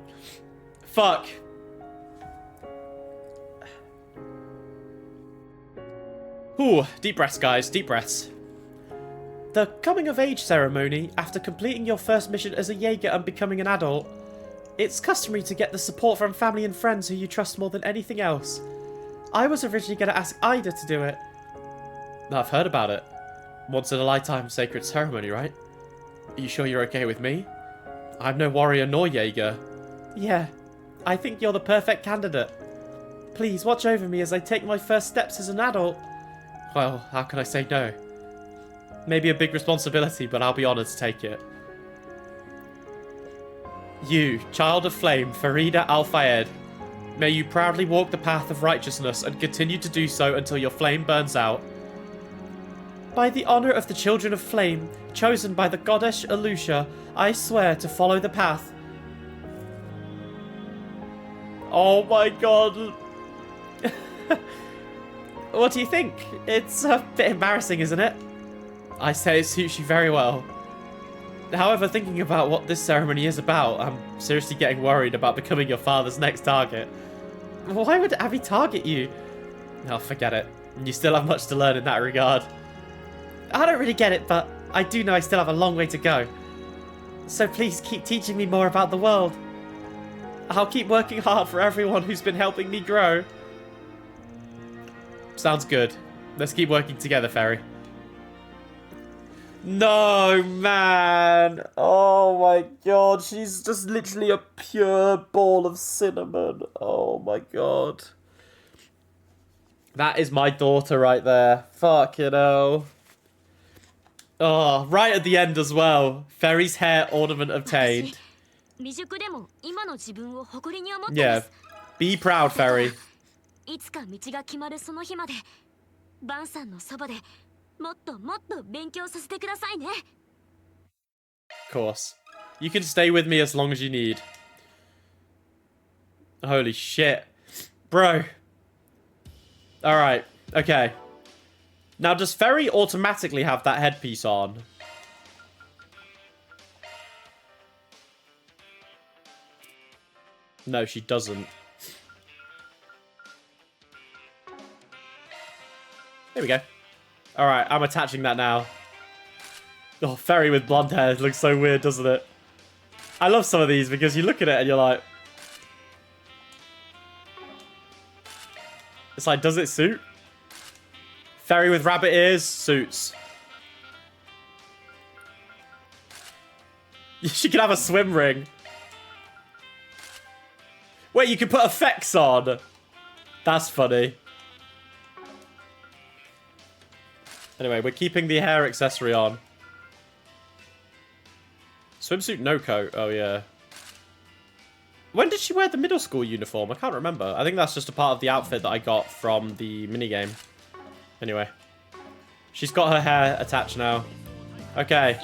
Fuck. Ooh, deep breaths, guys, deep breaths. The coming of age ceremony after completing your first mission as a Jaeger and becoming an adult. It's customary to get the support from family and friends who you trust more than anything else. I was originally going to ask Ida to do it. I've heard about it. Once in a lifetime sacred ceremony, right? Are you sure you're okay with me? I'm no warrior nor Jaeger. Yeah, I think you're the perfect candidate. Please watch over me as I take my first steps as an adult. Well, how can I say no? Maybe a big responsibility, but I'll be honoured to take it. You, child of flame, Farida Al-Fayed, may you proudly walk the path of righteousness and continue to do so until your flame burns out. By the honour of the children of flame, chosen by the goddess Alusha, I swear to follow the path. Oh my god. What do you think? It's a bit embarrassing, isn't it? I say it suits you very well. However, thinking about what this ceremony is about, I'm seriously getting worried about becoming your father's next target. Why would Abby target you? Oh, forget it. You still have much to learn in that regard. I don't really get it, but I do know I still have a long way to go. So please keep teaching me more about the world. I'll keep working hard for everyone who's been helping me grow. Sounds good. Let's keep working together, Fairy. No, man. Oh my god. She's just literally a pure ball of cinnamon. Oh my god. That is my daughter right there. Fucking hell. Oh, right at the end as well. Fairy's hair ornament obtained. Yeah. Be proud, Fairy. Of course. You can stay with me as long as you need. Holy shit. Bro. Alright. Okay. Now, does Fairy automatically have that headpiece on? No, she doesn't. There we go. Alright, I'm attaching that now. Oh, Fairy with blonde hair looks so weird, doesn't it? I love some of these because you look at it and you're like... It's like, does it suit? Fairy with rabbit ears, suits. She could have a swim ring. Wait, you can put effects on. That's funny. Anyway, we're keeping the hair accessory on. Swimsuit, no coat. Oh, yeah. When did she wear the middle school uniform? I can't remember. I think that's just a part of the outfit that I got from the minigame. Anyway. She's got her hair attached now. Okay.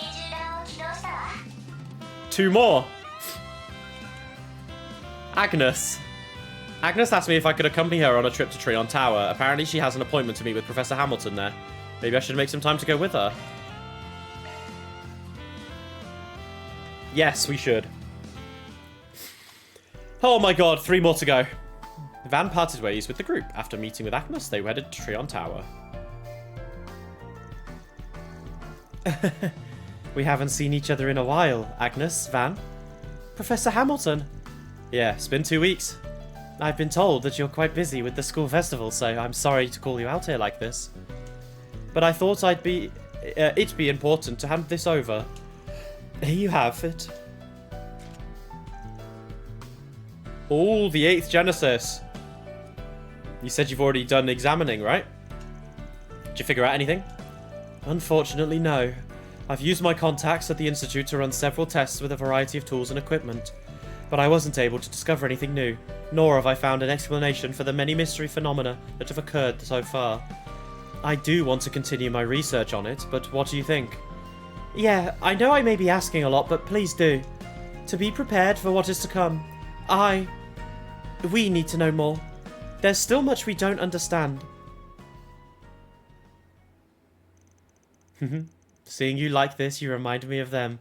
2 more. Agnes. Agnes asked me if I could accompany her on a trip to Treon Tower. Apparently she has an appointment to meet with Professor Hamilton there. Maybe I should make some time to go with her. Yes, we should. Oh my god, 3 more to go. Van parted ways with the group. After meeting with Agnes, they headed to Treon Tower. We haven't seen each other in a while, Agnes, Van. Professor Hamilton. Yeah, it's been 2 weeks. I've been told that you're quite busy with the school festival, so I'm sorry to call you out here like this. But I thought it'd be important to hand this over. Here you have it. Oh, the 8th Genesis. You said you've already done examining, right? Did you figure out anything? Unfortunately, no. I've used my contacts at the Institute to run several tests with a variety of tools and equipment, but I wasn't able to discover anything new, nor have I found an explanation for the many mystery phenomena that have occurred so far. I do want to continue my research on it, but what do you think? Yeah, I know I may be asking a lot, but please do. To be prepared for what is to come. We need to know more. There's still much we don't understand. Seeing you like this, you remind me of them.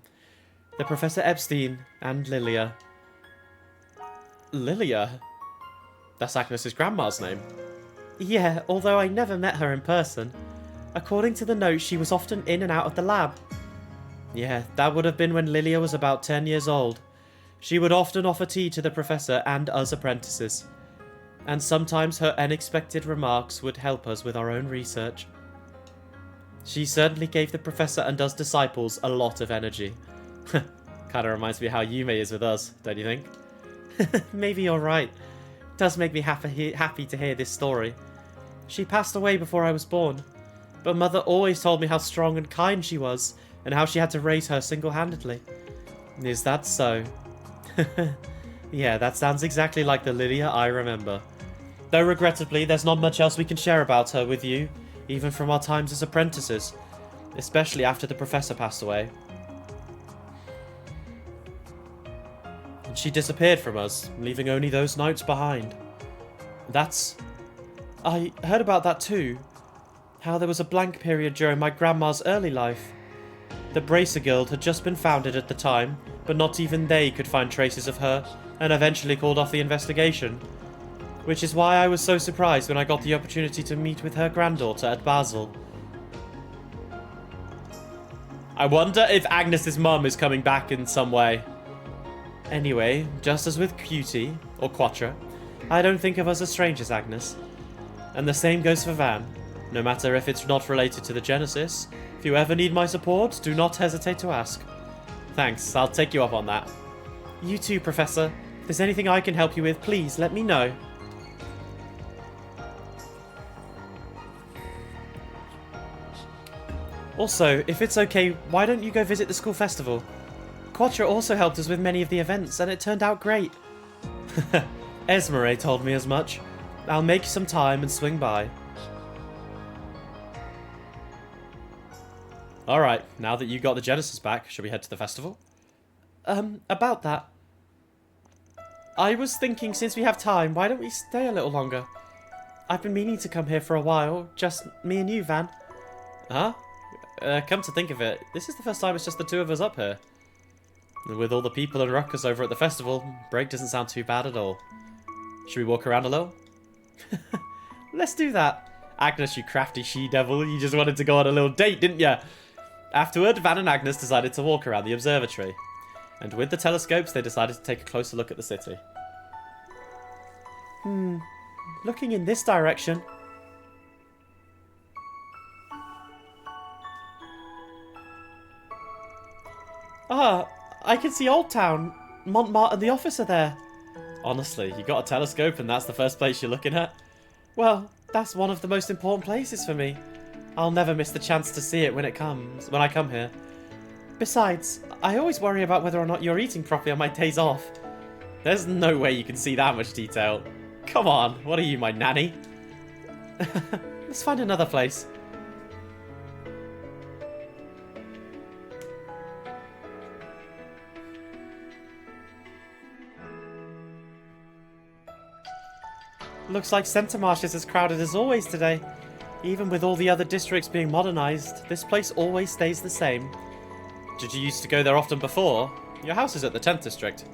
The Professor Epstein and Lilia. Lilia? That's Agnes's grandma's name. Yeah, although I never met her in person. According to the note, she was often in and out of the lab. Yeah, that would have been when Lilia was about 10 years old. she would often offer tea to the professor and us apprentices. And sometimes her unexpected remarks would help us with our own research. She certainly gave the professor and us disciples a lot of energy. Kinda reminds me how Yume is with us, don't you think? Maybe you're right. It does make me happy to hear this story. She passed away before I was born, but Mother always told me how strong and kind she was, and how she had to raise her single-handedly. Is that so? Yeah, that sounds exactly like the Lydia I remember. Though regrettably, there's not much else we can share about her with you, even from our times as apprentices, especially after the professor passed away. And she disappeared from us, leaving only those notes behind. I heard about that too. How there was a blank period during my grandma's early life. The Bracer Guild had just been founded at the time, but not even they could find traces of her, and eventually called off the investigation. Which is why I was so surprised when I got the opportunity to meet with her granddaughter at Basel. I wonder if Agnes's mum is coming back in some way. Anyway, just as with Cutie, or Quattro, I don't think of us as strangers, Agnes. And the same goes for Van. No matter if it's not related to the Genesis, if you ever need my support, do not hesitate to ask. Thanks, I'll take you up on that. You too, Professor. If there's anything I can help you with, please let me know. Also, if it's okay, why don't you go visit the school festival? Quattro also helped us with many of the events, and it turned out great. Esmeralda told me as much. I'll make some time and swing by. Alright, now that you got the Genesis back, should we head to the festival? About that. I was thinking, since we have time, why don't we stay a little longer? I've been meaning to come here for a while, just me and you, Van. Huh? Come to think of it, this is the first time it's just the two of us up here. And with all the people and ruckus over at the festival, break doesn't sound too bad at all. Should we walk around a little? Let's do that. Agnes, you crafty she-devil, you just wanted to go on a little date, didn't ya? Afterward, Van and Agnes decided to walk around the observatory. And with the telescopes, they decided to take a closer look at the city. Looking in this direction. Ah, I can see Old Town. Montmartre and the office are there. Honestly, you got a telescope and that's the first place you're looking at? Well, that's one of the most important places for me. I'll never miss the chance to see it when I come here. Besides, I always worry about whether or not you're eating properly on my days off. There's no way you can see that much detail. Come on, what are you, my nanny? Let's find another place. Looks like Centremarsh is as crowded as always today. Even with all the other districts being modernized, this place always stays the same. Did you used to go there often before? Your house is at the 10th district.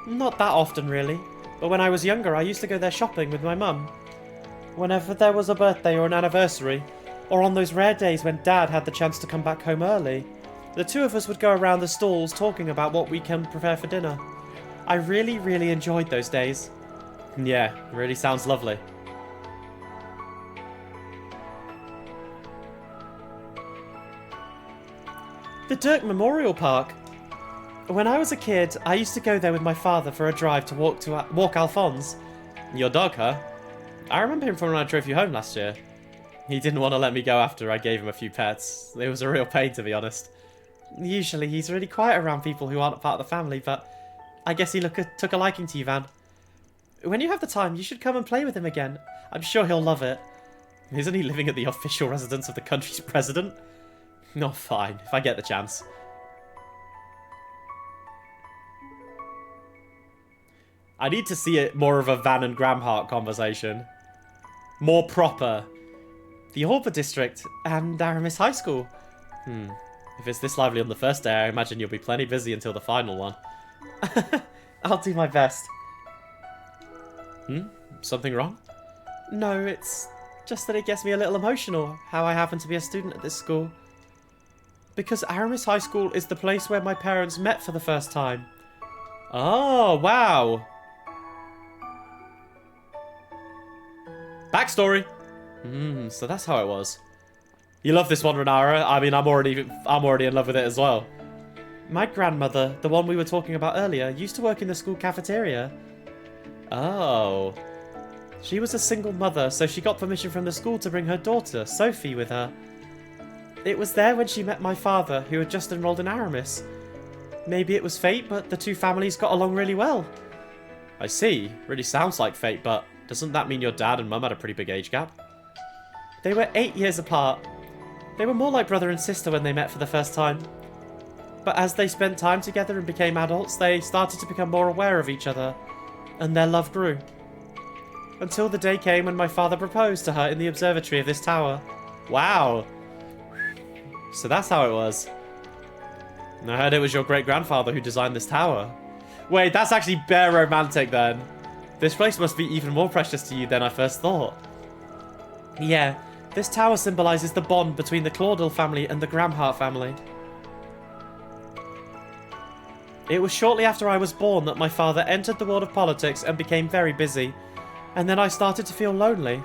Not that often, really. But when I was younger, I used to go there shopping with my mum. Whenever there was a birthday or an anniversary, or on those rare days when Dad had the chance to come back home early, the two of us would go around the stalls talking about what we can prepare for dinner. I really, really enjoyed those days. Yeah, it really sounds lovely. The Dirk Memorial Park. When I was a kid, I used to go there with my father for a drive to walk Alphonse. Your dog, huh? I remember him from when I drove you home last year. He didn't want to let me go after I gave him a few pets. It was a real pain, to be honest. Usually, he's really quiet around people who aren't part of the family, but I guess he took a liking to you, Van. When you have the time, you should come and play with him again. I'm sure he'll love it. Isn't he living at the official residence of the country's president? No, fine, if I get the chance. I need to see it more of a Van and Gramhart conversation. More proper. The Orba district and Aramis High School. If it's this lively on the first day, I imagine you'll be plenty busy until the final one. I'll do my best. Something wrong? No, it's just that it gets me a little emotional, how I happen to be a student at this school. Because Aramis High School is the place where my parents met for the first time. Oh, wow. Backstory. So that's how it was. You love this one, Renara. I mean, I'm already in love with it as well. My grandmother, the one we were talking about earlier, used to work in the school cafeteria. Oh. She was a single mother, so she got permission from the school to bring her daughter, Sophie, with her. It was there when she met my father, who had just enrolled in Aramis. Maybe it was fate, but the two families got along really well. I see. Really sounds like fate, but doesn't that mean your dad and mum had a pretty big age gap? They were 8 years apart. They were more like brother and sister when they met for the first time. But as they spent time together and became adults, they started to become more aware of each other, and their love grew. Until the day came when my father proposed to her in the observatory of this tower. Wow. So that's how it was. I heard it was your great-grandfather who designed this tower. Wait, that's actually bare romantic then. This place must be even more precious to you than I first thought. Yeah, this tower symbolizes the bond between the Claudel family and the Gramhart family. It was shortly after I was born that my father entered the world of politics and became very busy, and then I started to feel lonely.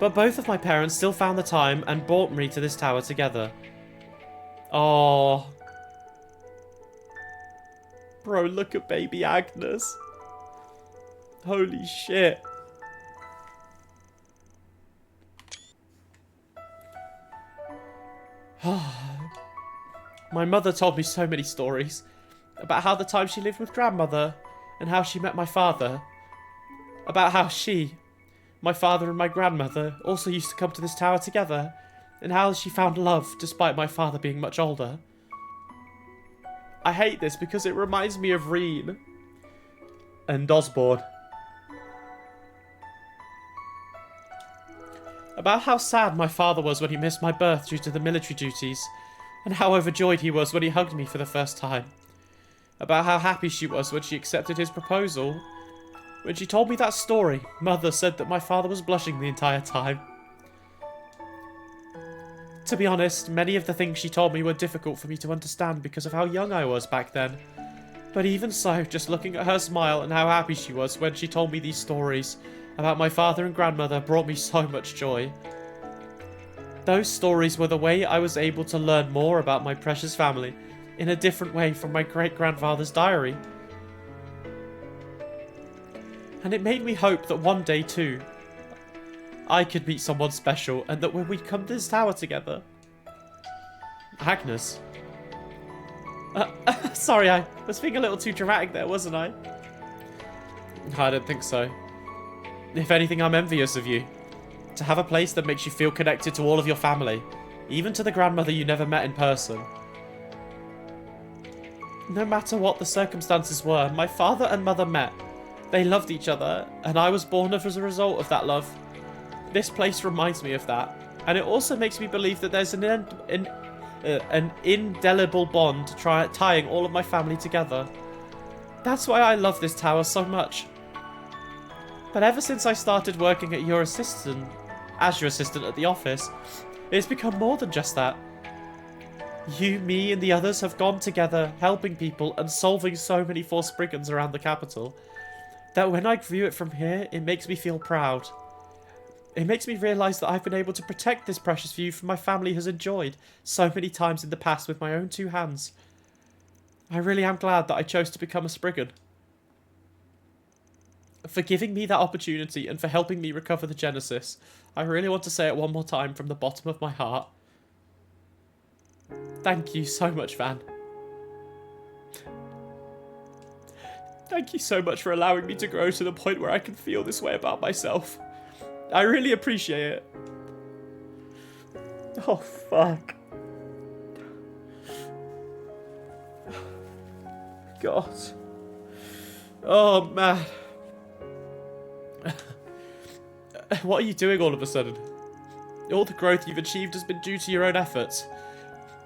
But both of my parents still found the time and brought me to this tower together. Oh. Bro, look at baby Agnes. Holy shit. My mother told me so many stories about how the time she lived with grandmother and how she met my father. About how she, my father and my grandmother also used to come to this tower together, and how she found love despite my father being much older. I hate this because it reminds me of Reen and Osborne. About how sad my father was when he missed my birth due to the military duties, and how overjoyed he was when he hugged me for the first time. About how happy she was when she accepted his proposal. When she told me that story, Mother said that my father was blushing the entire time. To be honest, many of the things she told me were difficult for me to understand because of how young I was back then. But even so, just looking at her smile and how happy she was when she told me these stories about my father and grandmother brought me so much joy. Those stories were the way I was able to learn more about my precious family in a different way from my great-grandfather's diary. And it made me hope that one day too, I could meet someone special, and that when we come to this tower together... Agnes? Sorry, I was being a little too dramatic there, wasn't I? I don't think so. If anything, I'm envious of you. To have a place that makes you feel connected to all of your family, even to the grandmother you never met in person. No matter what the circumstances were, my father and mother met. They loved each other, and I was born as a result of that love. This place reminds me of that, and it also makes me believe that there's an indelible bond tying all of my family together. That's why I love this tower so much. But ever since I started working as your assistant at the office, it's become more than just that. You, me, and the others have gone together, helping people and solving so many Forsbriggans around the capital, that when I view it from here, it makes me feel proud. It makes me realise that I've been able to protect this precious view my family has enjoyed so many times in the past with my own two hands. I really am glad that I chose to become a Spriggan. For giving me that opportunity and for helping me recover the Genesis, I really want to say it one more time from the bottom of my heart. Thank you so much, Van. Thank you so much for allowing me to grow to the point where I can feel this way about myself. I really appreciate it. Oh, fuck. God. Oh, man. What are you doing all of a sudden? All the growth you've achieved has been due to your own efforts.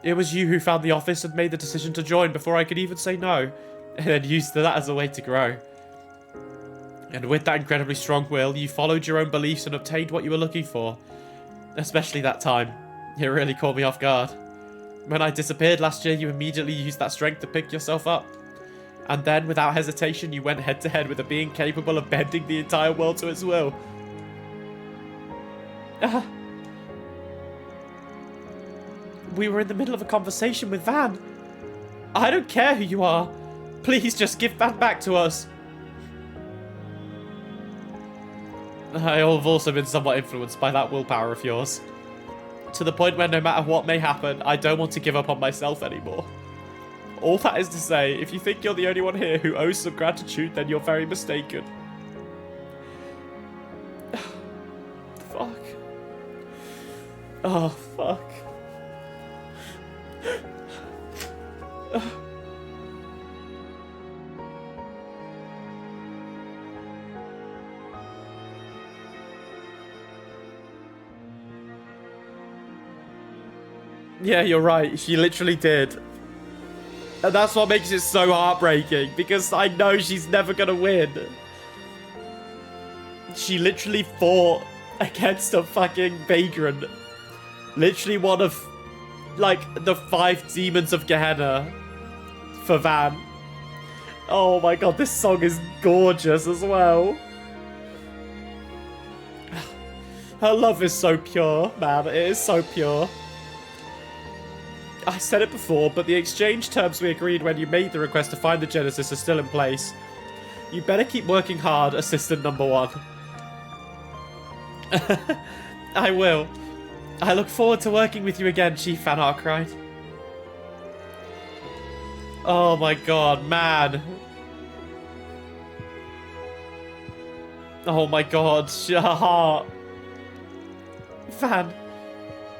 It was you who found the office and made the decision to join before I could even say no, and then used that as a way to grow. And with that incredibly strong will, you followed your own beliefs and obtained what you were looking for. Especially that time. It really caught me off guard. When I disappeared last year, you immediately used that strength to pick yourself up. And then, without hesitation, you went head-to-head with a being capable of bending the entire world to its will. We were in the middle of a conversation with Van. I don't care who you are. Please just give Van back to us. I have also been somewhat influenced by that willpower of yours. To the point where no matter what may happen, I don't want to give up on myself anymore. All that is to say, if you think you're the only one here who owes some gratitude, then you're very mistaken. Fuck. Oh, fuck. Yeah, you're right. She literally did. And that's what makes it so heartbreaking, because I know she's never gonna win. She literally fought against a fucking vagrant. Literally one of, like, the 5 demons of Gehenna for Van. Oh my god, this song is gorgeous as well. Her love is so pure, man. It is so pure. I said it before, but the exchange terms we agreed when you made the request to find the Genesis are still in place. You better keep working hard, assistant number 1. I will. I look forward to working with you again, Chief Van Arkwright. Oh my god, man. Oh my god, Van.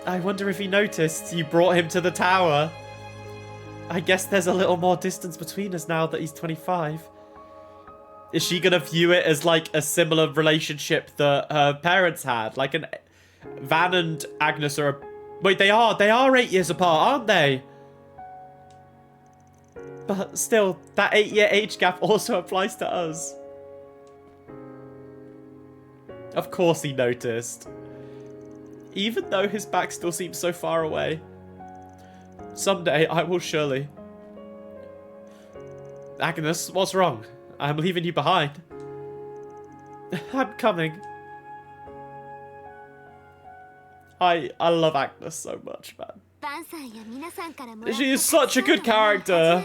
I wonder if he noticed you brought him to the tower. I guess there's a little more distance between us now that he's 25. Is she gonna view it as like a similar relationship that her parents had? Like Van and Agnes are... Wait, they are 8 years apart, aren't they? But still, that 8-year age gap also applies to us. Of course he noticed. Even though his back still seems so far away. Someday, I will surely. Agnes, what's wrong? I'm leaving you behind. I'm coming. I love Agnes so much, man. She is such a good character.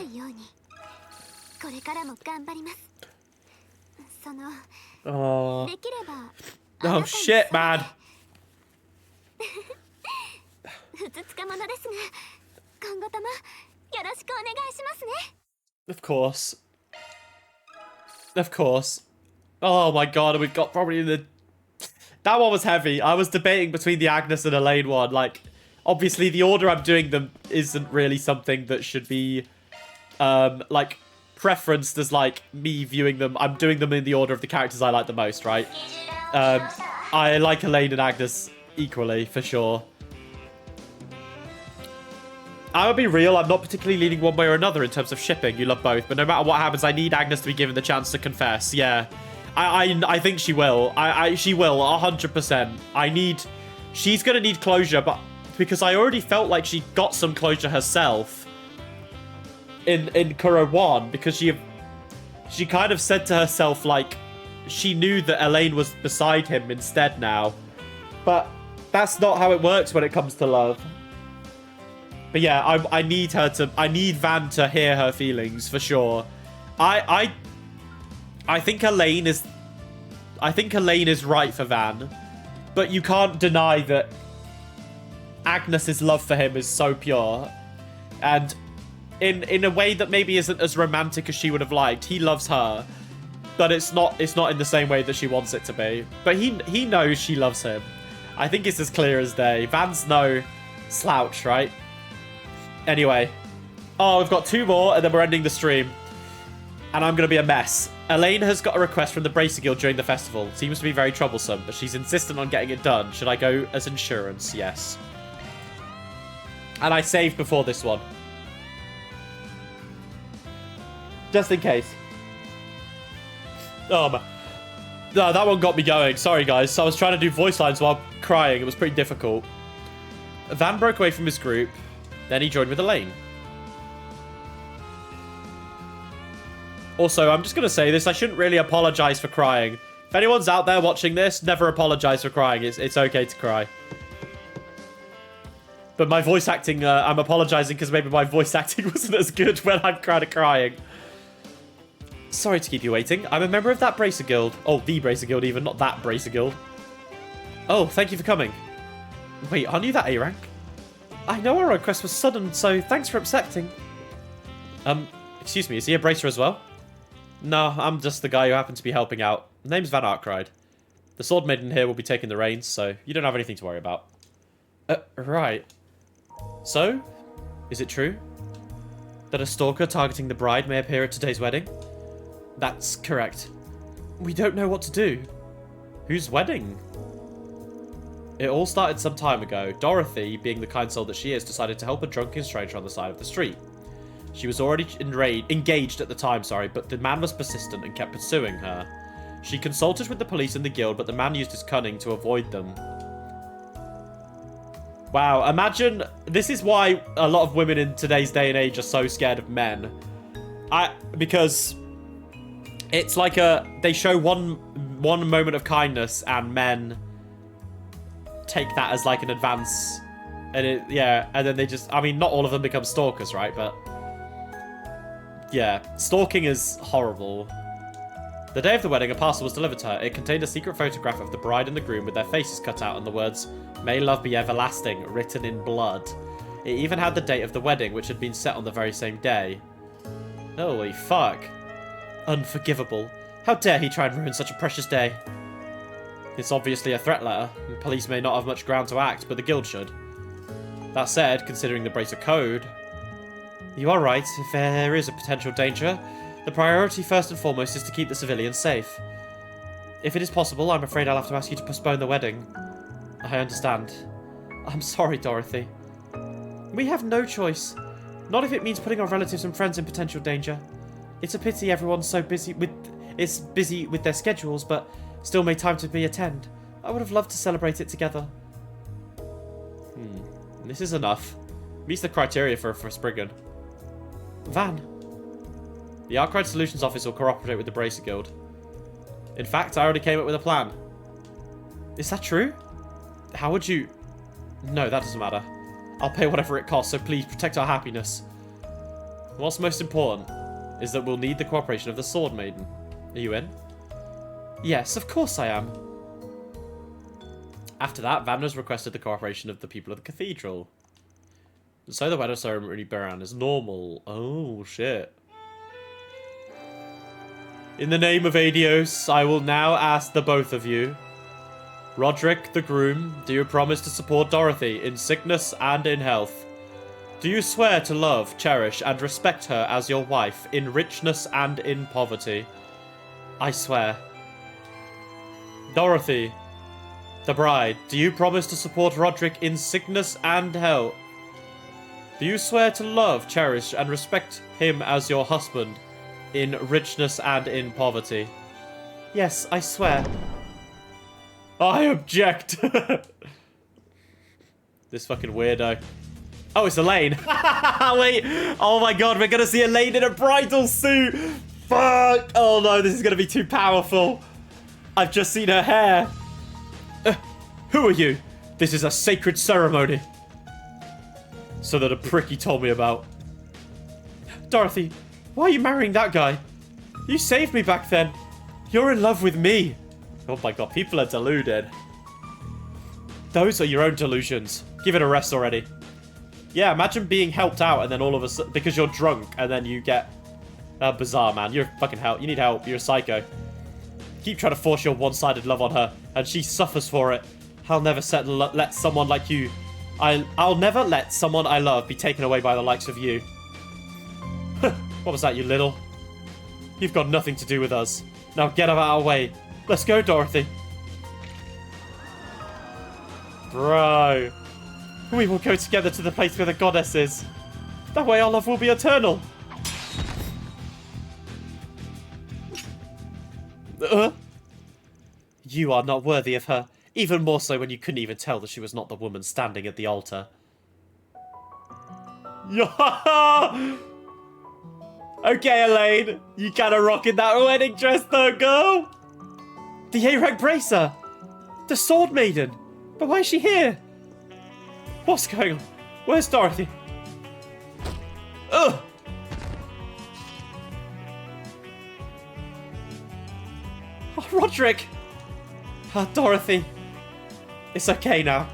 Oh. Oh shit, man. Of course. Of course. Oh my god, we've got probably the... That one was heavy. I was debating between the Agnes and Elaine one. Like, obviously the order I'm doing them isn't really something that should be, like, preferenced as, like, me viewing them. I'm doing them in the order of the characters I like the most, right? I like Elaine and Agnes equally, for sure. I would be real, I'm not particularly leaning one way or another in terms of shipping. You love both, but no matter what happens, I need Agnes to be given the chance to confess. Yeah, I think she will. She will, 100%. She's gonna need closure, but because I already felt like she got some closure herself in Kuro 1, because she kind of said to herself, like, she knew that Elaine was beside him instead now. But that's not how it works when it comes to love. But yeah, I need Van to hear her feelings for sure. I think Elaine is right for Van, but you can't deny that Agnes's love for him is so pure, and in a way that maybe isn't as romantic as she would have liked. He loves her, but it's not in the same way that she wants it to be. But he knows she loves him. I think it's as clear as day. Van's no slouch, right? Anyway. Oh, we've got 2 more, and then we're ending the stream. And I'm going to be a mess. Elaine has got a request from the Bracer Guild during the festival. Seems to be very troublesome, but she's insistent on getting it done. Should I go as insurance? Yes. And I saved before this one. Just in case. Oh, man. No, that one got me going. Sorry, guys. So I was trying to do voice lines while crying. It was pretty difficult. Van broke away from his group. Then he joined with Elaine. Also, I'm just going to say this. I shouldn't really apologize for crying. If anyone's out there watching this, never apologize for crying. It's okay to cry. But my voice acting, I'm apologizing because maybe my voice acting wasn't as good when I'm kind of crying. Sorry to keep you waiting. I'm a member of that Bracer Guild. Oh, the Bracer Guild even, not that Bracer Guild. Oh, thank you for coming. Wait, aren't you that A rank? I know our request was sudden, so thanks for accepting. Excuse me, is he a Bracer as well? No, I'm just the guy who happened to be helping out. Name's Van Arkride. The Sword Maiden here will be taking the reins, so you don't have anything to worry about. Right. So, is it true that a stalker targeting the bride may appear at today's wedding? That's correct. We don't know what to do. Whose wedding? It all started some time ago. Dorothy, being the kind soul that she is, decided to help a drunken stranger on the side of the street. She was already engaged at the time, but the man was persistent and kept pursuing her. She consulted with the police and the guild, but the man used his cunning to avoid them. Wow, imagine... This is why a lot of women in today's day and age are so scared of men. Because it's like they show one moment of kindness and men take that as like an advance. And and then they just... I mean, not all of them become stalkers, right? But... yeah, stalking is horrible. The day of the wedding, a parcel was delivered to her. It contained a secret photograph of the bride and the groom with their faces cut out and the words, "May love be everlasting," written in blood. It even had the date of the wedding, which had been set on the very same day. Holy fuck. Unforgivable. How dare he try and ruin such a precious day? It's obviously a threat letter. The police may not have much ground to act, but the guild should. That said, considering the Bracer Code... You are right. If there is a potential danger, the priority first and foremost is to keep the civilians safe. If it is possible, I'm afraid I'll have to ask you to postpone the wedding. I understand. I'm sorry, Dorothy. We have no choice. Not if it means putting our relatives and friends in potential danger. It's a pity everyone's so busy with their schedules, but still made time to attend. I would have loved to celebrate it together. This is enough. Meets the criteria for Spriggan. Van. The Arkwright Solutions Office will cooperate with the Bracer Guild. In fact, I already came up with a plan. Is that true? How would you... No, that doesn't matter. I'll pay whatever it costs, so please protect our happiness. What's most important is that we'll need the cooperation of the Sword Maiden. Are you in? Yes, of course I am. After that, Vander's requested the cooperation of the people of the cathedral. So the wedding ceremony began as normal. Oh, shit. In the name of Adios, I will now ask the both of you. Roderick, the groom, do you promise to support Dorothy in sickness and in health? Do you swear to love, cherish, and respect her as your wife in richness and in poverty? I swear. Dorothy, the bride, do you promise to support Roderick in sickness and health? Do you swear to love, cherish, and respect him as your husband in richness and in poverty? Yes, I swear. I object. This fucking weirdo. Oh, it's Elaine. Wait. Oh my god, we're gonna see Elaine in a bridal suit. Fuck. Oh no, this is gonna be too powerful. I've just seen her hair. Who are you? This is a sacred ceremony. So that a prick he told me about. Dorothy, why are you marrying that guy? You saved me back then. You're in love with me. Oh my god, people are deluded. Those are your own delusions. Give it a rest already. Yeah, imagine being helped out and then all of a sudden, because you're drunk, and then you get... bizarre, man. You're fucking help. You need help. You're a psycho. Keep trying to force your one-sided love on her, and she suffers for it. I'll never let someone like you... I'll never let someone I love be taken away by the likes of you. What was that, you little? You've got nothing to do with us. Now get out of our way. Let's go, Dorothy. Bro. We will go together to the place where the goddess is. That way our love will be eternal. You are not worthy of her. Even more so when you couldn't even tell that she was not the woman standing at the altar. Okay, Elaine. You kind of rocking that wedding dress though, girl. The A-rank bracer. The sword maiden. But why is she here? What's going on? Where's Dorothy? Ugh. Oh, Roderick. Ah, Dorothy. It's okay now.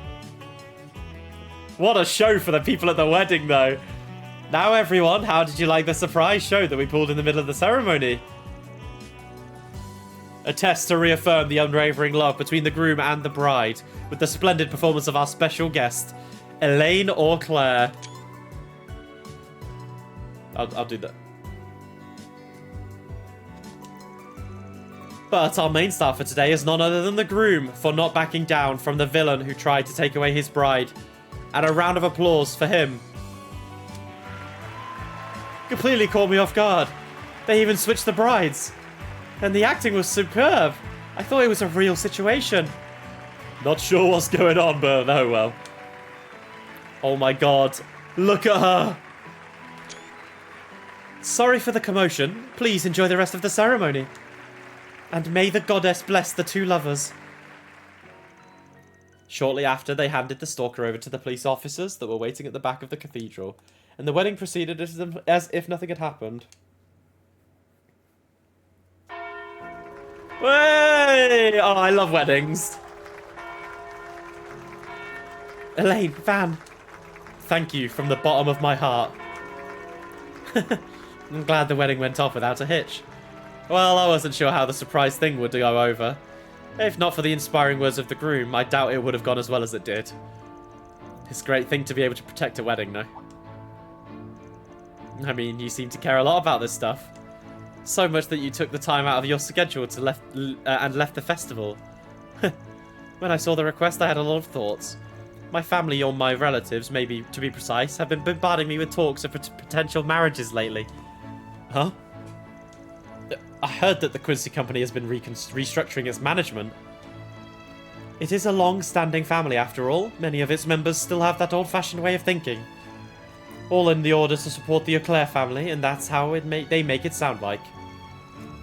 What a show for the people at the wedding, though. Now, everyone, how did you like the surprise show that we pulled in the middle of the ceremony? A test to reaffirm the unwavering love between the groom and the bride, with the splendid performance of our special guest, Elaine or Claire. I'll do that. But our main star for today is none other than the groom for not backing down from the villain who tried to take away his bride. And a round of applause for him. Completely caught me off guard. They even switched the brides. And the acting was superb. I thought it was a real situation. Not sure what's going on, but oh well. Oh my god. Look at her. Sorry for the commotion. Please enjoy the rest of the ceremony. And may the goddess bless the two lovers. Shortly after, they handed the stalker over to the police officers that were waiting at the back of the cathedral, and the wedding proceeded as if nothing had happened. Way! Oh, I love weddings. Elaine, Van, thank you from the bottom of my heart. I'm glad the wedding went off without a hitch. Well, I wasn't sure how the surprise thing would go over. If not for the inspiring words of the groom, I doubt it would have gone as well as it did. It's a great thing to be able to protect a wedding, no? I mean, you seem to care a lot about this stuff. So much that you took the time out of your schedule to left the festival. When I saw the request, I had a lot of thoughts. My family, or my relatives, maybe to be precise, have been bombarding me with talks of potential marriages lately. Huh? I heard that the Quincy Company has been restructuring its management. It is a long-standing family, after all. Many of its members still have that old-fashioned way of thinking. All in the order to support the Eclair family, and that's how they make it sound like.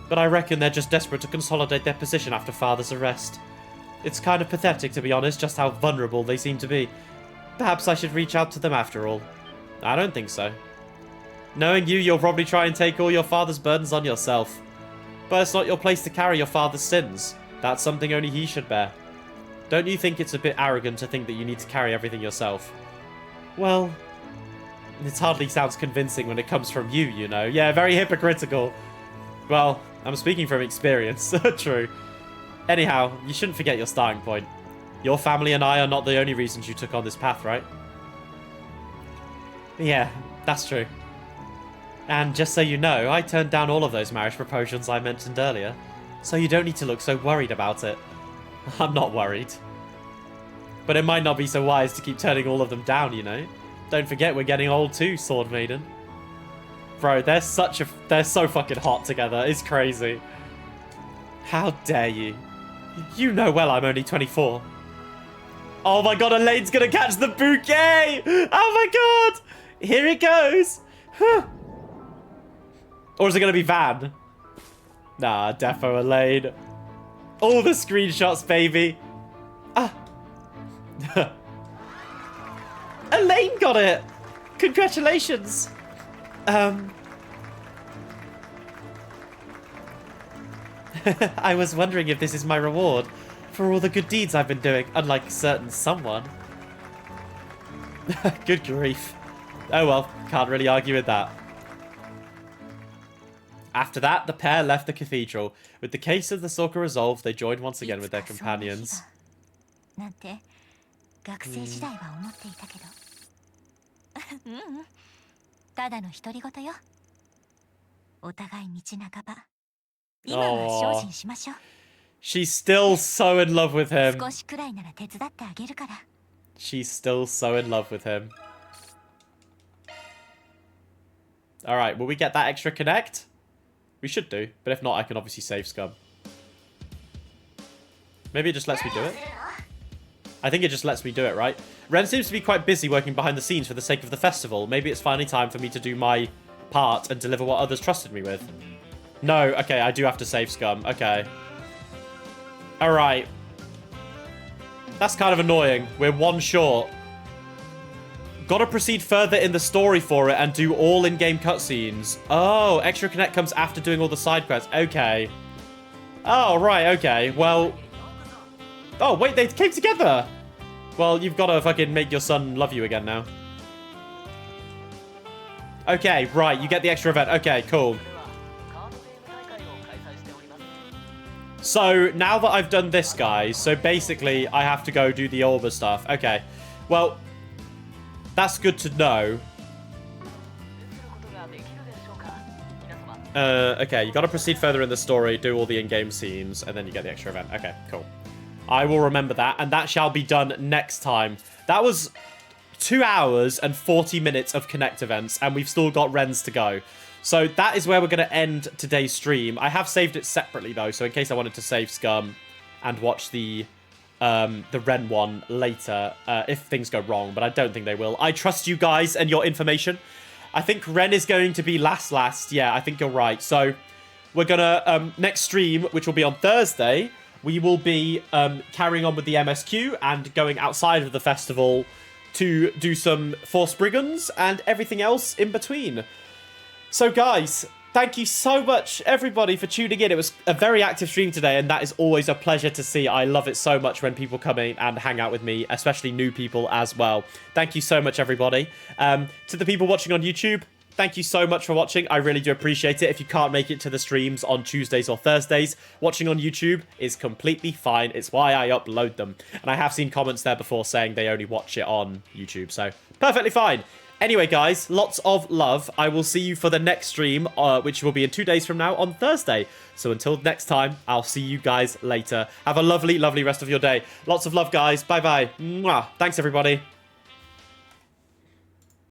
But I reckon they're just desperate to consolidate their position after Father's arrest. It's kind of pathetic, to be honest, just how vulnerable they seem to be. Perhaps I should reach out to them after all. I don't think so. Knowing you, you'll probably try and take all your father's burdens on yourself. But it's not your place to carry your father's sins. That's something only he should bear. Don't you think it's a bit arrogant to think that you need to carry everything yourself? Well, it hardly sounds convincing when it comes from you, you know. Yeah, very hypocritical. Well, I'm speaking from experience. True. Anyhow, you shouldn't forget your starting point. Your family and I are not the only reasons you took on this path, right? Yeah, that's true. And just so you know, I turned down all of those marriage proposals I mentioned earlier, so you don't need to look so worried about it. I'm not worried. But it might not be so wise to keep turning all of them down, you know? Don't forget we're getting old too, Sword Maiden. Bro, they're so fucking hot together, it's crazy. How dare you? You know well I'm only 24. Oh my god, Elaine's gonna catch the bouquet! Oh my god! Here it goes! Or is it going to be Van? Nah, defo Elaine. All the screenshots, baby. Ah. Elaine got it. Congratulations. I was wondering if this is my reward for all the good deeds I've been doing, unlike a certain someone. Good grief. Oh well, can't really argue with that. After that, the pair left the cathedral. With the case of the stalker resolved, they joined once again with their companions. なんて学生時代は思っていたけど。ただの独り言よ。お互い道半ば。今は精進しましょう。She's still so in love with him. 少しくらいなら手伝ってあげるから。She's still so in love with him. Alright, will we get that extra connect? We should do, but if not, I can obviously save Scum. Maybe it just lets me do it? I think it just lets me do it, right? Ren seems to be quite busy working behind the scenes for the sake of the festival. Maybe it's finally time for me to do my part and deliver what others trusted me with. No, okay, I do have to save Scum. Okay. Alright. That's kind of annoying. We're one short. Gotta proceed further in the story for it and do all in-game cutscenes. Oh, extra connect comes after doing all the side quests. Okay. Oh, right, okay. Well... Oh, wait, they came together! Well, you've got to fucking make your son love you again now. Okay, right, you get the extra event. Okay, cool. So, now that I've done this, guys, so basically, I have to go do the Orba stuff. Okay, well, that's good to know. Okay, you got to proceed further in the story, do all the in-game scenes, and then you get the extra event. Okay, cool. I will remember that, and that shall be done next time. That was 2 hours and 40 minutes of Connect events, and we've still got Rens to go. So that is where we're going to end today's stream. I have saved it separately, though, so in case I wanted to save Scum and watch the Ren one later, if things go wrong, but I don't think they will. I trust you guys and your information. I think Ren is going to be last. Yeah, I think you're right. So we're going to, next stream, which will be on Thursday, we will be carrying on with the MSQ and going outside of the festival to do some Force Brigands and everything else in between. So guys, thank you so much, everybody, for tuning in. It was a very active stream today, and that is always a pleasure to see. I love it so much when people come in and hang out with me, especially new people as well. Thank you so much, everybody. To the people watching on YouTube, thank you so much for watching. I really do appreciate it. If you can't make it to the streams on Tuesdays or Thursdays, watching on YouTube is completely fine. It's why I upload them. And I have seen comments there before saying they only watch it on YouTube, so perfectly fine. Anyway, guys, lots of love. I will see you for the next stream, which will be in 2 days from now on Thursday. So until next time, I'll see you guys later. Have a lovely, lovely rest of your day. Lots of love, guys. Bye-bye. Mwah. Thanks, everybody.